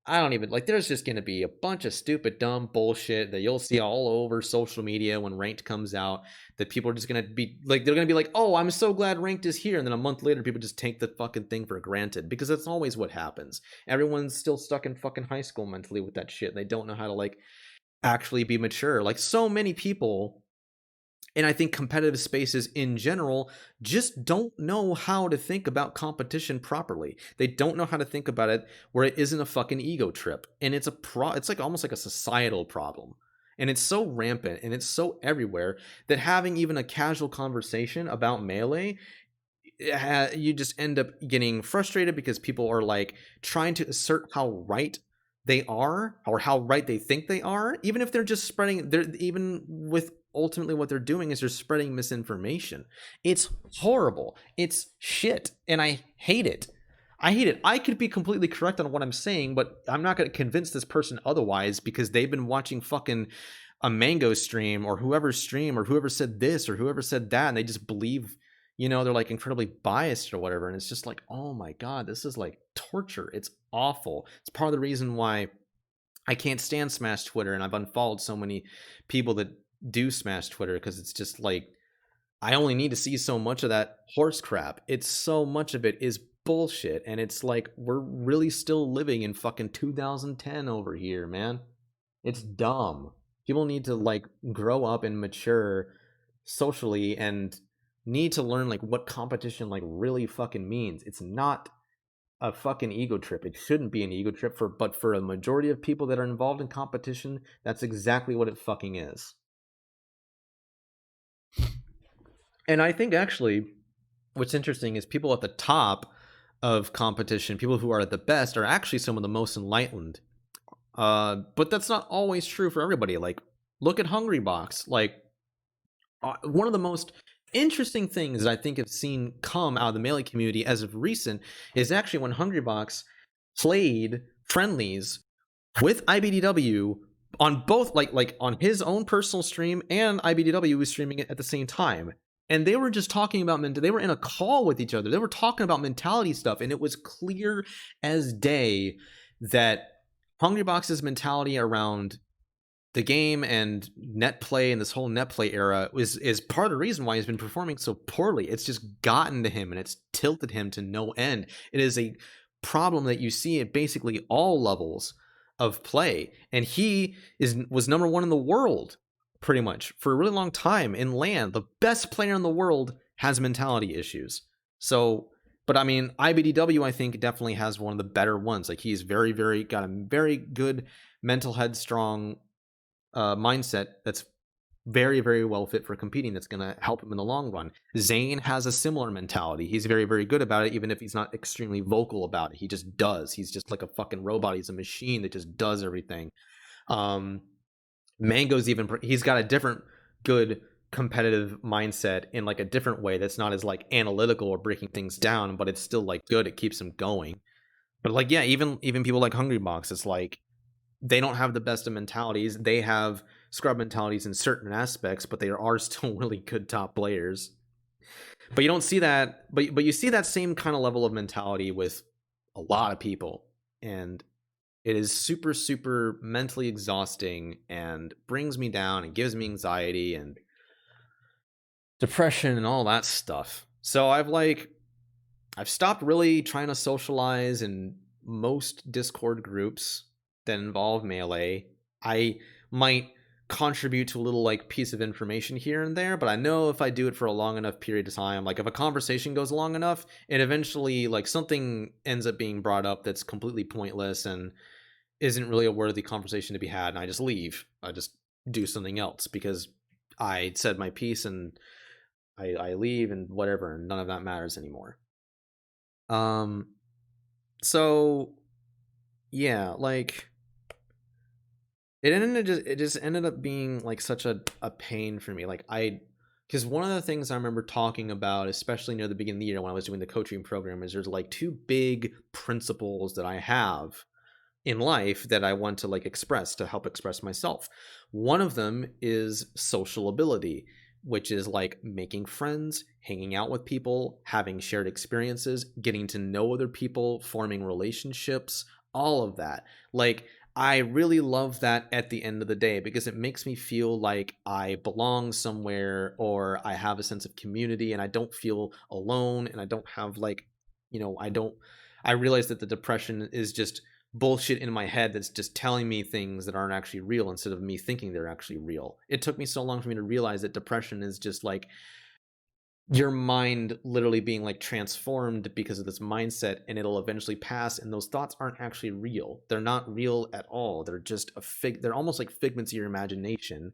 Speaker 1: I don't even, like, there's just going to be a bunch of stupid, dumb bullshit that you'll see all over social media when ranked comes out, that people are just going to be like, they're going to be like, oh, I'm so glad ranked is here. And then a month later, people just take the fucking thing for granted, because that's always what happens. Everyone's still stuck in fucking high school mentally with that shit. They don't know how to like actually be mature. Like, so many people, and I think competitive spaces in general, just don't know how to think about competition properly. They don't know how to think about it where it isn't a fucking ego trip. And it's it's like almost like a societal problem. And it's so rampant and it's so everywhere that having even a casual conversation about Melee, you just end up getting frustrated because people are like trying to assert how right they are, or how right they think they are, even if they're just spreading, even with ultimately what they're doing is they're spreading misinformation. It's horrible. It's shit. And I hate it. I could be completely correct on what I'm saying, but I'm not going to convince this person otherwise, because they've been watching fucking a Mango stream, or whoever's stream, or whoever said this or whoever said that, and they just believe, you know, they're like incredibly biased or whatever. And it's just like, oh my God, this is like torture. It's awful. It's part of the reason why I can't stand Smash Twitter, and I've unfollowed so many people that do Smash Twitter, because it's just like, I only need to see so much of that horse crap. It's so much of it is bullshit, and it's like, we're really still living in fucking 2010 over here, man. It's dumb. People need to like grow up and mature socially, and need to learn like what competition like really fucking means. It's not a fucking ego trip. It shouldn't be an ego trip, but for a majority of people that are involved in competition, that's exactly what it fucking is. And I think actually what's interesting is people at the top of competition, people who are at the best, are actually some of the most enlightened. But that's not always true for everybody. Like, look at Hungrybox. Like, one of the most interesting things that I think I've seen come out of the Melee community as of recent is actually when Hungrybox played friendlies with IBDW on both, like on his own personal stream, and IBDW was streaming it at the same time. And they were just talking about they were in a call with each other. They were talking about mentality stuff, and it was clear as day that Hungrybox's mentality around the game and Netplay and this whole Netplay era is part of the reason why he's been performing so poorly. It's just gotten to him and it's tilted him to no end. It is a problem that you see at basically all levels of play, and he was number one in the world pretty much for a really long time in LAN. The best player in the world has mentality issues. So, but I mean, IBDW I think definitely has one of the better ones. Like he's very, very got a very good mental headstrong mindset that's very, very well fit for competing. That's going to help him in the long run. Zane has a similar mentality. He's very, very good about it, even if he's not extremely vocal about it. He just does. He's just like a fucking robot. He's a machine that just does everything. Mango's he's got a different good competitive mindset in like a different way that's not as like analytical or breaking things down, but it's still like good. It keeps him going. But like, yeah, even people like Hungrybox, it's like they don't have the best of mentalities. They have scrub mentalities in certain aspects, but they are still really good top players. But you don't see that, but you see that same kind of level of mentality with a lot of people, and it is super, super mentally exhausting and brings me down and gives me anxiety and depression and all that stuff. So I've stopped really trying to socialize in most Discord groups that involve Melee. I might contribute to a little like piece of information here and there, but I know if I do it for a long enough period of time, like if a conversation goes long enough, it eventually like something ends up being brought up that's completely pointless and isn't really a worthy conversation to be had, and I just leave. I just do something else because I said my piece and I leave and whatever, and none of that matters anymore. So yeah, like it just ended up being like such a pain for me. Like because one of the things I remember talking about, especially near the beginning of the year when I was doing the coaching program, is there's like two big principles that I have in life that I want to like express to help express myself. One of them is social ability, which is like making friends, hanging out with people, having shared experiences, getting to know other people, forming relationships, all of that. Like I really love that at the end of the day because it makes me feel like I belong somewhere or I have a sense of community and I don't feel alone and I don't have like, I realize that the depression is just bullshit in my head that's just telling me things that aren't actually real instead of me thinking they're actually real. It took me so long for me to realize that depression is just like your mind literally being like transformed because of this mindset, and it'll eventually pass, and those thoughts aren't actually real. They're not real at all. They're just they're almost like figments of your imagination.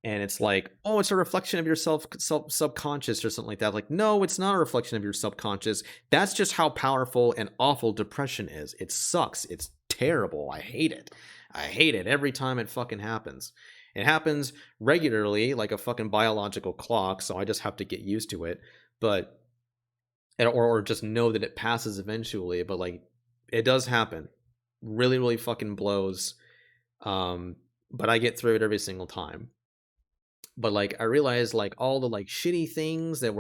Speaker 1: And it's like, oh, it's a reflection of your subconscious or something like that. Like, no, it's not a reflection of your subconscious. That's just how powerful and awful depression is. It sucks. It's terrible. I hate it. I hate it every time it fucking happens. It happens regularly, like a fucking biological clock, so I just have to get used to it. But or just know that it passes eventually. But like, it does happen. Really, really fucking blows. But I get through it every single time. But like I realized like all the like shitty things that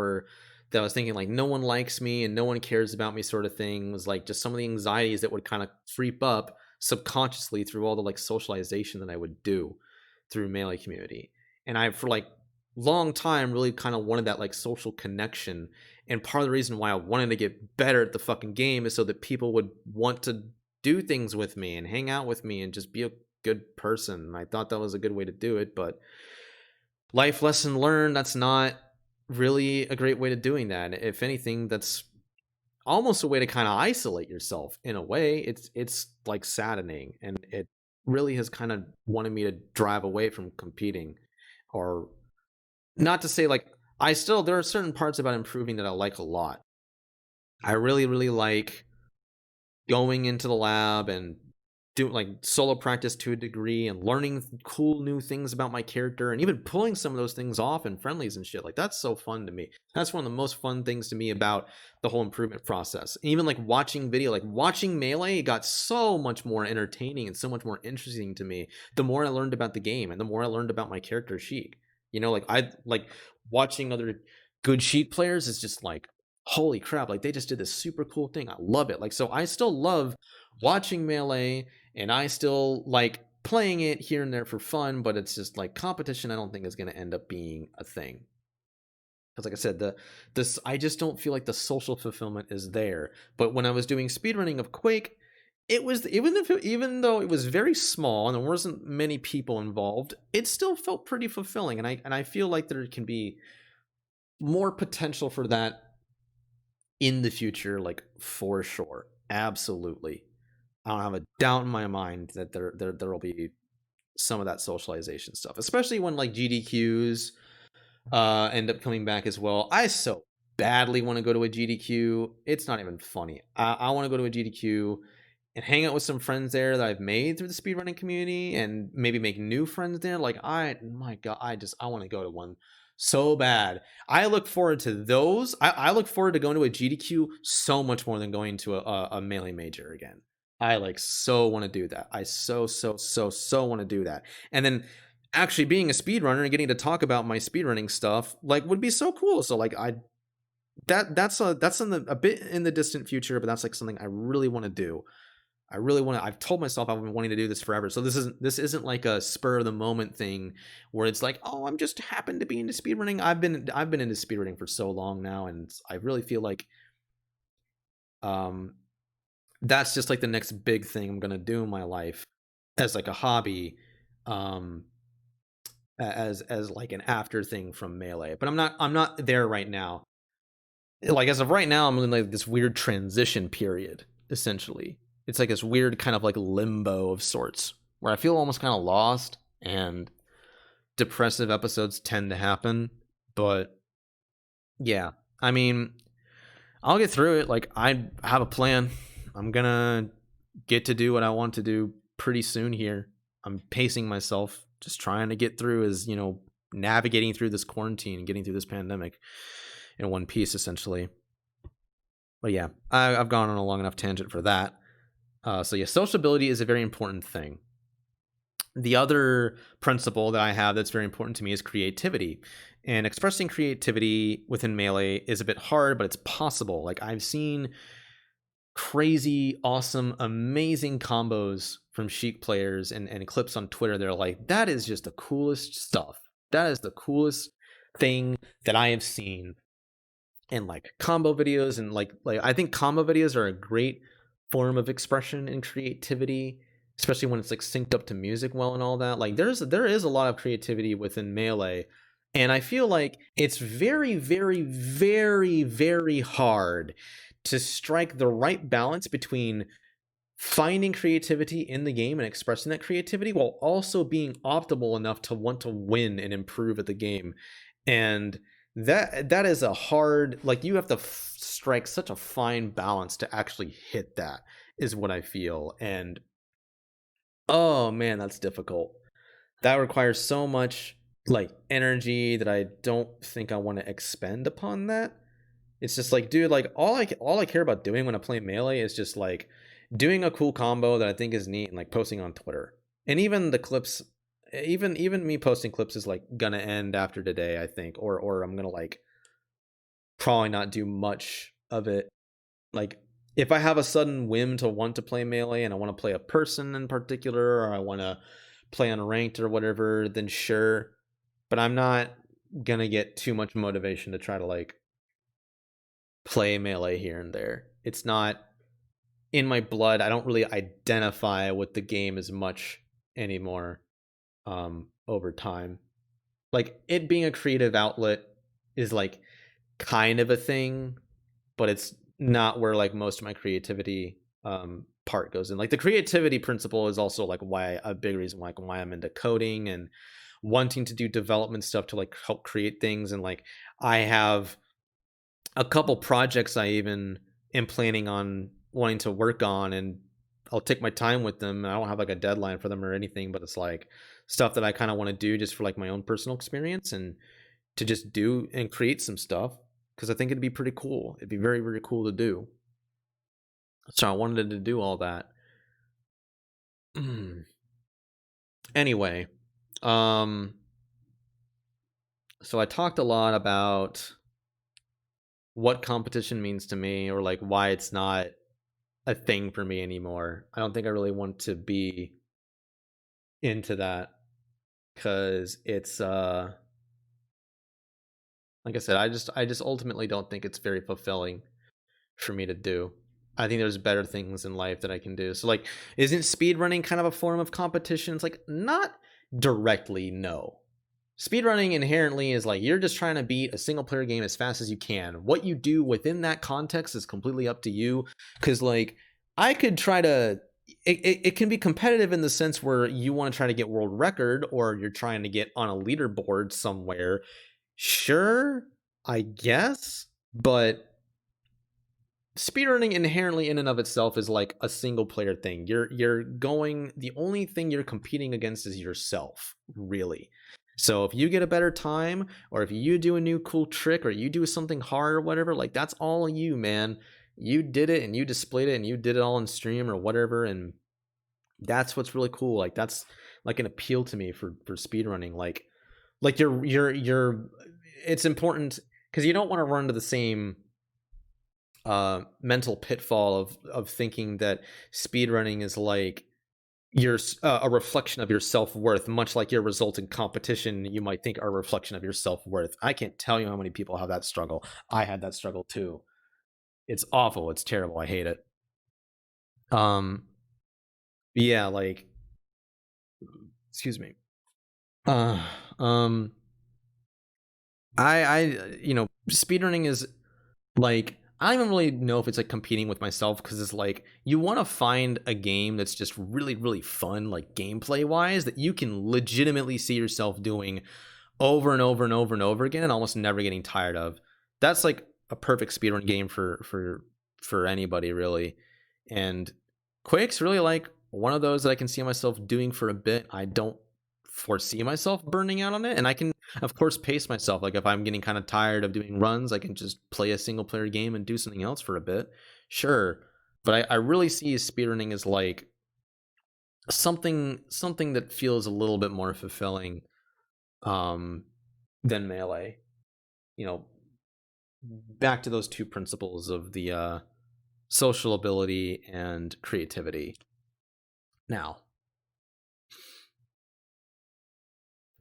Speaker 1: I was thinking like no one likes me and no one cares about me sort of thing was like just some of the anxieties that would kind of creep up subconsciously through all the like socialization that I would do through Melee community. And I for like long time really kind of wanted that like social connection, and part of the reason why I wanted to get better at the fucking game is so that people would want to do things with me and hang out with me and just be a good person. And I thought that was a good way to do it, but life lesson learned, that's not really a great way to doing that. If anything, that's almost a way to kind of isolate yourself in a way. It's like saddening, and it really has kind of wanted me to drive away from competing. Or not to say like there are certain parts about improving that I like a lot. I really, really like going into the lab and doing like solo practice to a degree and learning cool new things about my character and even pulling some of those things off in friendlies and shit. Like that's so fun to me. That's one of the most fun things to me about the whole improvement process. And even like watching Melee got so much more entertaining and so much more interesting to me the more I learned about the game and the more I learned about my character Sheik. Like I like watching other good Sheik players is just like, holy crap, like they just did this super cool thing. I love it. Like, so I still love watching Melee, and I still like playing it here and there for fun, but it's just like competition. I don't think is going to end up being a thing. Because, like I said, I just don't feel like the social fulfillment is there. But when I was doing speedrunning of Quake, it was even though it was very small and there wasn't many people involved, it still felt pretty fulfilling. And I feel like there can be more potential for that in the future, like for sure, absolutely. I don't have a doubt in my mind that there will be some of that socialization stuff, especially when like GDQs end up coming back as well. I so badly want to go to a GDQ. It's not even funny. I want to go to a GDQ and hang out with some friends there that I've made through the speedrunning community and maybe make new friends there. Like my God, I want to go to one so bad. I look forward to those. I look forward to going to a GDQ so much more than going to a melee major again. I like so want to do that. I so want to do that. And then actually being a speedrunner and getting to talk about my speedrunning stuff like would be so cool. So like that's a bit in the distant future, but that's like something I really want to do. I've told myself I've been wanting to do this forever. So this isn't like a spur of the moment thing where it's like, oh, I'm just happened to be into speedrunning. I've been into speedrunning for so long now, and I really feel like that's just like the next big thing I'm gonna do in my life as like a hobby, as like an after thing from Melee. But I'm not there right now. Like as of right now, I'm in like this weird transition period, essentially. It's like this weird kind of like limbo of sorts where I feel almost kind of lost, and depressive episodes tend to happen. But yeah, I mean, I'll get through it. Like I have a plan. I'm gonna get to do what I want to do pretty soon here. I'm pacing myself, just trying to get through as, navigating through this quarantine and getting through this pandemic in one piece, essentially. But yeah, I've gone on a long enough tangent for that. So yeah, sociability is a very important thing. The other principle that I have that's very important to me is creativity. And expressing creativity within Melee is a bit hard, but it's possible. Like I've seen crazy, awesome, amazing combos from Sheik players and clips on Twitter. They're like, that is just the coolest stuff. That is the coolest thing that I have seen. And like combo videos and like I think combo videos are a great form of expression and creativity, especially when it's like synced up to music well and all that. Like there is a lot of creativity within Melee, and I feel like it's very very hard to strike the right balance between finding creativity in the game and expressing that creativity while also being optimal enough to want to win and improve at the game. And that is a hard, like you have to strike such a fine balance to actually hit that, is what I feel. And oh man, that's difficult. That requires so much like energy that I don't think I want to expend upon that. It's just like, dude, like all I care about doing when I play Melee is just like doing a cool combo that I think is neat and like posting on Twitter. And even the clips, even me posting clips is like gonna end after today, I think, or I'm gonna like probably not do much of it. Like if I have a sudden whim to want to play Melee and I want to play a person in particular, or I want to play on ranked or whatever, then sure. But I'm not gonna get too much motivation to try to like play Melee here and there. It's not in my blood. I don't really identify with the game as much anymore over time. Like it being a creative outlet is like kind of a thing, but it's not where like most of my creativity part goes in. Like the creativity principle is also like why a big reason why I'm into coding and wanting to do development stuff to like help create things. And like I have a couple projects I even am planning on wanting to work on, and I'll take my time with them. I don't have like a deadline for them or anything, but it's like stuff that I kind of want to do just for like my own personal experience and to just do and create some stuff because I think it'd be pretty cool. It'd be very, very cool to do. So I wanted to do all that. Anyway, so I talked a lot about what competition means to me, or like why it's not a thing for me anymore. I don't think I really want to be into that, because it's like I said, I just ultimately don't think it's very fulfilling for me to do. I think there's better things in life that I can do. So like, isn't speedrunning kind of a form of competition? It's like, not directly, no. Speedrunning inherently is like, you're just trying to beat a single player game as fast as you can. What you do within that context is completely up to you. Cause like, I could try to, it can be competitive in the sense where you want to try to get world record, or you're trying to get on a leaderboard somewhere. Sure, I guess, but speedrunning inherently in and of itself is like a single player thing. You're going, the only thing you're competing against is yourself, really. So if you get a better time, or if you do a new cool trick, or you do something hard or whatever, like that's all you, man. You did it and you displayed it and you did it all on stream or whatever, and that's what's really cool. Like that's like an appeal to me for speedrunning. Like you're it's important because you don't want to run into the same mental pitfall of thinking that speedrunning is like your a reflection of your self-worth, much like your results in competition you might think are a reflection of your self-worth. I can't tell you how many people have that struggle. I had that struggle too. It's awful. It's terrible. I hate it. Yeah, like, excuse me. uh um I speedrunning is like, I don't even really know if it's like competing with myself, because it's like you want to find a game that's just really, really fun, like gameplay wise, that you can legitimately see yourself doing over and over and over and over again and almost never getting tired of. That's like a perfect speedrun game for anybody, really. And Quake's really like one of those that I can see myself doing for a bit. I don't foresee myself burning out on it, and I can of course pace myself. Like if I'm getting kind of tired of doing runs, I can just play a single player game and do something else for a bit, sure. But I really see speedrunning as like something that feels a little bit more fulfilling um than melee. You know, back to those two principles of the social ability and creativity. Now,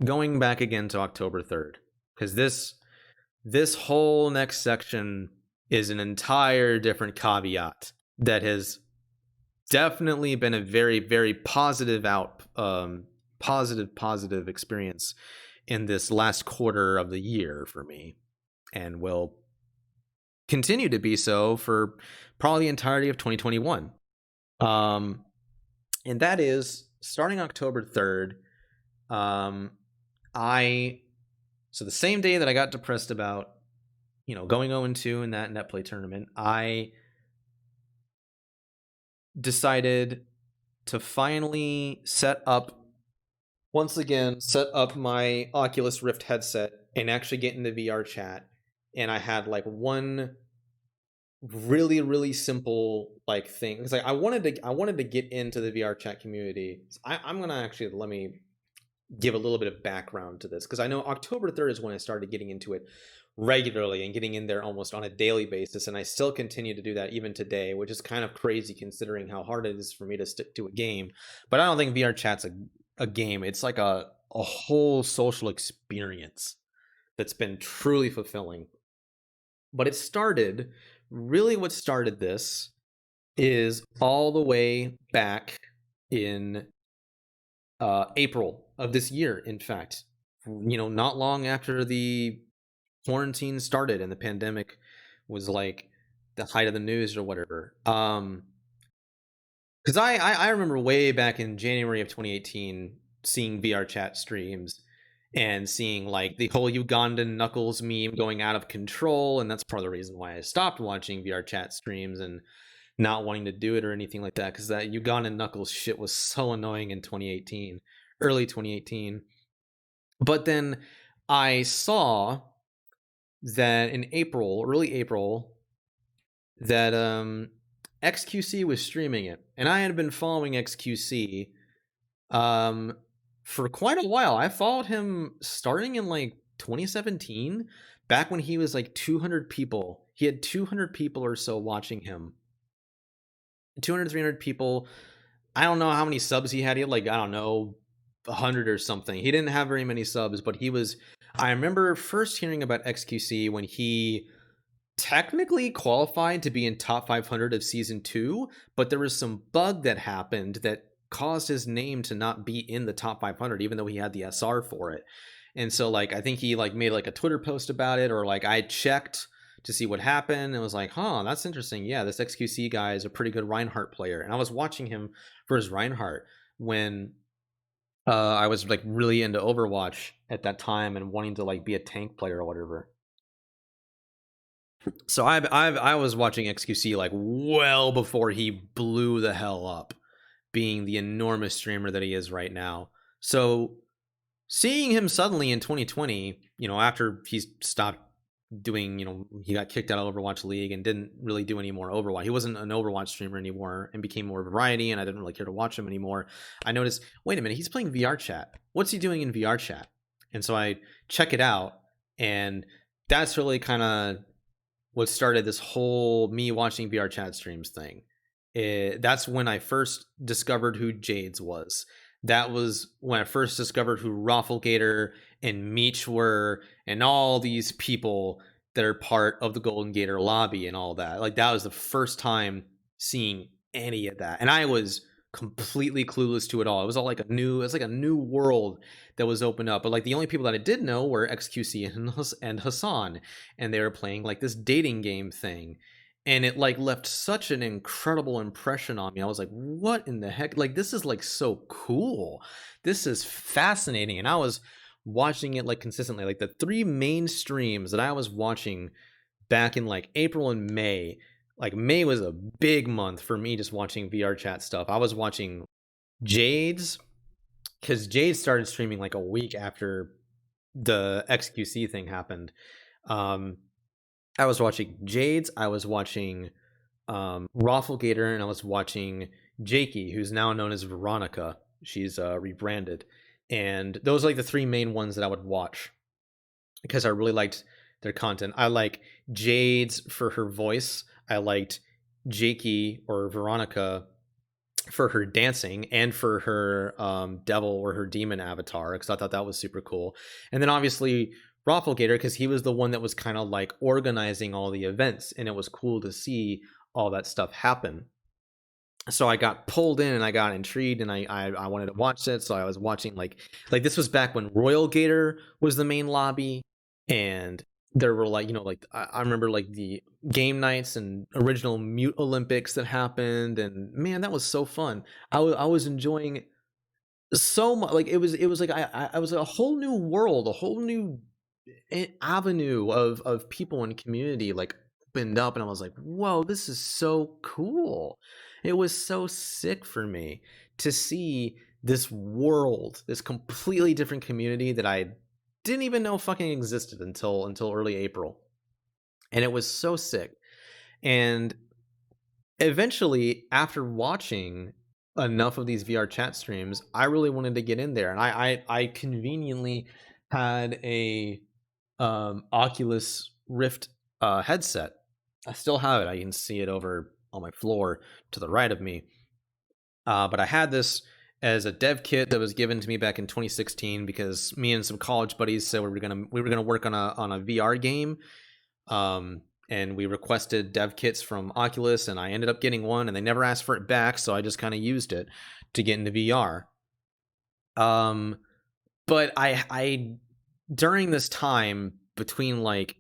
Speaker 1: going back again to October 3rd, because this whole next section is an entire different caveat that has definitely been a very, very positive positive experience in this last quarter of the year for me, and will continue to be so for probably the entirety of 2021. And that is starting October 3rd. So the same day that I got depressed about, going 0-2 in that Netplay tournament, I decided to finally set up my Oculus Rift headset and actually get into VRChat. And I had like one really, really simple like thing, because like I wanted to get into the VRChat community. So I'm gonna actually, let me give a little bit of background to this, because I know October 3rd is when I started getting into it regularly and getting in there almost on a daily basis, and I still continue to do that even today, which is kind of crazy considering how hard it is for me to stick to a game. But I don't think VRChat's a game. It's like a whole social experience that's been truly fulfilling. But it started, really what started this is all the way back in April of this year, in fact. Not long after the quarantine started and the pandemic was like the height of the news or whatever. Because I remember way back in January of 2018 seeing VRChat streams and seeing like the whole Ugandan Knuckles meme going out of control, and that's part of the reason why I stopped watching VRChat streams and not wanting to do it or anything like that, because that Ugandan Knuckles shit was so annoying in 2018, early 2018. But then I saw that in April, early April, that XQC was streaming it, and I had been following XQC for quite a while. I followed him starting in like 2017, back when he was like 200 people. He had 200 people or so watching him. 200, 300 people. I don't know how many subs he had. He had like, I don't know, 100 or something. He didn't have very many subs, but he was. I remember first hearing about XQC when he technically qualified to be in top 500 of season 2, but there was some bug that happened that caused his name to not be in the top 500, even though he had the SR for it. And so like I think he like made like a Twitter post about it, or like I checked to see what happened and was like, huh, that's interesting. Yeah, this XQC guy is a pretty good Reinhardt player. And I was watching him for his Reinhardt when I was like really into Overwatch at that time and wanting to like be a tank player or whatever. So I was watching XQC like well before he blew the hell up, being the enormous streamer that he is right now. So seeing him suddenly in 2020, after he's stopped doing, he got kicked out of Overwatch League and didn't really do any more Overwatch. He wasn't an Overwatch streamer anymore and became more variety, and I didn't really care to watch him anymore. I noticed, wait a minute, he's playing VRChat. What's he doing in VRChat? And so I check it out, and that's really kind of what started this whole me watching VRChat streams thing. That's when I first discovered who Jadez was. That was when I first discovered who Rafflegator and Meech were, and all these people that are part of the Golden Gator lobby and all that. Like that was the first time seeing any of that, and I was completely clueless to it all. It was all like a new world that was opened up. But like the only people that I did know were XQC and Hassan, and they were playing like this dating game thing. And it like left such an incredible impression on me. I was like, what in the heck? Like, this is like so cool. This is fascinating. And I was watching it like consistently. Like the 3 main streams that I was watching back in like April and May. Like May was a big month for me just watching VRChat stuff. I was watching Jadez, because Jadez started streaming like a week after the XQC thing happened. I was watching Jadez, I was watching Rafflegator, and I was watching Jakey, who's now known as Veronica. She's rebranded. And those are like the 3 main ones that I would watch because I really liked their content. I like Jadez for her voice. I liked Jakey or Veronica for her dancing and for her devil or her demon avatar, because I thought that was super cool. And then obviously Rafflegator, because he was the one that was kind of like organizing all the events, and it was cool to see all that stuff happen. So I got pulled in and I got intrigued, and I wanted to watch it. So I was watching like this was back when Royal Gator was the main lobby, and there were like like I remember like the game nights and original Mute Olympics that happened, and man, that was so fun. I was enjoying so much. Like it was like I was a whole new world, a whole new avenue of people and community like opened up, and I was like, whoa, this is so cool. It was so sick for me to see this world, this completely different community that I didn't even know fucking existed until early April. And it was so sick. And eventually, after watching enough of these VRChat streams, I really wanted to get in there. And I conveniently had a Oculus Rift headset. I still have it. I can see it over on my floor to the right of me. But I had this as a dev kit that was given to me back in 2016 because me and some college buddies said we were gonna work on a VR game. And we requested dev kits from Oculus, and I ended up getting one, and they never asked for it back, so I just kind of used it to get into VR. But I during this time between like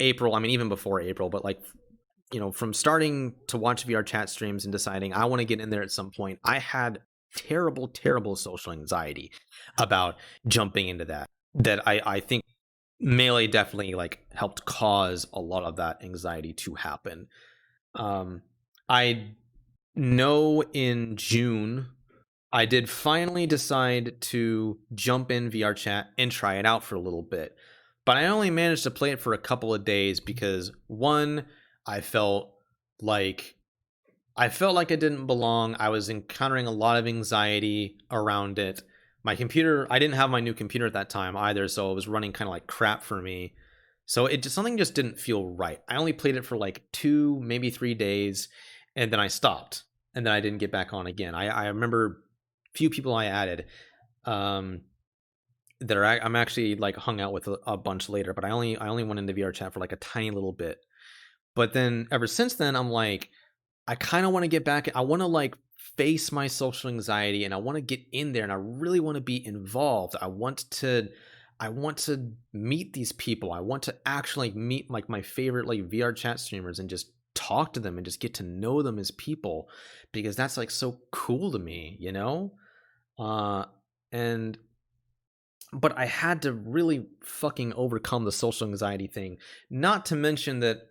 Speaker 1: April, I mean even before April, but like from starting to watch VRChat streams and deciding I want to get in there at some point, I had terrible social anxiety about jumping into that I think Melee definitely like helped cause a lot of that anxiety to happen. I know in June I did finally decide to jump in VRChat and try it out for a little bit, but I only managed to play it for a couple of days because one, I felt like I didn't belong. I was encountering a lot of anxiety around it. My computer, I didn't have my new computer at that time either, so it was running kind of like crap for me. So something just didn't feel right. I only played it for like 2, maybe 3 days, and then I stopped, and then I didn't get back on again. I remember few people I added. that are I'm actually like hung out with a bunch later, but I only went into VRChat for like a tiny little bit. But then ever since then, I'm like, I kind of want to get back. I want to like face my social anxiety, and I want to get in there, and I really want to be involved. I want to meet these people. I want to actually like meet like my favorite like VRChat streamers and just talk to them and just get to know them as people, because that's like so cool to me, you know? Uh and but I had to really fucking overcome the social anxiety thing. Not to mention that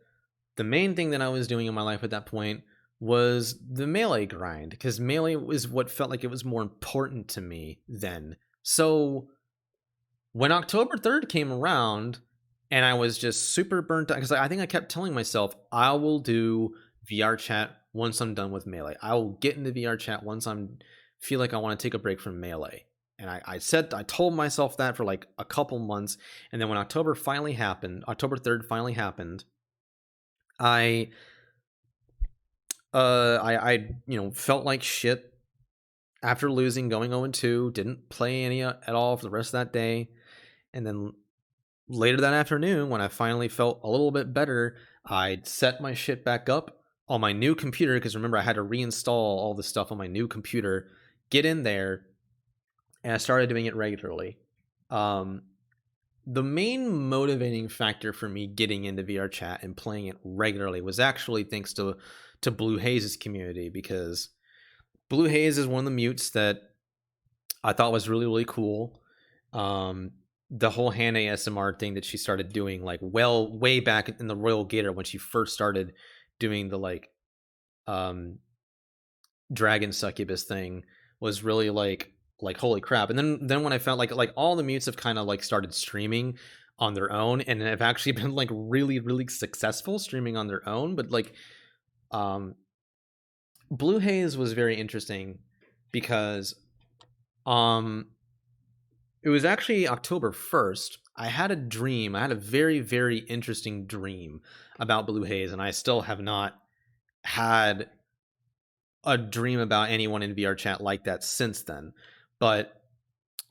Speaker 1: the main thing that I was doing in my life at that point was the melee grind, because melee was what felt like it was more important to me then. So when October 3rd came around and I was just super burnt out, because I think I kept telling myself, I will do VRChat once I'm done with melee. I will get into VRChat once I'm feel like I want to take a break from melee. And I told myself that for like a couple months. And then when October 3rd finally happened, I felt like shit after losing, going 0-2, didn't play any at all for the rest of that day. And then later that afternoon, when I finally felt a little bit better, I'd set my shit back up on my new computer, because remember, I had to reinstall all the stuff on my new computer, get in there, and I started doing it regularly. The main motivating factor for me getting into VRChat and playing it regularly was actually thanks to Blu Haze's community, because Blu Haze is one of the mutes that I thought was really, really cool. The whole hand ASMR thing that she started doing, like, well, way back in the Royal Gator when she first started doing the like dragon succubus thing, was really like holy crap. And then when I found like all the mutes have kind of like started streaming on their own and have actually been like really, really successful streaming on their own. But like Blu Haze was very interesting because it was actually October 1st. I had a dream. I had a very, very interesting dream about Blu Haze, and I still have not had a dream about anyone in VRChat like that since then. But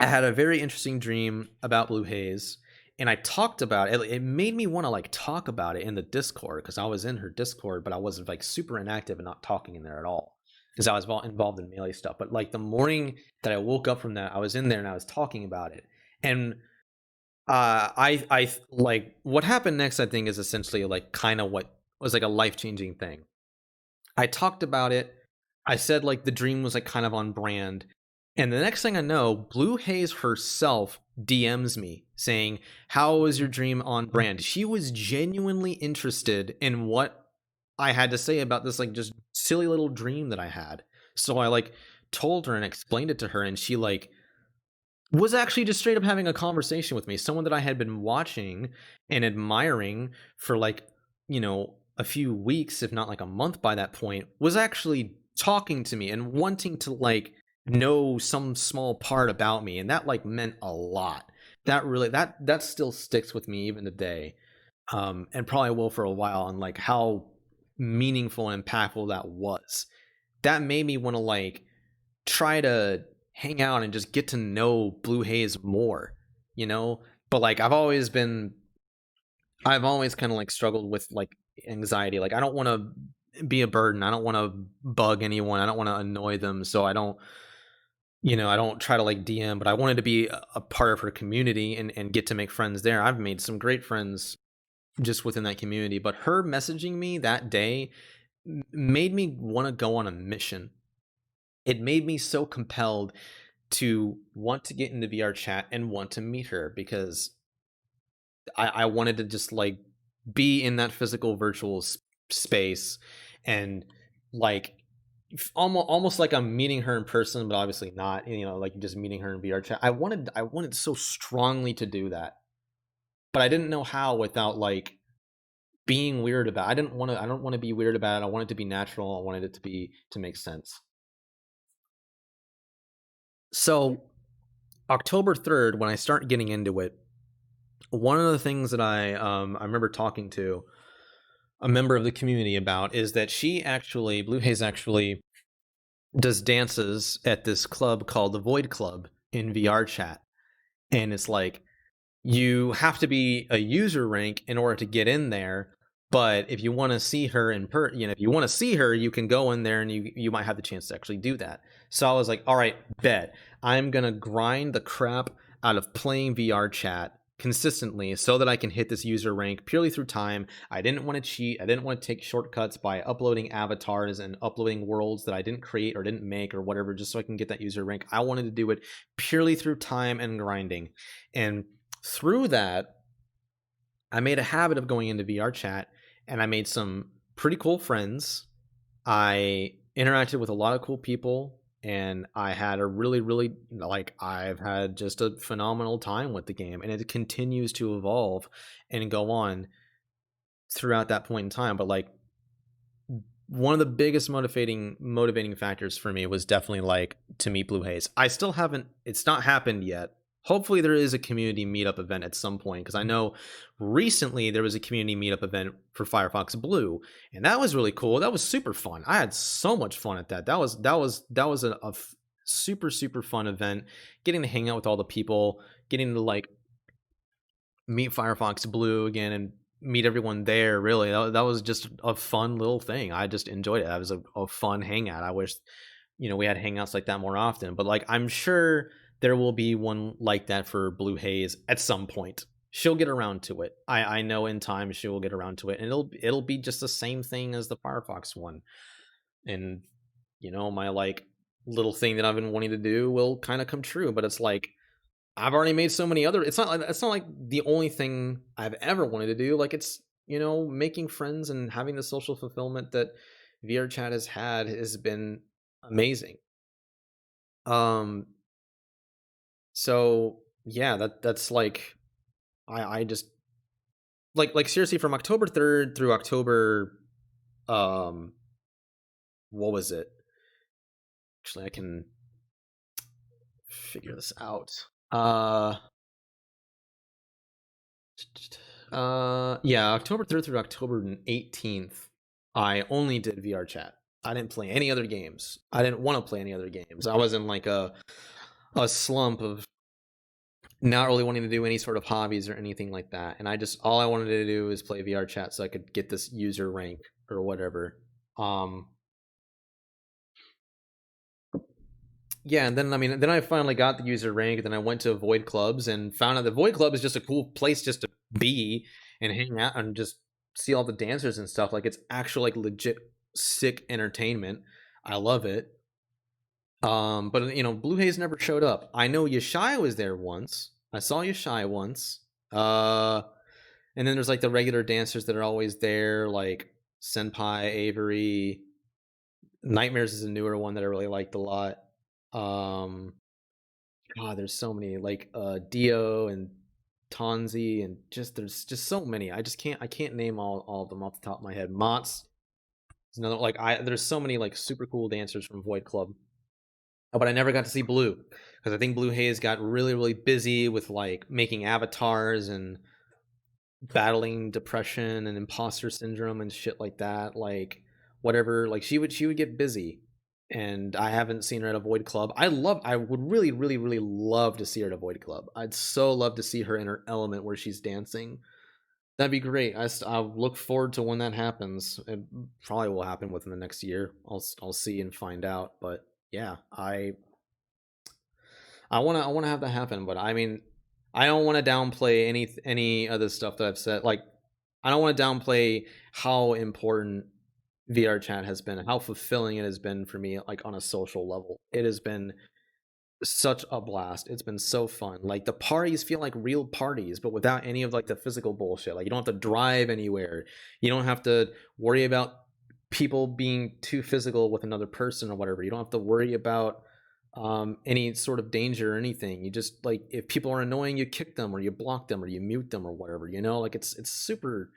Speaker 1: I had a very interesting dream about Blu Haze, and I talked about it. It made me want to like talk about it in the Discord, because I was in her Discord, but I wasn't like super inactive and not talking in there at all, because I was involved in melee stuff. But like the morning that I woke up from that, I was in there and I was talking about it. And I like what happened next, I think, is essentially like kind of what was like a life-changing thing. I talked about it. I said like the dream was like kind of on brand. And the next thing I know, Blu Haze herself DMs me saying, "How was your dream on brand?" She was genuinely interested in what I had to say about this like just silly little dream that I had. So I like told her and explained it to her, and she like was actually just straight up having a conversation with me. Someone that I had been watching and admiring for like, a few weeks, if not like a month by that point, was actually talking to me and wanting to like know some small part about me. And that like meant a lot. That really, that still sticks with me even today. And probably will for a while, on like how meaningful and impactful that was. That made me want to like try to hang out and just get to know Blu Haze more, you know? But like I've always kind of like struggled with like anxiety. Like I don't want to be a burden. I don't want to bug anyone. I don't want to annoy them. So I don't try to like DM, but I wanted to be a part of her community and get to make friends there. I've made some great friends just within that community, but her messaging me that day made me want to go on a mission. It made me so compelled to want to get into VRChat and want to meet her, because I wanted to just like be in that physical virtual space and like almost like I'm meeting her in person, but obviously not, like just meeting her in VRChat. I wanted so strongly to do that, but I didn't know how without like being weird about it. I don't want to be weird about it. I want it to be natural. I wanted it to make sense. So October 3rd, when I start getting into it, one of the things that I remember talking to a member of the community about is that Blu Haze actually does dances at this club called the Void Club in VRChat, and it's like you have to be a user rank in order to get in there. But if you want to see her if you want to see her, you can go in there and you might have the chance to actually do that. So I was like, all right, bet I'm gonna grind the crap out of playing VRChat consistently so that I can hit this user rank purely through time. I didn't want to cheat. I didn't want to take shortcuts by uploading avatars and uploading worlds that I didn't create or didn't make or whatever, just so I can get that user rank. I wanted to do it purely through time and grinding. And through that, I made a habit of going into VRChat, and I made some pretty cool friends. I interacted with a lot of cool people, and I had a really, I've had just a phenomenal time with the game, and it continues to evolve and go on throughout that point in time. But like, one of the biggest motivating factors for me was definitely like to meet Blu Haze. I still haven't, it's not happened yet. Hopefully there is a community meetup event at some point, because I know recently there was a community meetup event for Firefox Blue, and that was really cool. That was super fun. I had so much fun at that. That was a super fun event. Getting to hang out with all the people, getting to like meet Firefox Blue again and meet everyone there. Really, that was just a fun little thing. I just enjoyed it. That was a fun hangout. I wish we had hangouts like that more often. But like, I'm sure there will be one like that for Blu Haze at some point. She'll get around to it. I know in time she will get around to it, and it'll be just the same thing as the Firefox one. And my like little thing that I've been wanting to do will kind of come true. But it's like, I've already made so many other. It's not like the only thing I've ever wanted to do. Like, it's making friends and having the social fulfillment that VRChat has been amazing. So yeah, that's like, I just like seriously, from October 3rd through October, what was it? Actually, I can figure this out. Yeah, October 3rd through October 18th, I only did VRChat. I didn't play any other games. I didn't want to play any other games. I was in like a slump of not really wanting to do any sort of hobbies or anything like that. And all I wanted to do is play VRChat so I could get this user rank or whatever. Yeah, and then I finally got the user rank. Then I went to Void Clubs and found out the Void Club is just a cool place just to be and hang out and just see all the dancers and stuff. Like, it's actual like legit sick entertainment. I love it. But Blu Haze never showed up. I know Yashai was there once. I saw Yashai once. And then there's like the regular dancers that are always there, like Senpai, Avery. Nightmares is a newer one that I really liked a lot. God, there's so many, like Dio and Tonzi, and there's just so many. I can't name all of them off the top of my head. Mott's is another, like, there's so many like super cool dancers from Void Club. Oh, but I never got to see Blue, because I think Blu Haze got really busy with like making avatars and battling depression and imposter syndrome and shit like that. Like, whatever, like she would get busy, and I haven't seen her at a Void Club. I would really love to see her at a Void Club. I'd so love to see her in her element where she's dancing. That'd be great. I look forward to when that happens. It probably will happen within the next year. I'll see and find out. But yeah, I wanna have that happen. But I mean, I don't want to downplay any other stuff that I've said. Like, I don't want to downplay how important VRChat has been, how fulfilling it has been for me, like on a social level. It has been such a blast. It's been so fun. Like, the parties feel like real parties, but without any of like the physical bullshit. Like, you don't have to drive anywhere. You don't have to worry about people being too physical with another person or whatever. You don't have to worry about any sort of danger or anything. You just, like, if people are annoying, you kick them or you block them or you mute them or whatever. Like, it's super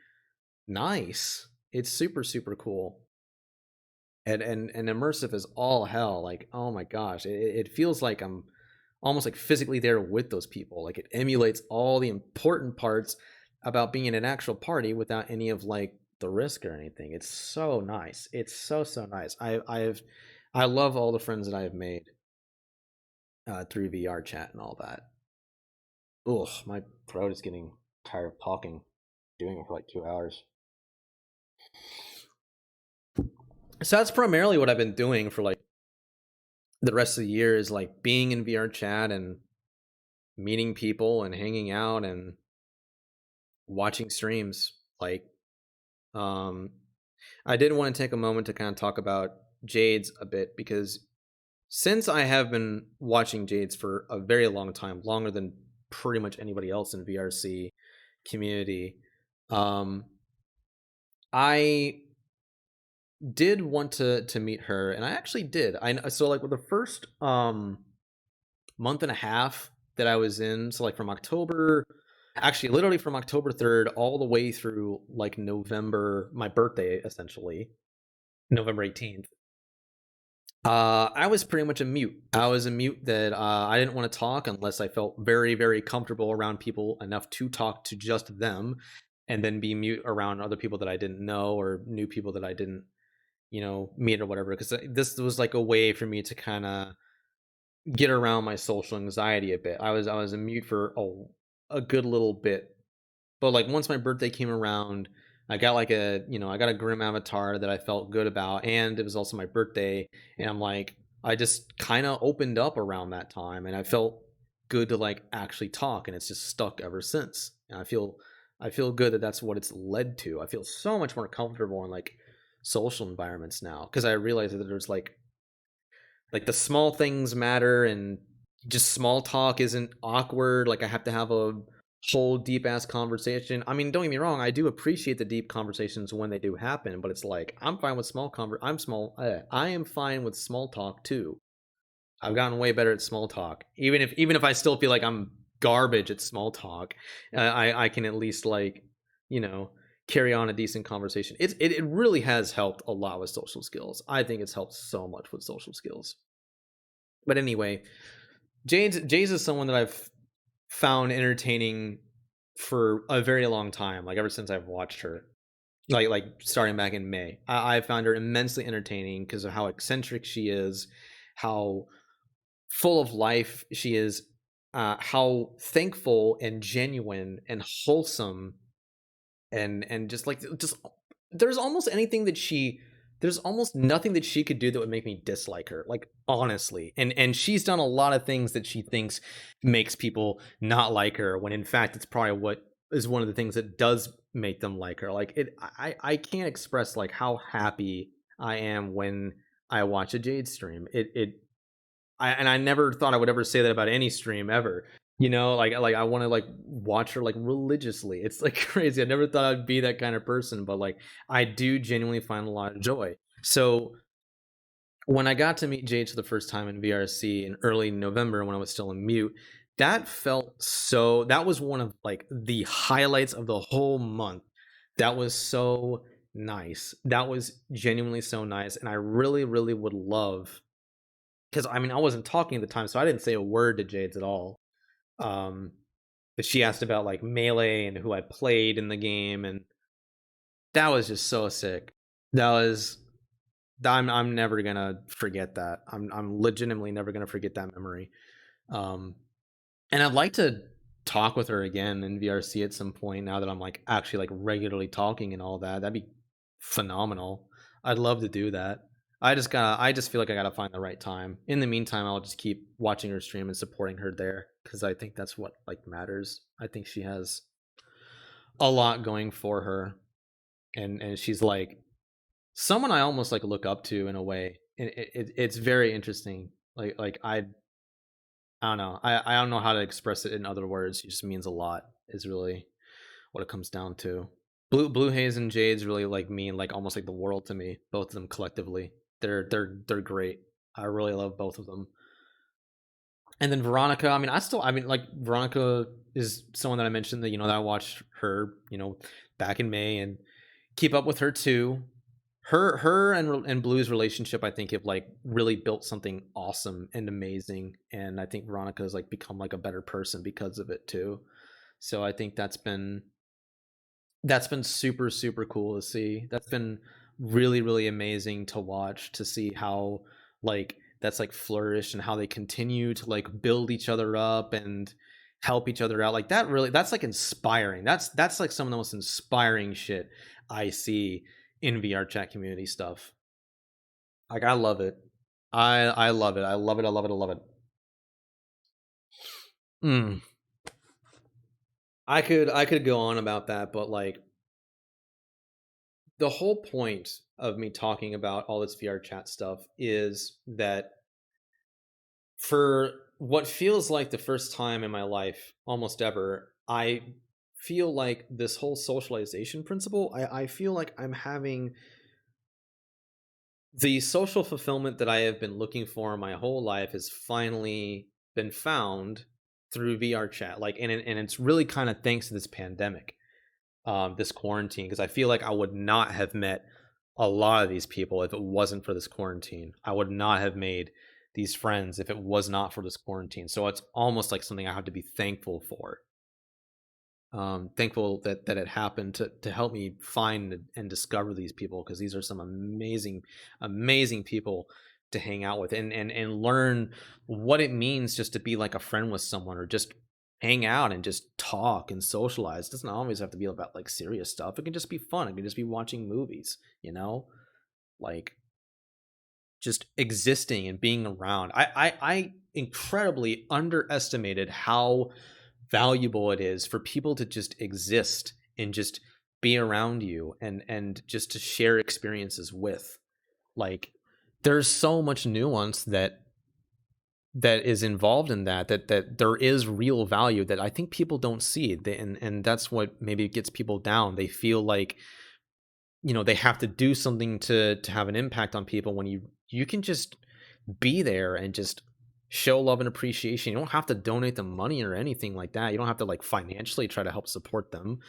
Speaker 1: nice. It's super cool. And immersive is all hell. Like, oh my gosh, it feels like I'm almost like physically there with those people. Like, it emulates all the important parts about being in an actual party without any of like the risk or anything. It's so nice. It's so nice. I love all the friends that I have made. through VRChat and all that. Ugh, my throat is getting tired of talking. Doing it for like 2 hours. So that's primarily what I've been doing for like the rest of the year, is like being in VRChat and meeting people and hanging out and watching streams. Like, um, I did want to take a moment to kind of talk about Jadez a bit, because since I have been watching Jadez for a very long time, longer than pretty much anybody else in VRC community, I did want to meet her, and I actually did. So like with the first month and a half that I was in, so like from October, actually literally from October 3rd all the way through like November, my birthday essentially, November 18th. I was pretty much a mute. I was a mute that I didn't want to talk unless I felt very, very comfortable around people enough to talk to just them, and then be mute around other people that I didn't know, or new people that I didn't, meet or whatever. Because this was like a way for me to kind of get around my social anxiety a bit. I was a mute for a good little bit, but like once my birthday came around, I got like I got a grim avatar that I felt good about, and it was also my birthday, and I'm like, I just kind of opened up around that time, and I felt good to like actually talk, and it's just stuck ever since. And I feel good that that's what it's led to. I feel so much more comfortable in like social environments now, because I realized that there's like the small things matter, and just small talk isn't awkward. Like I have to have a whole deep ass conversation. I mean, don't get me wrong, I do appreciate the deep conversations when they do happen, but it's like I'm fine with I am fine with small talk too. I've gotten way better at small talk. Even if I still feel like I'm garbage at small talk, I can at least like, you know, carry on a decent conversation. It really has helped a lot with social skills. I think it's helped so much with social skills. But anyway, Jadez is someone that I've found entertaining for a very long time, like ever since I've watched her. Like starting back in May. I found her immensely entertaining because of how eccentric she is, how full of life she is, how thankful and genuine and wholesome, and just there's almost anything that she there's almost nothing that she could do that would make me dislike her, like honestly. And she's done a lot of things that she thinks makes people not like her, when in fact it's probably what is one of the things that does make them like her. Like I can't express like how happy I am when I watch a Jade stream. I never thought I would ever say that about any stream ever. Like I want to like watch her like religiously. It's like crazy. I never thought I'd be that kind of person, but like I do genuinely find a lot of joy. So when I got to meet Jade for the first time in VRC in early November when I was still in mute, that was one of like the highlights of the whole month. That was so nice. That was genuinely so nice. And I really, really would love, because I mean I wasn't talking at the time, so I didn't say a word to Jades at all. Um, but she asked about like Melee and who I played in the game, and that was just so sick. That was I'm never gonna forget that. I'm legitimately never gonna forget that memory. Um, and I'd like to talk with her again in VRC at some point, now that I'm like actually like regularly talking and all that. That'd be phenomenal. I'd love to do that. I just feel like I gotta find the right time. In the meantime, I'll just keep watching her stream and supporting her there, because I think that's what like matters. I think she has a lot going for her, and she's like someone I almost like look up to in a way. And it's very interesting. Like I don't know. I don't know how to express it in other words. It just means a lot, is really what it comes down to. Blu Haze and Jade's really like mean like almost like the world to me. Both of them collectively, they're great. I really love both of them. And then Veronica, I mean like Veronica is someone that I mentioned that that I watched her back in May, and keep up with her too. Her and Blue's relationship, I think, have like really built something awesome and amazing, and I think Veronica has like become like a better person because of it too. So I think that's been super, super cool to see. That's been really, really amazing to watch, to see how like that's like flourished and how they continue to like build each other up and help each other out. Like that's like inspiring. That's like some of the most inspiring shit I see in VRChat community stuff. Like I love it. I love it. I love it. I love it. I love it. Mm. I could go on about that, but like the whole point of me talking about all this VRChat stuff is that for what feels like the first time in my life, almost ever, I feel like this whole socialization principle, I feel like I'm having the social fulfillment that I have been looking for my whole life has finally been found through VRChat. Like, and it's really kind of thanks to this pandemic, this quarantine, because I feel like I would not have met a lot of these people if it wasn't for this quarantine. I would not have made these friends if it was not for this quarantine. So it's almost like something I have to be thankful for. Thankful that it happened to help me find and discover these people, because these are some amazing people to hang out with and learn what it means just to be like a friend with someone, or just hang out and just talk and socialize. It doesn't always have to be about like serious stuff. It can just be fun. It can just be watching movies, like just existing and being around. I incredibly underestimated how valuable it is for people to just exist and just be around you and just to share experiences with. Like there's so much nuance that is involved in that there is real value that I think people don't see. And that's what maybe gets people down. They feel like they have to do something to have an impact on people, when you can just be there and just show love and appreciation. You don't have to donate them money or anything like that. You don't have to like financially try to help support them.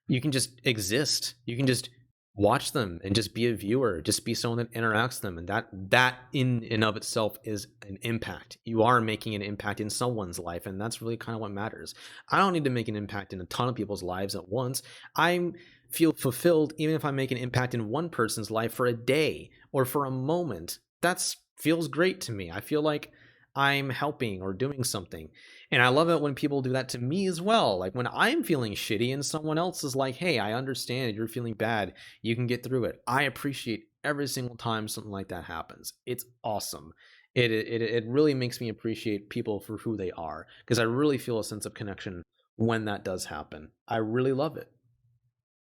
Speaker 1: You can just exist. You can just watch them and just be a viewer, just be someone that interacts with them. And that in and of itself is an impact. You are making an impact in someone's life, and that's really kind of what matters. I don't need to make an impact in a ton of people's lives at once. I feel fulfilled even if I make an impact in one person's life for a day or for a moment. That's feels great to me. I feel like I'm helping or doing something. And I love it when people do that to me as well. Like when I'm feeling shitty and someone else is like, hey, I understand you're feeling bad. You can get through it. I appreciate every single time something like that happens. It's awesome. It really makes me appreciate people for who they are, because I really feel a sense of connection when that does happen. I really love it.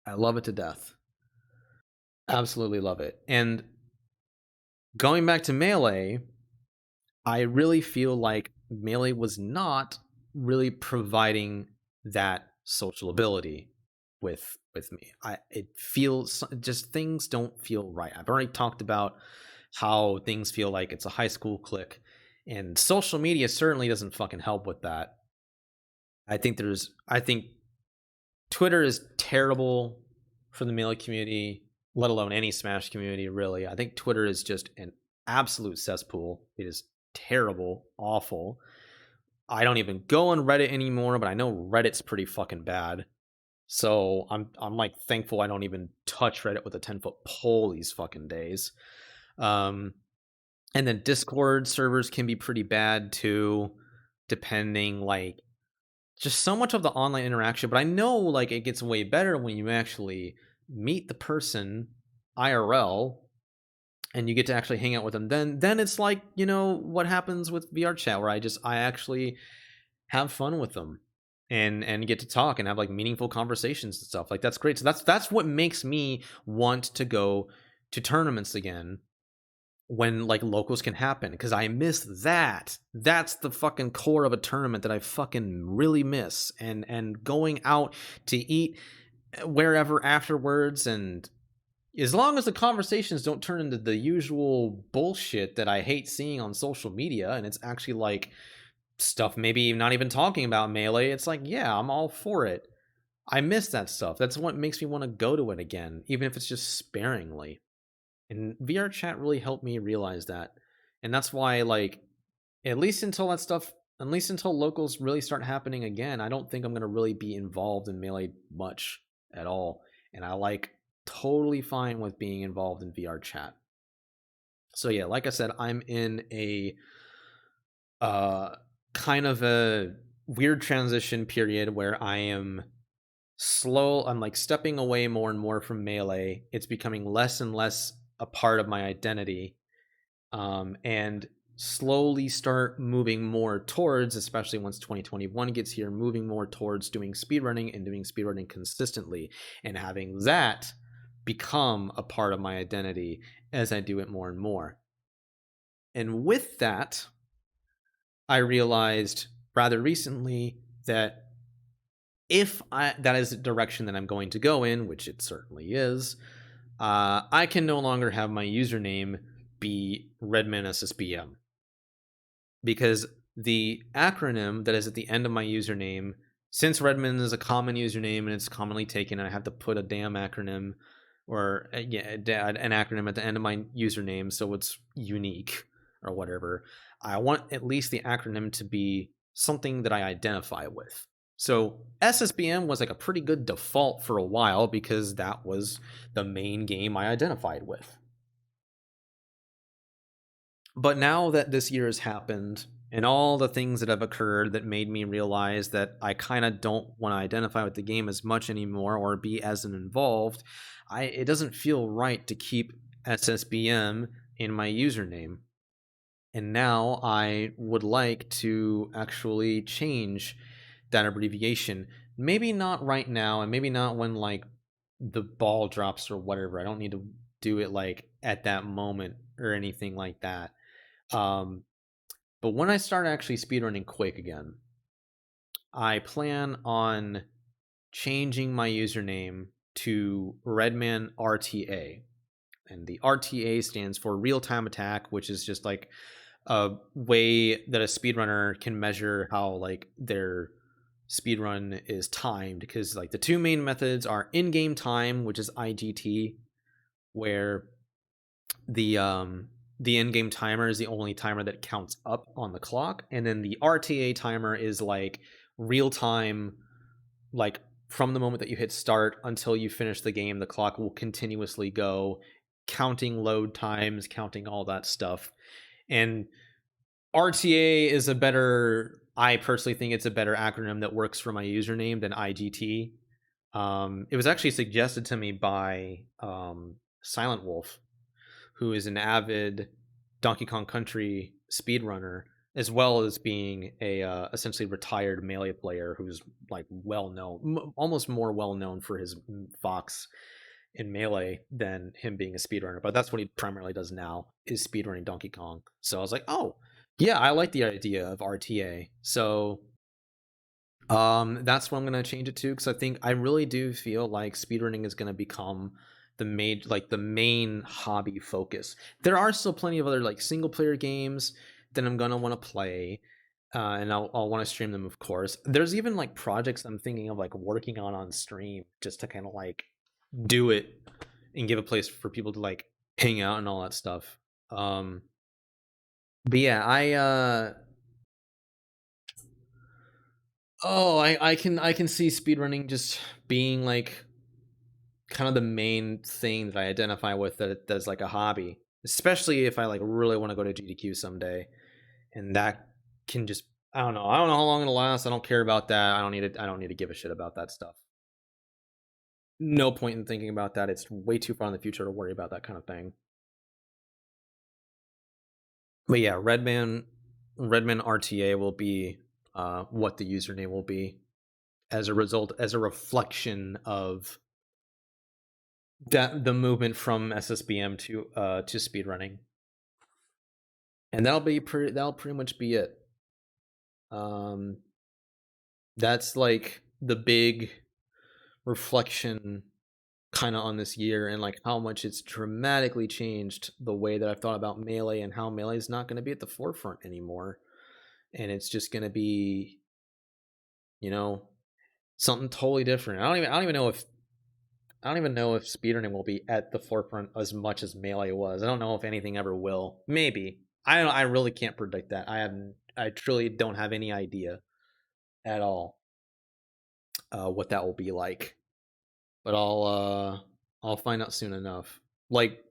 Speaker 1: I love it to death. Absolutely love it. And going back to Melee, I really feel like Melee was not really providing that social ability with me. It feels just, things don't feel right. I've already talked about how things feel like it's a high school clique, and social media certainly doesn't fucking help with that. I think Twitter is terrible for the Melee community, let alone any Smash community, really. I think Twitter is just an absolute cesspool. It is terrible, awful. I don't even go on Reddit anymore, but I know Reddit's pretty fucking bad. So I'm like thankful I don't even touch Reddit with a 10-foot pole these fucking days. Um, and then Discord servers can be pretty bad too, depending, like just so much of the online interaction. But I know like it gets way better when you actually meet the person IRL and you get to actually hang out with them. Then it's like, what happens with VRChat, where I actually have fun with them and get to talk and have like meaningful conversations and stuff. Like that's great. So that's what makes me want to go to tournaments again when like locals can happen, because I miss that. That's the fucking core of a tournament that I fucking really miss. And going out to eat wherever afterwards, and as long as the conversations don't turn into the usual bullshit that I hate seeing on social media, and it's actually like stuff maybe not even talking about Melee, it's like, yeah, I'm all for it. I miss that stuff. That's what makes me want to go to it again, even if it's just sparingly. And VRChat really helped me realize that. And that's why, like, at least until that stuff, at least until locals really start happening again, I don't think I'm going to really be involved in Melee much at all. And I like totally fine with being involved in VRChat. So yeah, like I said, I'm in a kind of a weird transition period where I'm like stepping away more and more from Melee. It's becoming less and less a part of my identity, and slowly start moving more towards, especially once 2021 gets here, moving more towards doing speedrunning and doing speedrunning consistently and having that become a part of my identity as I do it more and more. And with that, I realized rather recently that if that is the direction that I'm going to go in, which it certainly is, I can no longer have my username be Redman SSBM, because the acronym that is at the end of my username, since Redmond is a common username and it's commonly taken, and I have to put a damn acronym or an acronym at the end of my username so it's unique or whatever, I want at least the acronym to be something that I identify with. So SSBM was like a pretty good default for a while because that was the main game I identified with. But now that this year has happened and all the things that have occurred that made me realize that I kind of don't want to identify with the game as much anymore or be as involved, it doesn't feel right to keep SSBM in my username. And now I would like to actually change that abbreviation. Maybe not right now, and maybe not when like the ball drops or whatever. I don't need to do it like at that moment or anything like that. But when I start actually speedrunning Quake again, I plan on changing my username to Redman RTA. And the RTA stands for real time attack, which is just like a way that a speedrunner can measure how like their speedrun is timed, because like the two main methods are in-game time, which is IGT, where the in-game timer is the only timer that counts up on the clock, and then the RTA timer is like real time, like from the moment that you hit start until you finish the game, the clock will continuously go, counting load times, counting all that stuff. And RTA is a better, I personally think it's a better acronym that works for my username than IGT. It was actually suggested to me by Silent Wolf, who is an avid Donkey Kong Country speedrunner, as well as being a essentially retired Melee player who's like well known, almost more well known for his Fox in Melee than him being a speedrunner. But that's what he primarily does now, is speedrunning Donkey Kong. So I was like, oh yeah, I like the idea of RTA. So that's what I'm gonna change it to, because I think I really do feel like speedrunning is gonna become the main hobby focus. There are still plenty of other like single player games that I'm gonna want to play, and I'll want to stream them, of course. There's even like projects I'm thinking of like working on stream, just to kind of like do it and give a place for people to like hang out and all that stuff. But yeah, I can see speedrunning just being like kind of the main thing that I identify with, that's like a hobby, especially if I like really want to go to GDQ someday, and that can just, I don't know how long it'll last. I don't care about that. I don't need to give a shit about that stuff. No point in thinking about that. It's way too far in the future to worry about that kind of thing. But yeah, Redman RTA will be what the username will be, as a result, as a reflection of that, the movement from SSBM to speedrunning. And that'll pretty much be it. That's like the big reflection kind of on this year, and like how much it's dramatically changed the way that I've thought about Melee, and how Melee is not going to be at the forefront anymore, and it's just going to be, you know, something totally different. I don't even know if speedrunning will be at the forefront as much as Melee was. I don't know if anything ever will. Maybe. I really can't predict that. I truly don't have any idea at all what that will be like. But I'll find out soon enough. Like,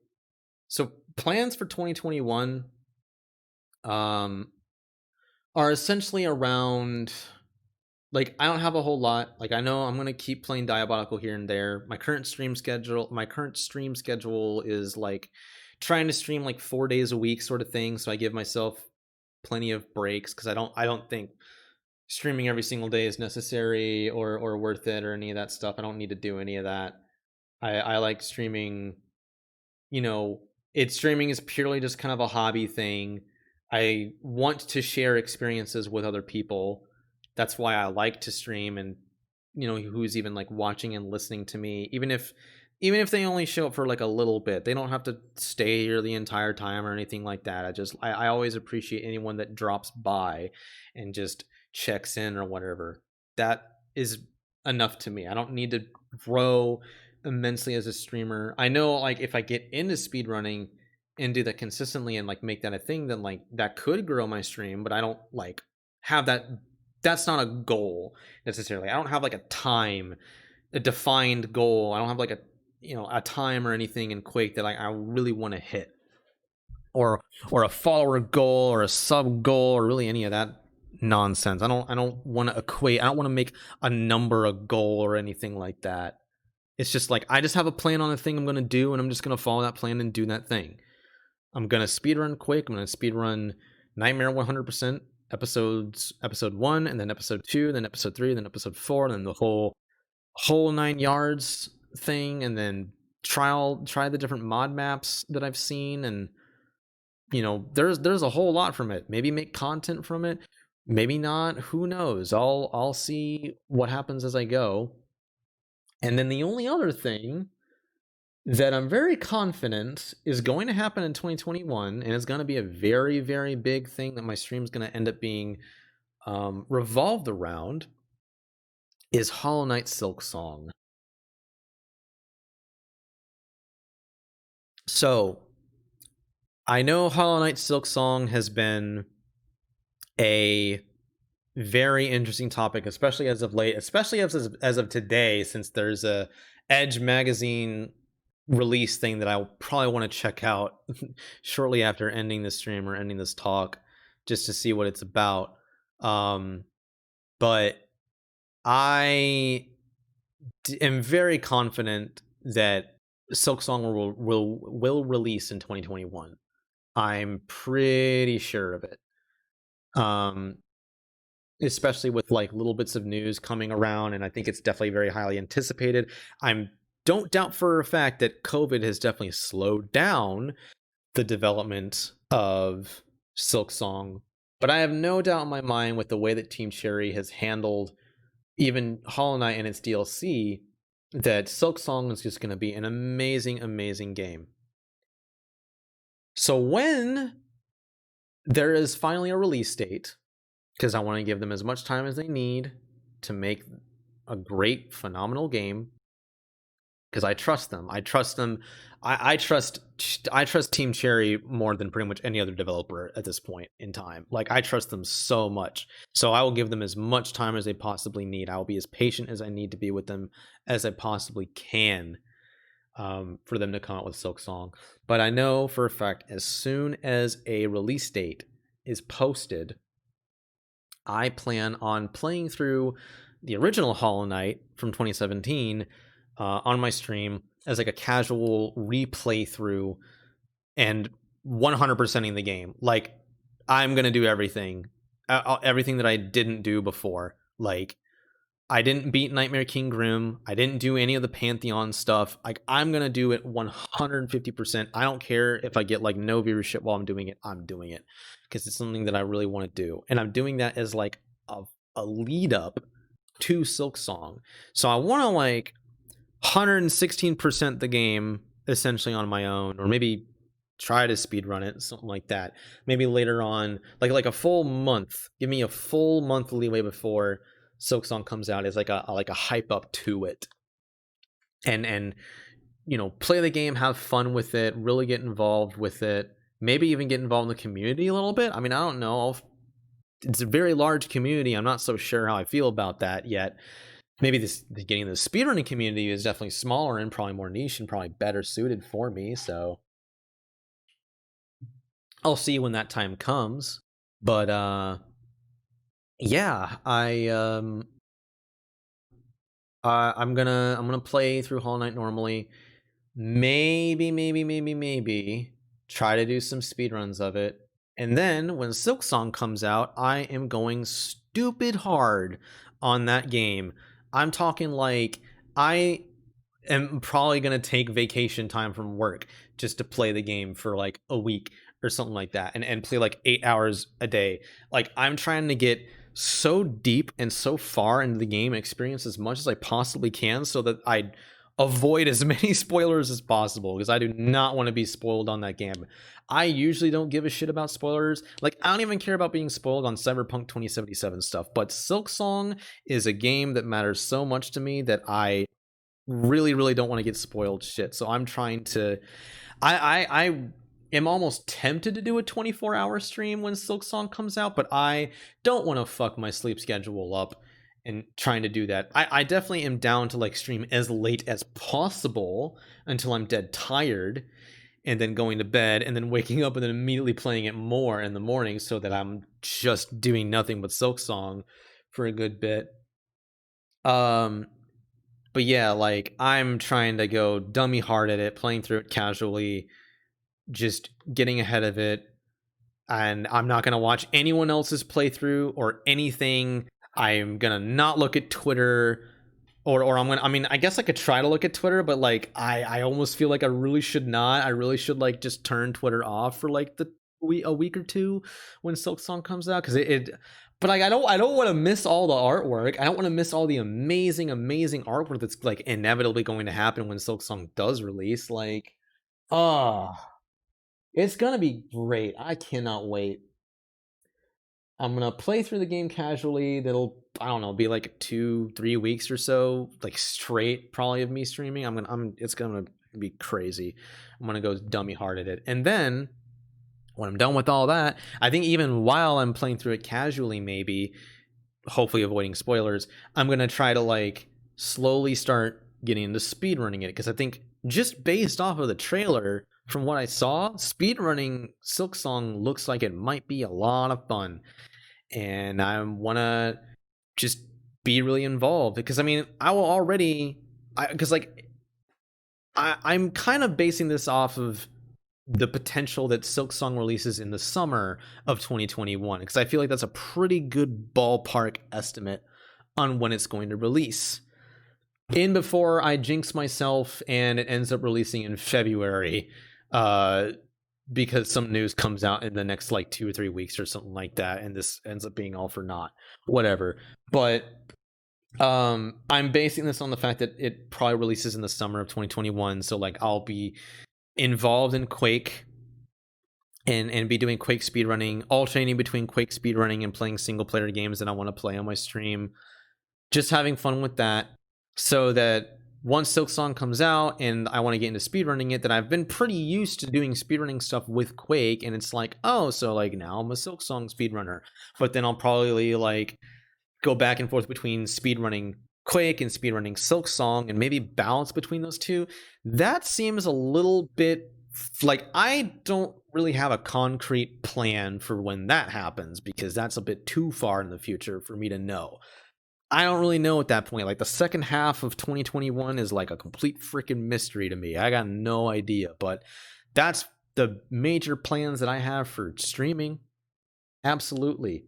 Speaker 1: so plans for 2021 are essentially around, like, I don't have a whole lot. Like, I know I'm gonna keep playing Diabolical here and there. My current stream schedule is like trying to stream like 4 days a week sort of thing, so I give myself plenty of breaks, because I don't think streaming every single day is necessary or worth it or any of that stuff. I don't need to do any of that. I like streaming, you know, streaming is purely just kind of a hobby thing. I want to share experiences with other people. That's why I like to stream, and who's even like watching and listening to me, even if they only show up for like a little bit. They don't have to stay here the entire time or anything like that. I always appreciate anyone that drops by and just checks in or whatever. That is enough to me. I don't need to grow immensely as a streamer. I know, like, if I get into speedrunning and do that consistently and like make that a thing, then like that could grow my stream, but I don't like have that. That's not a goal necessarily. I don't have like a defined goal. I don't have like a time or anything in Quake that I really want to hit, or a follower goal or a sub goal or really any of that nonsense. I don't want to equate. I don't want to make a number a goal or anything like that. It's just like, I just have a plan on the thing I'm going to do, and I'm just going to follow that plan and do that thing. I'm going to speedrun Quake. I'm going to speedrun Nightmare 100%, episode 1, and then episode 2, then episode 3, then episode 4, and then the whole 9 yards thing, and then try the different mod maps that I've seen, and there's a whole lot from it. Maybe make content from it, maybe not, who knows. I'll see what happens as I go. And then the only other thing that I'm very confident is going to happen in 2021, and it's going to be a very, very big thing that my stream's going to end up being revolved around, is Hollow Knight Silksong. So I know Hollow Knight Silksong has been a very interesting topic, especially as of late, especially as of today, since there's a Edge magazine release thing that I probably want to check out shortly after ending this stream or ending this talk, just to see what it's about. But I am very confident that Silksong will release in 2021. I'm pretty sure of it. Especially with like little bits of news coming around, and I think it's definitely very highly anticipated. Don't doubt for a fact that COVID has definitely slowed down the development of Silksong, but I have no doubt in my mind, with the way that Team Cherry has handled even Hollow Knight and its DLC, that Silksong is just going to be an amazing, amazing game. So when there is finally a release date, because I want to give them as much time as they need to make a great, phenomenal game, because I trust them. I trust Team Cherry more than pretty much any other developer at this point in time. Like, I trust them so much. So I will give them as much time as they possibly need. I will be as patient as I need to be with them as I possibly can, for them to come out with Silksong. But I know for a fact, as soon as a release date is posted, I plan on playing through the original Hollow Knight from 2017 on my stream as like a casual replay through, and 100%ing the game. Like, I'm gonna do everything that I didn't do before. Like, I didn't beat Nightmare King Grim. I didn't do any of the Pantheon stuff. Like, I'm gonna do it 150%. I don't care if I get like no viewership while I'm doing it. I'm doing it because it's something that I really want to do, and I'm doing that as like a lead up to Silksong. So I want to like 116% the game essentially on my own, or maybe try to speedrun it, something like that. Maybe later on, like a full month. Give me a full month leeway before Silksong comes out as like a hype up to it, and play the game, have fun with it, really get involved with it. Maybe even get involved in the community a little bit. I mean, I don't know. It's a very large community. I'm not so sure how I feel about that yet. Maybe getting the speedrunning community is definitely smaller and probably more niche and probably better suited for me. So I'll see when that time comes. But yeah, I'm gonna play through Hollow Knight normally. Maybe try to do some speedruns of it. And then when Silksong comes out, I am going stupid hard on that game. I'm talking like I am probably going to take vacation time from work just to play the game for like a week or something like that, and play like 8 hours a day. Like, I'm trying to get so deep and so far into the game, experience as much as I possibly can so that I avoid as many spoilers as possible, because I do not want to be spoiled on that game. I usually don't give a shit about spoilers. Like, I don't even care about being spoiled on Cyberpunk 2077 stuff, but Silksong is a game that matters so much to me that I really don't want to get spoiled shit. So I'm trying to I am almost tempted to do a 24-hour stream when Silksong comes out, but I don't want to fuck my sleep schedule up and trying to do that. I definitely am down to like stream as late as possible until I'm dead tired, and then going to bed, and then waking up and then immediately playing it more in the morning, so that I'm just doing nothing but Silksong for a good bit. But yeah, like, I'm trying to go dummy hard at it, playing through it casually, just getting ahead of it. And I'm not going to watch anyone else's playthrough or anything. I'm going to not look at Twitter, or I mean, I guess I could try to look at Twitter, but like, I almost feel like I really should not. I really should like just turn Twitter off for like a week or two when Silksong comes out, because it but like, I don't want to miss all the artwork. I don't want to miss all the amazing artwork that's like inevitably going to happen when Silksong does release. Like, oh, it's gonna be great. I cannot wait. I'm gonna play through the game casually. That'll, I don't know, be like 2-3 weeks or so, like straight probably of me streaming. It's gonna be crazy. I'm gonna go dummy hard at it, and then when I'm done with all that, I think even while I'm playing through it casually, maybe, hopefully avoiding spoilers, I'm gonna try to like slowly start getting into speedrunning it, because I think just based off of the trailer, from what I saw, speedrunning Silksong looks like it might be a lot of fun, and I want to just be really involved, because I mean, I will already, because like, I'm kind of basing this off of the potential that Silksong releases in the summer of 2021, because I feel like that's a pretty good ballpark estimate on when it's going to release. In before I jinx myself and it ends up releasing in February, because some news comes out in the next like 2 or 3 weeks or something like that, and this ends up being all for naught. Whatever. But I'm basing this on the fact that it probably releases in the summer of 2021, so like, I'll be involved in Quake and be doing Quake speedrunning, alternating between Quake speedrunning and playing single player games that I want to play on my stream. Just having fun with that, so that once Silksong comes out and I want to get into speedrunning it, then I've been pretty used to doing speedrunning stuff with Quake, and it's like, oh, so like, now I'm a Silksong speedrunner. But then I'll probably like go back and forth between speedrunning Quake and speedrunning Silksong, and maybe balance between those two. That seems a little bit like, I don't really have a concrete plan for when that happens, because that's a bit too far in the future for me to know. I don't really know at that point. Like, the second half of 2021 is like a complete freaking mystery to me. I got no idea, but that's the major plans that I have for streaming. Absolutely.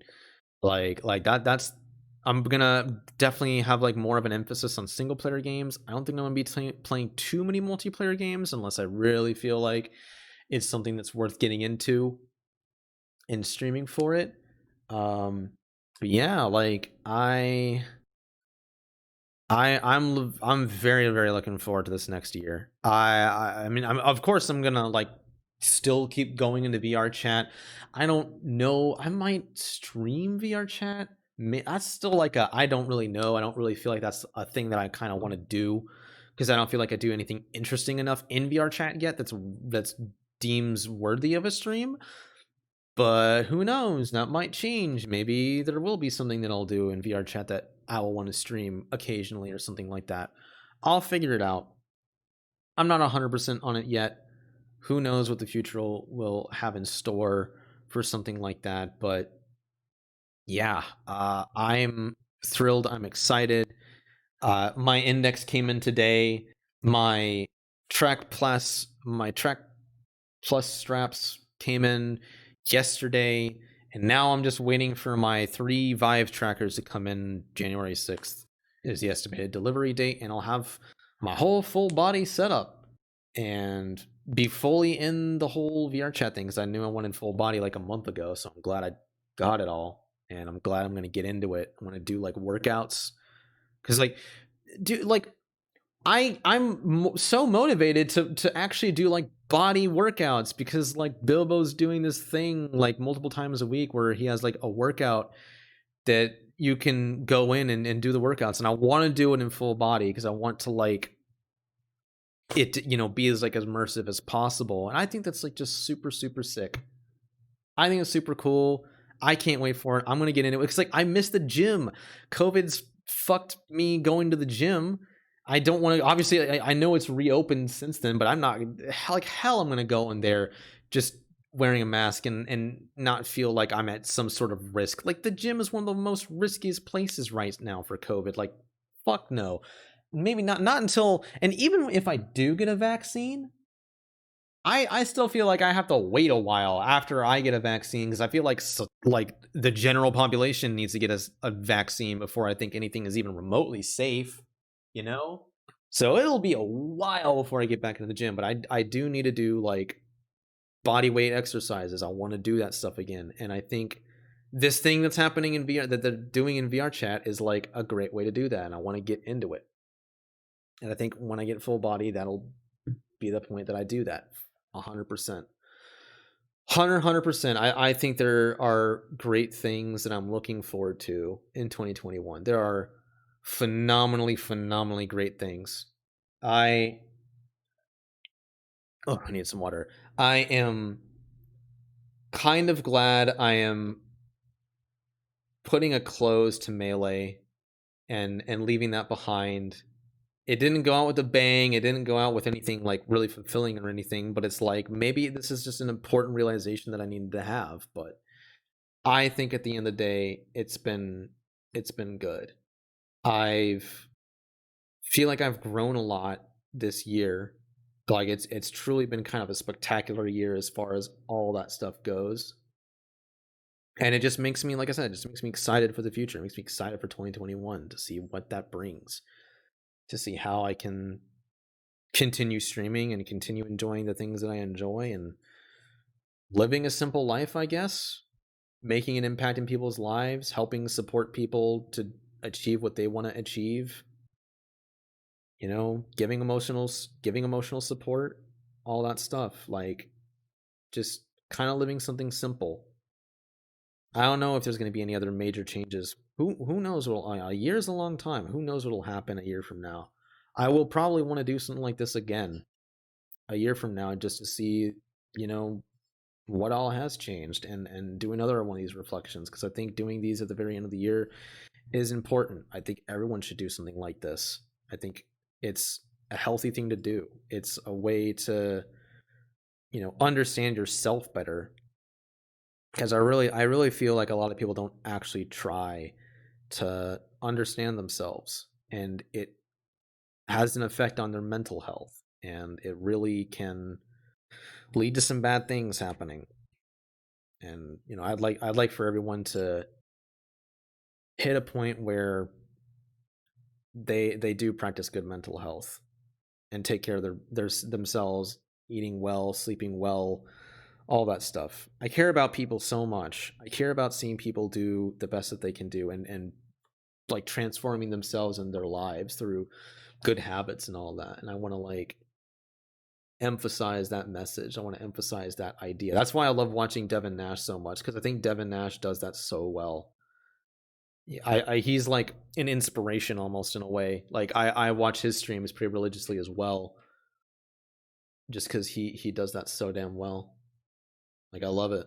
Speaker 1: Like that's I'm gonna definitely have like more of an emphasis on single player games. I don't think I'm gonna be playing too many multiplayer games unless I really feel like it's something that's worth getting into and streaming for it. But yeah, like, I'm very looking forward to this next year. I mean, of course I'm gonna like still keep going into VRChat. I don't know, I might stream VRChat. That's still like a, I don't really know. I don't really feel like that's a thing that I kind of want to do, because I don't feel like I do anything interesting enough in VRChat yet that's deems worthy of a stream. But who knows? That might change. Maybe there will be something that I'll do in VRChat that I will want to stream occasionally or something like that. I'll figure it out. I'm not 100% on it yet. who knows what the future will have in store for something like that. But yeah, I'm thrilled. I'm excited. My index came in today. My Track Plus straps came in yesterday, and now I'm just waiting for my 3 Vive trackers to come in. January 6th is the estimated delivery date, and I'll have my whole full body setup and be fully in the whole VRChat thing, because I knew I wanted full body like a month ago, so I'm glad I got it all, and I'm glad I'm going to get into it. I'm going to do like workouts, because like, dude, like I'm so motivated to actually do like body workouts, because like Bilbo's doing this thing like multiple times a week where he has like a workout that you can go in and do the workouts, and I want to do it in full body because I want to like it to, be as like as immersive as possible, and I think that's like just super sick. I think it's super cool. I can't wait for it. I'm gonna get into it because like I miss the gym. COVID's fucked me going to the gym. I don't want to. Obviously, I know it's reopened since then, but I'm not like hell. I'm gonna go in there just wearing a mask and not feel like I'm at some sort of risk. Like the gym is one of the most riskiest places right now for COVID. Like, fuck no. Maybe not until, and even if I do get a vaccine, I still feel like I have to wait a while after I get a vaccine, because I feel like the general population needs to get a vaccine before I think anything is even remotely safe, you know? So it'll be a while before I get back into the gym, but I do need to do like body weight exercises. I want to do that stuff again, and I think this thing that's happening in VR that they're doing in VRChat is like a great way to do that, and I want to get into it. And I think when I get full body, that'll be the point that I do that. 100%. 100%. I think there are great things that I'm looking forward to in 2021. There are phenomenally great things. I need some water. I am kind of glad I am putting a close to Melee and leaving that behind. It didn't go out with a bang. It didn't go out with anything like really fulfilling or anything, but it's like maybe this is just an important realization that I needed to have. But I think at the end of the day, it's been good. I've feel like I've grown a lot this year. Like it's truly been kind of a spectacular year as far as all that stuff goes. And it just makes me, like I said, it just makes me excited for the future. It makes me excited for 2021 to see what that brings, to see how I can continue streaming and continue enjoying the things that I enjoy and living a simple life, I guess, making an impact in people's lives, helping support people to achieve what they want to achieve, giving emotional support, all that stuff, like just kind of living something simple. I don't know if there's going to be any other major changes. Who knows a year's a long time. Who knows what'll happen a year from now. I will probably want to do something like this again a year from now, just to see, what all has changed, and do another one of these reflections, because I think doing these at the very end of the year is important. I think everyone should do something like this. I think it's a healthy thing to do. It's a way to, understand yourself better, because I really feel like a lot of people don't actually try to understand themselves, and it has an effect on their mental health, and it really can lead to some bad things happening. And I'd like for everyone to hit a point where they do practice good mental health and take care of themselves, eating well, sleeping well, all that stuff. I care about people so much. I care about seeing people do the best that they can do, and like transforming themselves and their lives through good habits and all that. And I want to like emphasize that message. I want to emphasize that idea. That's why I love watching Devin Nash so much, because I think Devin Nash does that so well. He's like an inspiration almost, in a way. Like I watch his streams pretty religiously as well, just because he does that so damn well. Like I love it.